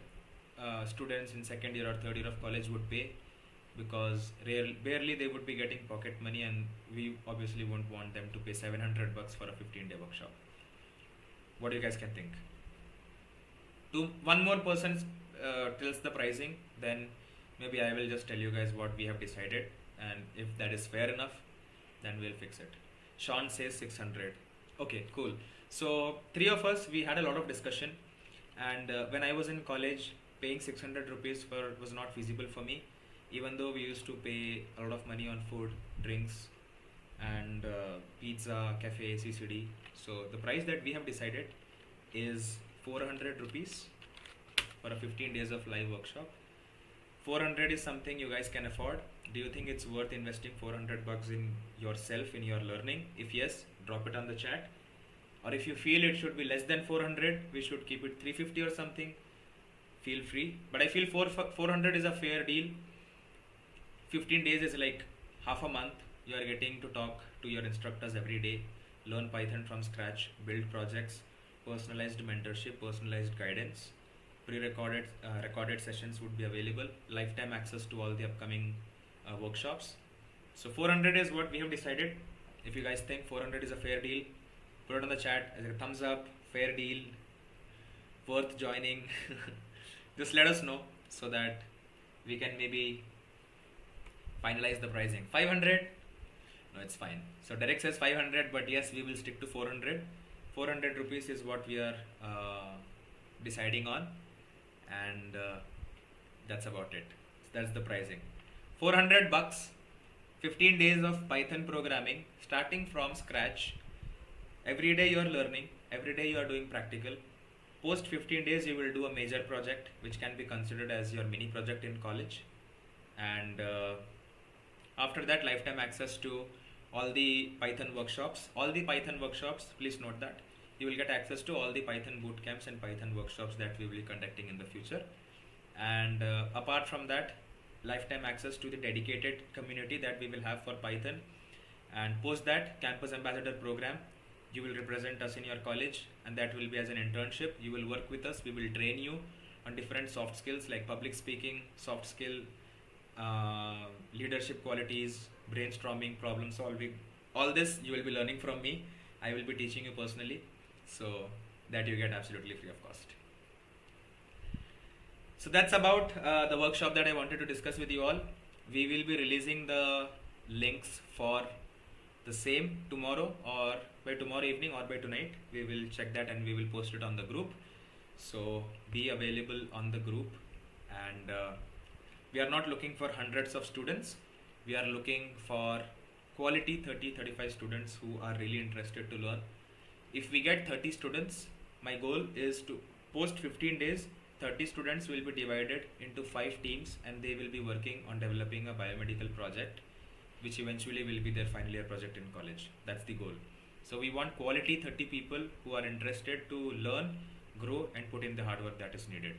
students in second year or third year of college would pay, because barely they would be getting pocket money, and we obviously won't want them to pay 700 bucks for a 15-day workshop. What do you guys can think? One more person tells the pricing, then maybe I will just tell you guys what we have decided, and if that is fair enough, then we'll fix it. Sean says 600. Okay, cool. So 3 of us, we had a lot of discussion, and when I was in college, paying 600 rupees was not feasible for me, even though we used to pay a lot of money on food, drinks, and pizza, cafe, CCD. So the price that we have decided is 400 rupees for a 15 days of live workshop. 400 is something you guys can afford. Do you think it's worth investing 400 bucks in yourself, in your learning? If yes, drop it on the chat. Or if you feel it should be less than 400, we should keep it 350 or something, feel free. But I feel 400 is a fair deal. 15 days is like half a month. You are getting to talk to your instructors every day, learn Python from scratch, build projects, personalized mentorship, personalized guidance, pre-recorded recorded sessions would be available, lifetime access to all the upcoming workshops. So 400 is what we have decided. If you guys think 400 is a fair deal, put it on the chat as a thumbs up, fair deal, worth joining. Just let us know so that we can maybe finalize the pricing. 500? No, it's fine. So Derek says 500, but yes, we will stick to 400. 400 rupees is what we are deciding on, and that's about it. So that's the pricing. 400 bucks, 15 days of Python programming, starting from scratch. Every day you are learning, every day you are doing practical. Post 15 days you will do a major project which can be considered as your mini project in college, and after that lifetime access to all the Python workshops. All the Python workshops, please note that you will get access to all the Python bootcamps and Python workshops that we will be conducting in the future. And apart from that, lifetime access to the dedicated community that we will have for Python. And post that, campus ambassador program. You will represent us in your college, and that will be as an internship. You will work with us. We will train you on different soft skills like public speaking, soft skill, leadership qualities, brainstorming, problem solving. All this you will be learning from me. I will be teaching you personally, so that you get absolutely free of cost. So that's about the workshop that I wanted to discuss with you all. We will be releasing the links for the same tomorrow, or by tomorrow evening, or by tonight. We will check that and we will post it on the group. So be available on the group, and we are not looking for hundreds of students. We are looking for quality 30-35 students who are really interested to learn. If we get 30 students, my goal is to post 15 days, 30 students will be divided into 5 teams, and they will be working on developing a biomedical project, which eventually will be their final year project in college. That's the goal. So we want quality 30 people who are interested to learn, grow, and put in the hard work that is needed.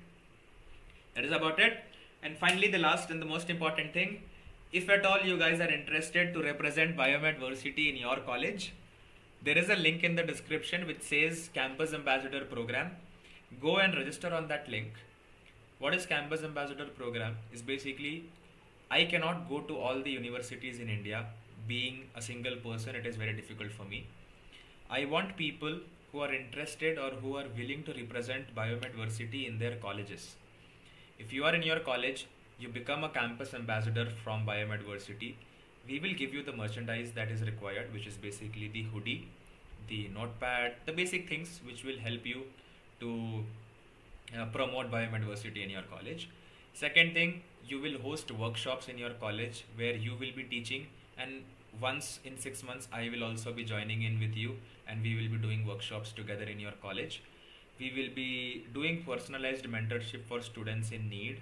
That is about it. And finally, the last and the most important thing, if at all you guys are interested to represent Biomedversity in your college, there is a link in the description which says Campus Ambassador Program. Go and register on that link. What is Campus Ambassador Program? Is basically, I cannot go to all the universities in India. Being a single person, it is very difficult for me. I want people who are interested or who are willing to represent Biomedversity in their colleges. If you are in your college, you become a campus ambassador from Biomedversity. We will give you the merchandise that is required, which is basically the hoodie, the notepad, the basic things which will help you to promote Biomedversity in your college. Second thing, you will host workshops in your college where you will be teaching, and once in 6 months I will also be joining in with you, and we will be doing workshops together in your college. We will be doing personalized mentorship for students in need.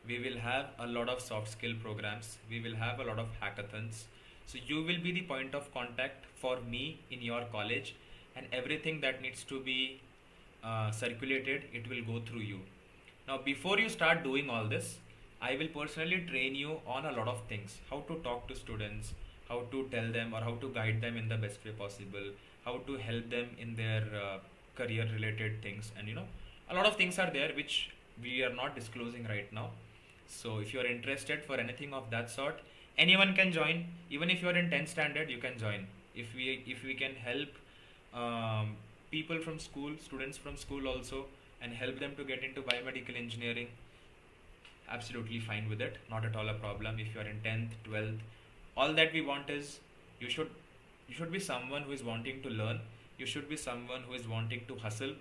We will have a lot of soft skill programs. We will have a lot of hackathons. So you will be the point of contact for me in your college, and everything that needs to be circulated, it will go through you. Now, before you start doing all this, I will personally train you on a lot of things. How to talk to students, how to tell them or how to guide them in the best way possible, how to help them in their career related things, and a lot of things are there which we are not disclosing right now. So if you are interested for anything of that sort, anyone can join. Even if you are in 10th standard, you can join. If we can help people from school, students from school also, and help them to get into biomedical engineering, absolutely fine with it. Not at all a problem. If you are in 10th, 12th, all that we want is you should be someone who is wanting to learn. You should be someone who is wanting to hustle,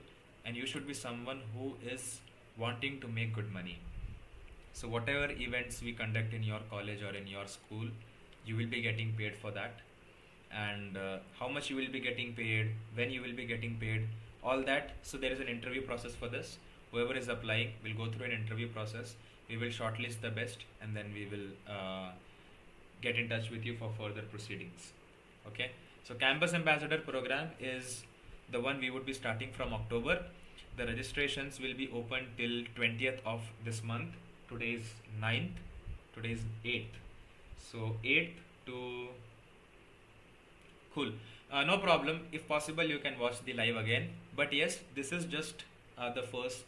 and you should be someone who is wanting to make good money. So whatever events we conduct in your college or in your school, you will be getting paid for that. And how much you will be getting paid, when you will be getting paid, all that. So there is an interview process for this. Whoever is applying will go through an interview process. We will shortlist the best, and then we will get in touch with you for further proceedings. Okay, so Campus Ambassador program is the one we would be starting from October. The registrations will be open till 20th of this month. Today is 9th, today is 8th. So 8th to... Cool. No problem. If possible, you can watch the live again. But yes, this is just the first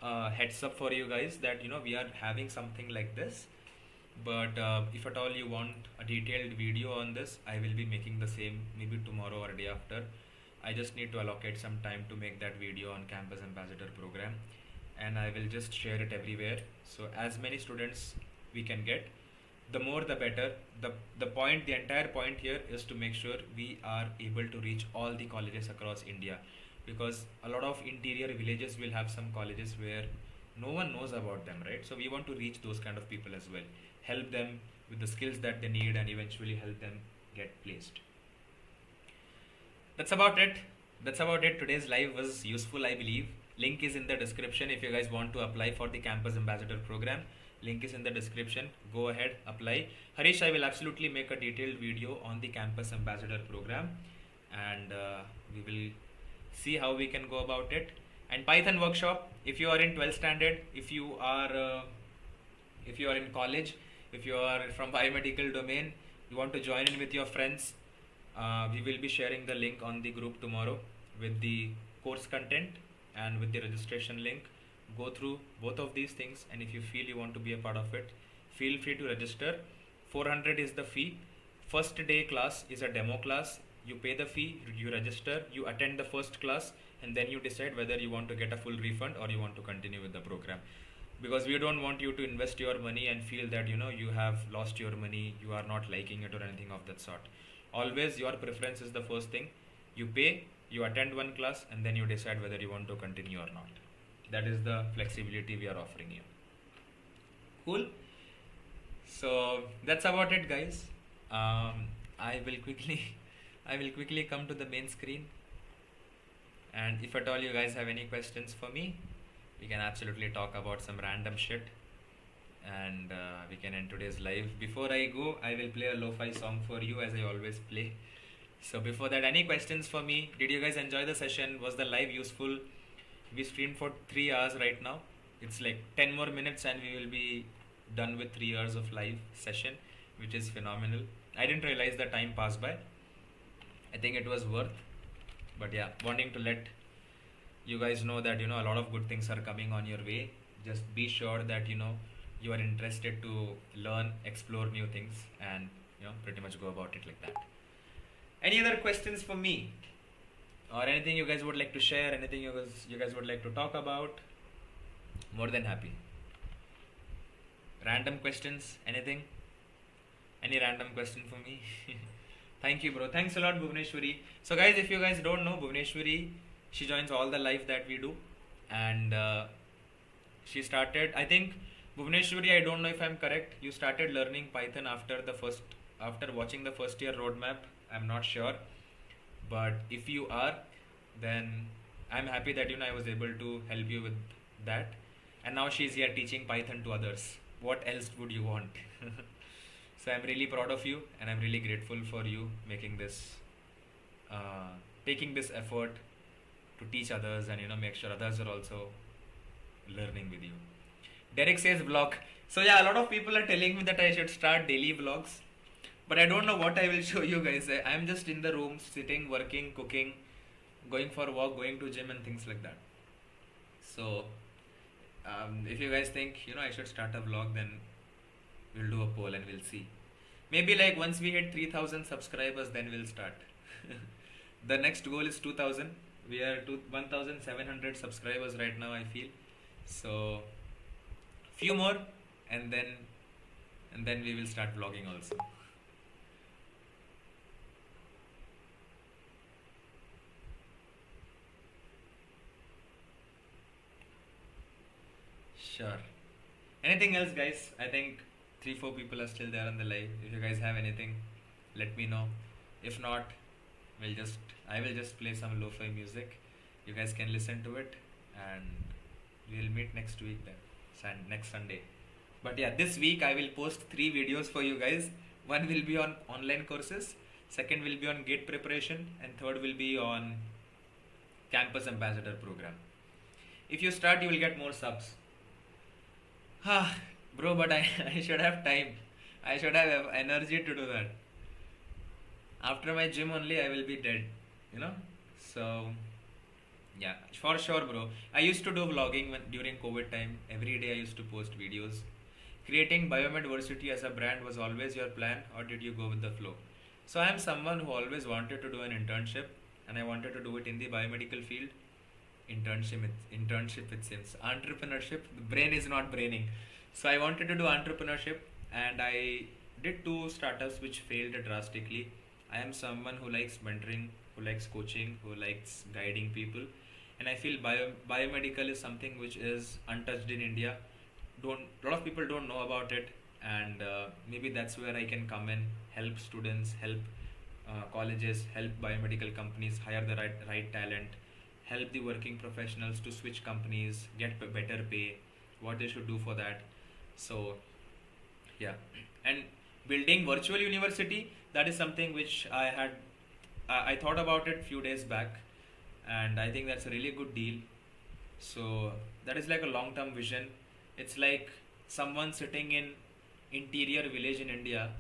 heads up for you guys that we are having something like this. But if at all you want a detailed video on this, I will be making the same maybe tomorrow or day after. I just need to allocate some time to make that video on Campus Ambassador program, and I will just share it everywhere. So as many students we can get, the more the better. The entire point here is to make sure we are able to reach all the colleges across India, because a lot of interior villages will have some colleges where no one knows about them, right? So we want to reach those kind of people as well, help them with the skills that they need, and eventually help them get placed. That's about it. Today's live was useful, I believe. Link is in the description if you guys want to apply for the Campus Ambassador program. Link is in the description. Go ahead, apply. Harish, I will absolutely make a detailed video on the Campus Ambassador program, and we will see how we can go about it. And Python workshop, if you are in 12th standard, if you are in college, if you are from biomedical domain, you want to join in with your friends, we will be sharing the link on the group tomorrow with the course content and with the registration link. Go through both of these things, and if you feel you want to be a part of it, feel free to register. 400 is the fee. First day class is a demo class. You pay the fee, you register, you attend the first class, and then you decide whether you want to get a full refund or you want to continue with the program. Because we don't want you to invest your money and feel that you have lost your money, you are not liking it or anything of that sort. Always your preference is the first thing. You pay, you attend one class, and then you decide whether you want to continue or not. That is the flexibility we are offering you. Cool. So that's about it, guys. I will quickly come to the main screen, and if at all you guys have any questions for me, we can absolutely talk about some random shit, and we can end today's live. Before I go, I will play a lo-fi song for you, as I always play. So before that, any questions for me? Did you guys enjoy the session? Was the live useful? We streamed for 3 hours right now. It's like 10 more minutes and we will be done with 3 hours of live session, which is phenomenal. I didn't realize the time passed by. I think it was worth. But yeah, wanting to let you guys know that a lot of good things are coming on your way. Just be sure that you are interested to learn, explore new things, and pretty much go about it like that. Any other questions for me? Or anything you guys would like to share, anything you guys would like to talk about? More than happy. Random questions, anything? Any random question for me? Thank you, bro. Thanks a lot, Bhuvneshwari. So guys, if you guys don't know, Bhuvneshwari, she joins all the live that we do, and she started, I think, Bhuvneshwari, I don't know if I'm correct, you started learning Python after watching the first year roadmap. I'm not sure. But if you are, then I'm happy that I was able to help you with that. And now she's here teaching Python to others. What else would you want? So I'm really proud of you, and I'm really grateful for you making this, taking this effort to teach others and make sure others are also learning with you. Derek says vlog. So yeah, a lot of people are telling me that I should start daily vlogs. But I don't know what I will show you guys. I'm just in the room, sitting, working, cooking, going for a walk, going to gym and things like that. So, if you guys think, I should start a vlog, then we'll do a poll and we'll see. Maybe like once we hit 3,000 subscribers, then we'll start. The next goal is 2,000. We are 1,700 subscribers right now, I feel. So, few more, and then we will start vlogging also. Sure. Anything else, guys? I think 3-4 people are still there on the live. If you guys have anything, let me know. If not, I will just play some lo-fi music. You guys can listen to it, and We'll meet next week then, next Sunday. But yeah, this week I will post 3 videos for you guys. One will be on online courses, second will be on gate preparation, and third will be on campus ambassador program. If you start, you will get more subs. Bro, but I should have time. I should have energy to do that. After my gym only, I will be dead, you know. So yeah, for sure, bro. I used to do vlogging during COVID time. Every day I used to post videos. Creating Biomedversity as a brand was always your plan, or did you go with the flow? So I am someone who always wanted to do an internship, and I wanted to do it in the biomedical field. Internship it seems. Entrepreneurship, the brain is not braining. So I wanted to do entrepreneurship, and I did 2 startups which failed drastically. I am someone who likes mentoring, who likes coaching, who likes guiding people, and I feel biomedical is something which is untouched in India. Don't A lot of people don't know about it, and maybe that's where I can come in, help students, help colleges, help biomedical companies hire the right talent, help the working professionals to switch companies, get better pay, what they should do for that. So yeah, and building virtual university, that is something which I thought about it few days back, and I think that's a really good deal. So that is like a long term vision. It's like someone sitting in interior village in India,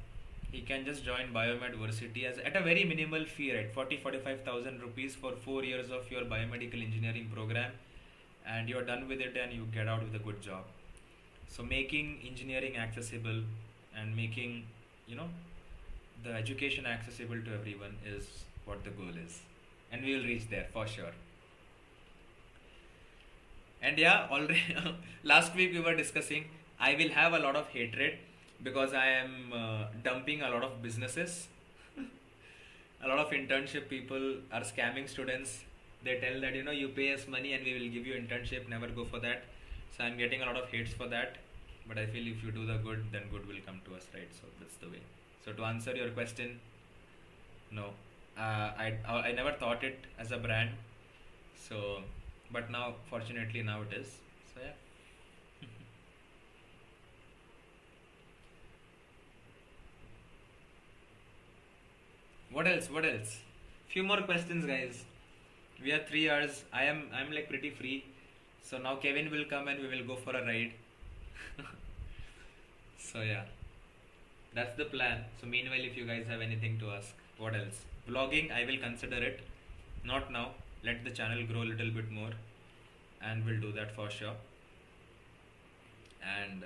he can just join Biomedversity as at a very minimal fee, right? 45,000 rupees for 4 years of your biomedical engineering program, and you're done with it and you get out with a good job. So making engineering accessible and making, you know, the education accessible to everyone is what the goal is, and we will reach there for sure. And yeah, already last week we were discussing, I will have a lot of hatred because I am dumping a lot of businesses. A lot of internship people are scamming students. They tell that, you pay us money and we will give you internship, never go for that. So I'm getting a lot of hates for that. But I feel if you do the good, then good will come to us, right? So that's the way. So to answer your question, no. I never thought it as a brand. So, but now, fortunately, now it is. So yeah. What else? What else? Few more questions, guys. We have 3 hours. I'm like pretty free. So now Kevin will come and we will go for a ride. So yeah, that's the plan. So meanwhile, if you guys have anything to ask, what else? Vlogging, I will consider it. Not now. Let the channel grow a little bit more, and we'll do that for sure. And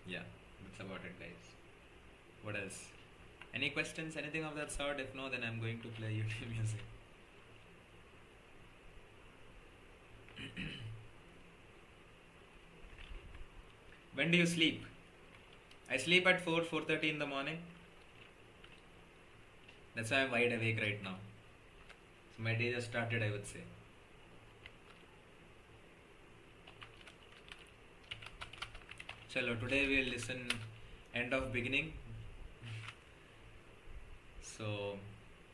yeah, that's about it, guys. What else? Any questions? Anything of that sort? If no, then I'm going to play YouTube music. When do you sleep? I sleep at 4:30 in the morning. That's why I'm wide awake right now. So my day just started, I would say. Chalo, today we'll listen End of Beginning. So,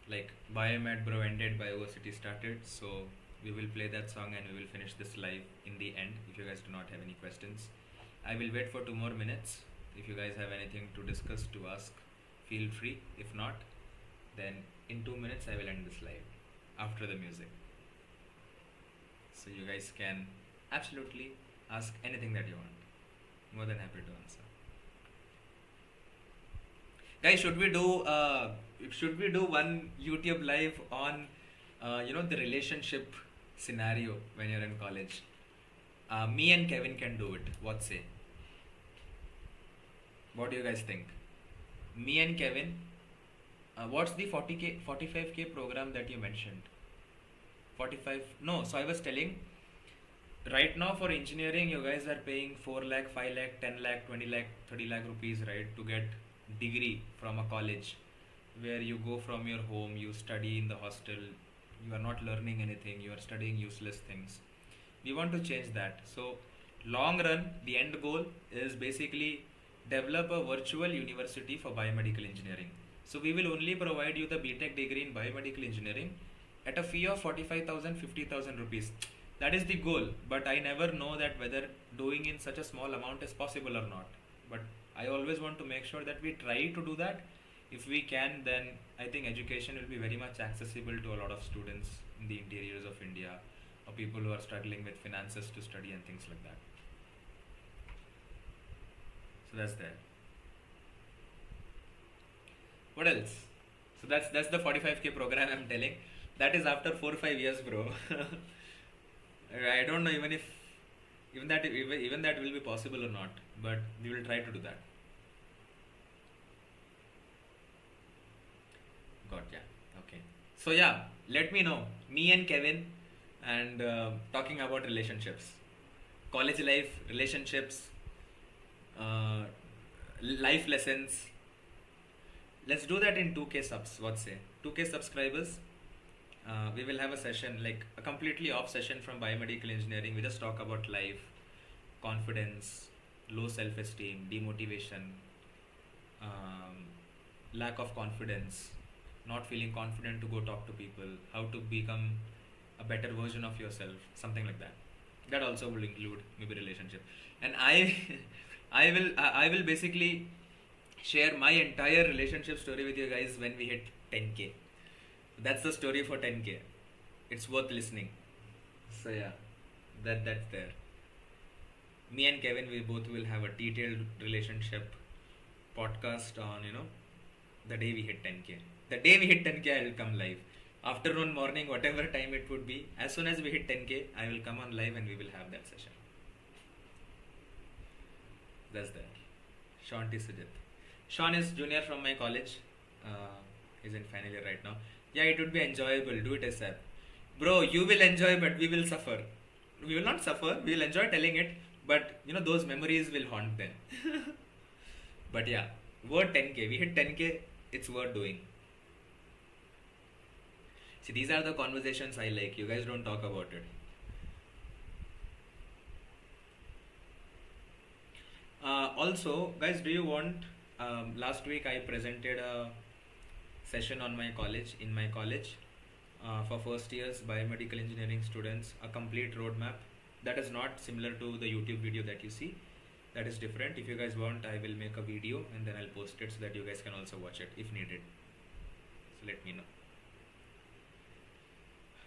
like BiomedBro ended, BioCity started. So we will play that song and we will finish this live in the end. If you guys do not have any questions, I will wait for 2 more minutes. If you guys have anything to discuss, to ask, feel free. If not, then in 2 minutes I will end this live after the music. So you guys can absolutely ask anything that you want. More than happy to answer. Guys, should we do one YouTube live on the relationship scenario when you're in college? Me and Kevin can do it. What say? What do you guys think? Me and Kevin. What's the 45K program that you mentioned? 45? No, so I was telling, right now for engineering, you guys are paying 4 lakh, 5 lakh, 10 lakh, 20 lakh, 30 lakh rupees, right? To get degree from a college where you go from your home, you study in the hostel, you are not learning anything, you are studying useless things. We want to change that. So long run, the end goal is basically develop a virtual university for biomedical engineering. So we will only provide you the BTech degree in biomedical engineering at a fee of 45,000, 50,000 rupees. that is the goal, but I never know that whether doing in such a small amount is possible or not. But I always want to make sure that we try to do that. If we can, then I think education will be very much accessible to a lot of students in the interiors of India, or people who are struggling with finances to study and things like that. So that's there. What else? So that's the 45K program I'm telling. That is after 4 or 5 years, bro. I don't know even that will be possible or not, but we will try to do that. Got, yeah. Okay. So yeah, let me know. Me and Kevin, and talking about relationships, college life, relationships, life lessons. Let's do that in 2K subs. What say? 2K subscribers. We will have a session, like a completely off session from biomedical engineering. We just talk about life, confidence, low self-esteem, demotivation, lack of confidence, not feeling confident to go talk to people, how to become a better version of yourself, something like that. That also will include maybe relationship. And I will basically share my entire relationship story with you guys when we hit 10K. That's the story for 10K. It's worth listening. So yeah, that's there. Me and Kevin, we both will have a detailed relationship podcast on, the day we hit 10K. The day we hit 10K, I will come live. Afternoon, morning, whatever time it would be. As soon as we hit 10K, I will come on live and we will have that session. That's there. Sean T. Sujit. Sean is junior from my college. He's in final year right now. Yeah, it would be enjoyable. Do it ASAP. Bro, you will enjoy, but we will suffer. We will not suffer. We will enjoy telling it, but those memories will haunt them. But yeah, word 10K. We hit 10K. It's worth doing. See, these are the conversations I like. You guys don't talk about it. Also, guys, do you want? Last week I presented a session in my college for first years biomedical engineering students, a complete roadmap that is not similar to the YouTube video that you see. That is different. If you guys want, I will make a video and then I'll post it so that you guys can also watch it if needed. So let me know.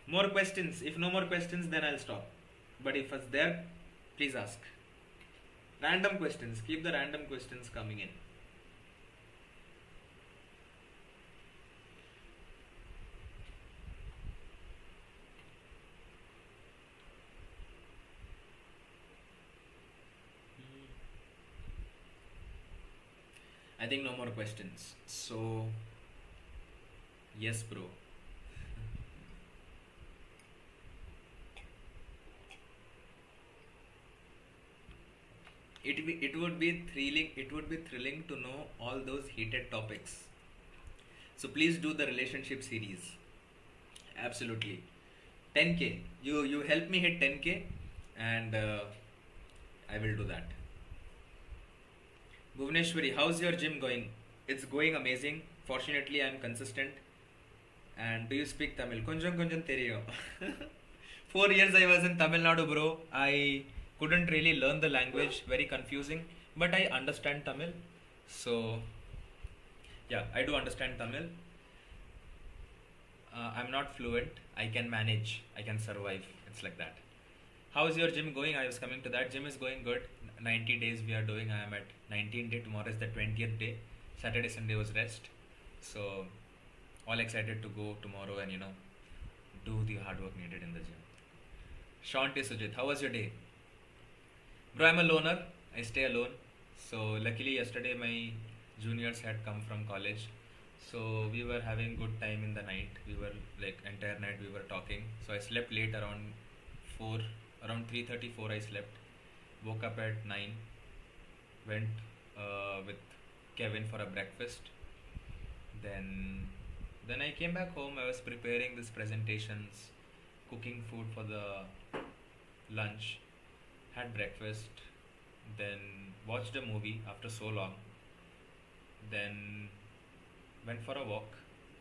More questions. If no more questions, then I'll stop. But if it's there, please ask. Random questions. Keep the random questions coming in. I think no more questions. So, yes, bro. It would be thrilling. It would be thrilling to know all those heated topics. So please do the relationship series. Absolutely. 10K. You help me hit 10K, and I will do that. Bhuvneshwari, how's your gym going? It's going amazing. Fortunately, I'm consistent. And do you speak Tamil? Konjam theriyum. 4 years I was in Tamil Nadu, bro. I couldn't really learn the language. Very confusing. But I understand Tamil. So, yeah, I do understand Tamil. I'm not fluent. I can manage. I can survive. It's like that. How's your gym going? I was coming to that. Gym is going good. 90 days we are doing. I am at 19th day. Tomorrow is the 20th day. Saturday, Sunday was rest. So, all excited to go tomorrow and do the hard work needed in the gym. Shanti Sujit, how was your day? Bro, I'm a loner. I stay alone. So, luckily yesterday my juniors had come from college. So, we were having good time in the night. We were like entire night we were talking. So, I slept late around 4, around 3:34 I slept. Woke up at 9. Went with Kevin for a breakfast. Then I came back home. I was preparing these presentations, cooking food for the lunch, had breakfast, then watched a movie after so long, then went for a walk,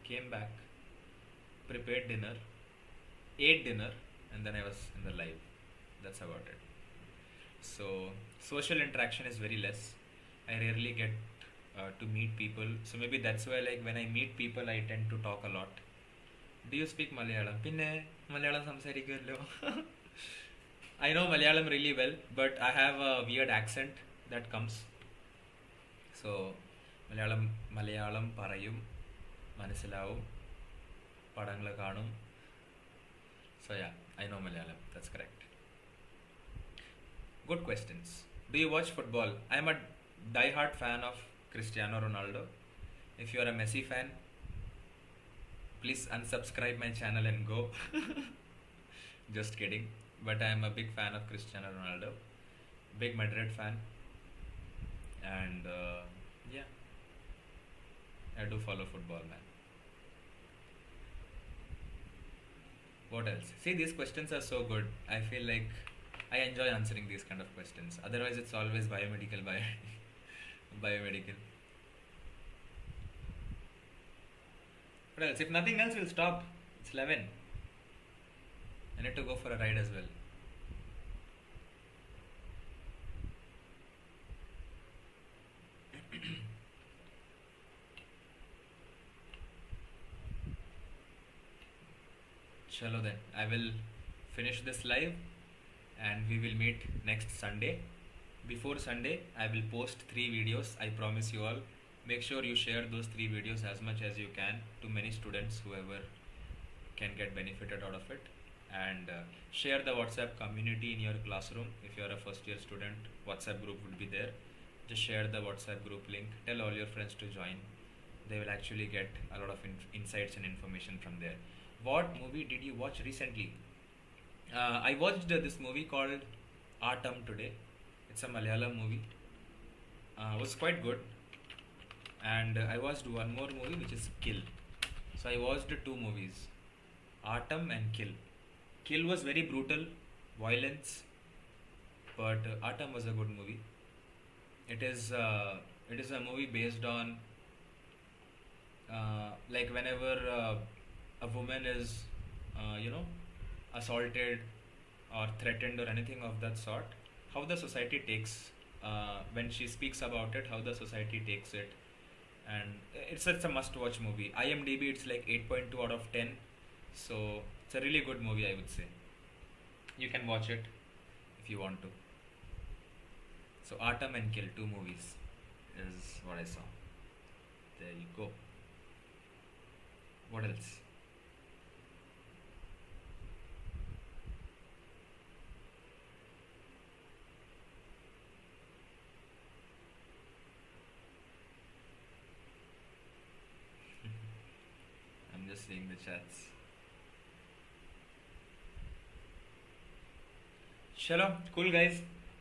came back, prepared dinner, ate dinner, and then I was in the live. That's about it. So social interaction is very less. I rarely get to meet people, so maybe that's why, like, when I meet people I tend to talk a lot. Do you speak Malayalam? Pinne Malayalam സംസാരിക്കുമല്ലോ. I know Malayalam really well, but I have a weird accent that comes. So Malayalam പറയും, മനസ്സിലാവും, പടങ്ങൾ കാണും. So yeah, I know Malayalam. That's correct. Good questions. Do you watch football? I am a die-hard fan of Cristiano Ronaldo. If you are a Messi fan, please unsubscribe my channel and go. Just kidding. But I am a big fan of Cristiano Ronaldo. Big Madrid fan. And yeah, I do follow football, man. What else? See, these questions are so good. I feel like I enjoy answering these kind of questions. Otherwise, it's always biomedical, biomedical. What else? If nothing else, we'll stop. It's 11. I need to go for a ride as well. Chalo then. I will finish this live and we will meet next Sunday. Before Sunday, I will post 3 videos. I promise you all. Make sure you share those 3 videos as much as you can to many students, whoever can get benefited out of it. And share the WhatsApp community in your classroom. If you are a first year student, WhatsApp group would be there. Just share the WhatsApp group link. Tell all your friends to join. They will actually get a lot of insights and information from there. What movie did you watch recently? I watched this movie called Atom today. It's a Malayalam movie. It was quite good. And I watched one more movie, which is Kill. So I watched 2 movies, Atom and Kill. Kill was very brutal, violence, but Atom was a good movie. It is a movie based on like whenever a woman is assaulted or threatened or anything of that sort, how the society takes when she speaks about it, how the society takes it. And it's a must-watch movie. IMDb, it's like 8.2 out of 10. So it's a really good movie, I would say. You can watch it if you want to. So Atom and Kill, 2 movies is what I saw. There you go. What else? I'm just seeing the chats. Shalom, cool guys.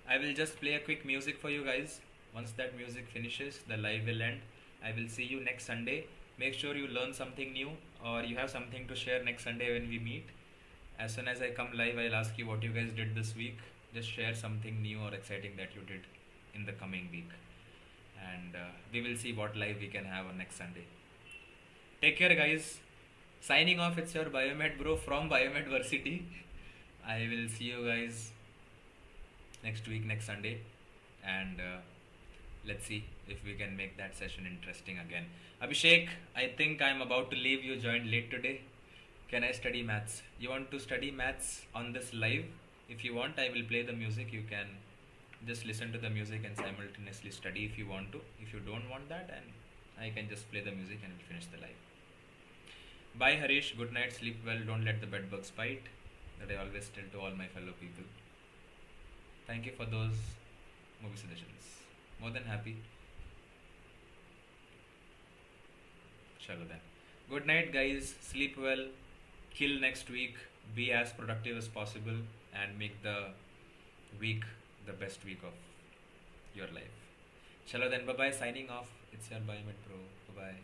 I will just play a quick music for you guys. Once that music finishes, the live will end. I will see you next Sunday. Make sure you learn something new or you have something to share next Sunday when we meet. As soon as I come live, I'll ask you what you guys did this week. Just share something new or exciting that you did in the coming week. And we will see what live we can have on next Sunday. Take care guys. Signing off, it's your Biomed Bro from Biomedversity. I will see you guys next week, next Sunday. And let's see if we can make that session interesting again. Abhishek, I think I'm about to leave. You joined late today. Can I study maths? You want to study maths on this live? If you want, I will play the music. You can just listen to the music and simultaneously study if you want to. If you don't want that, and I can just play the music and we'll finish the live. Bye Harish, good night, sleep well, don't let the bed bugs bite. That I always tell to all my fellow people. Thank you for those movie suggestions. More than happy. Chalo then. Good night guys, sleep well, kill next week, be as productive as possible and make the week the best week of your life. Chalo then, bye bye, signing off. It's your Biomed Bro. Bye bye.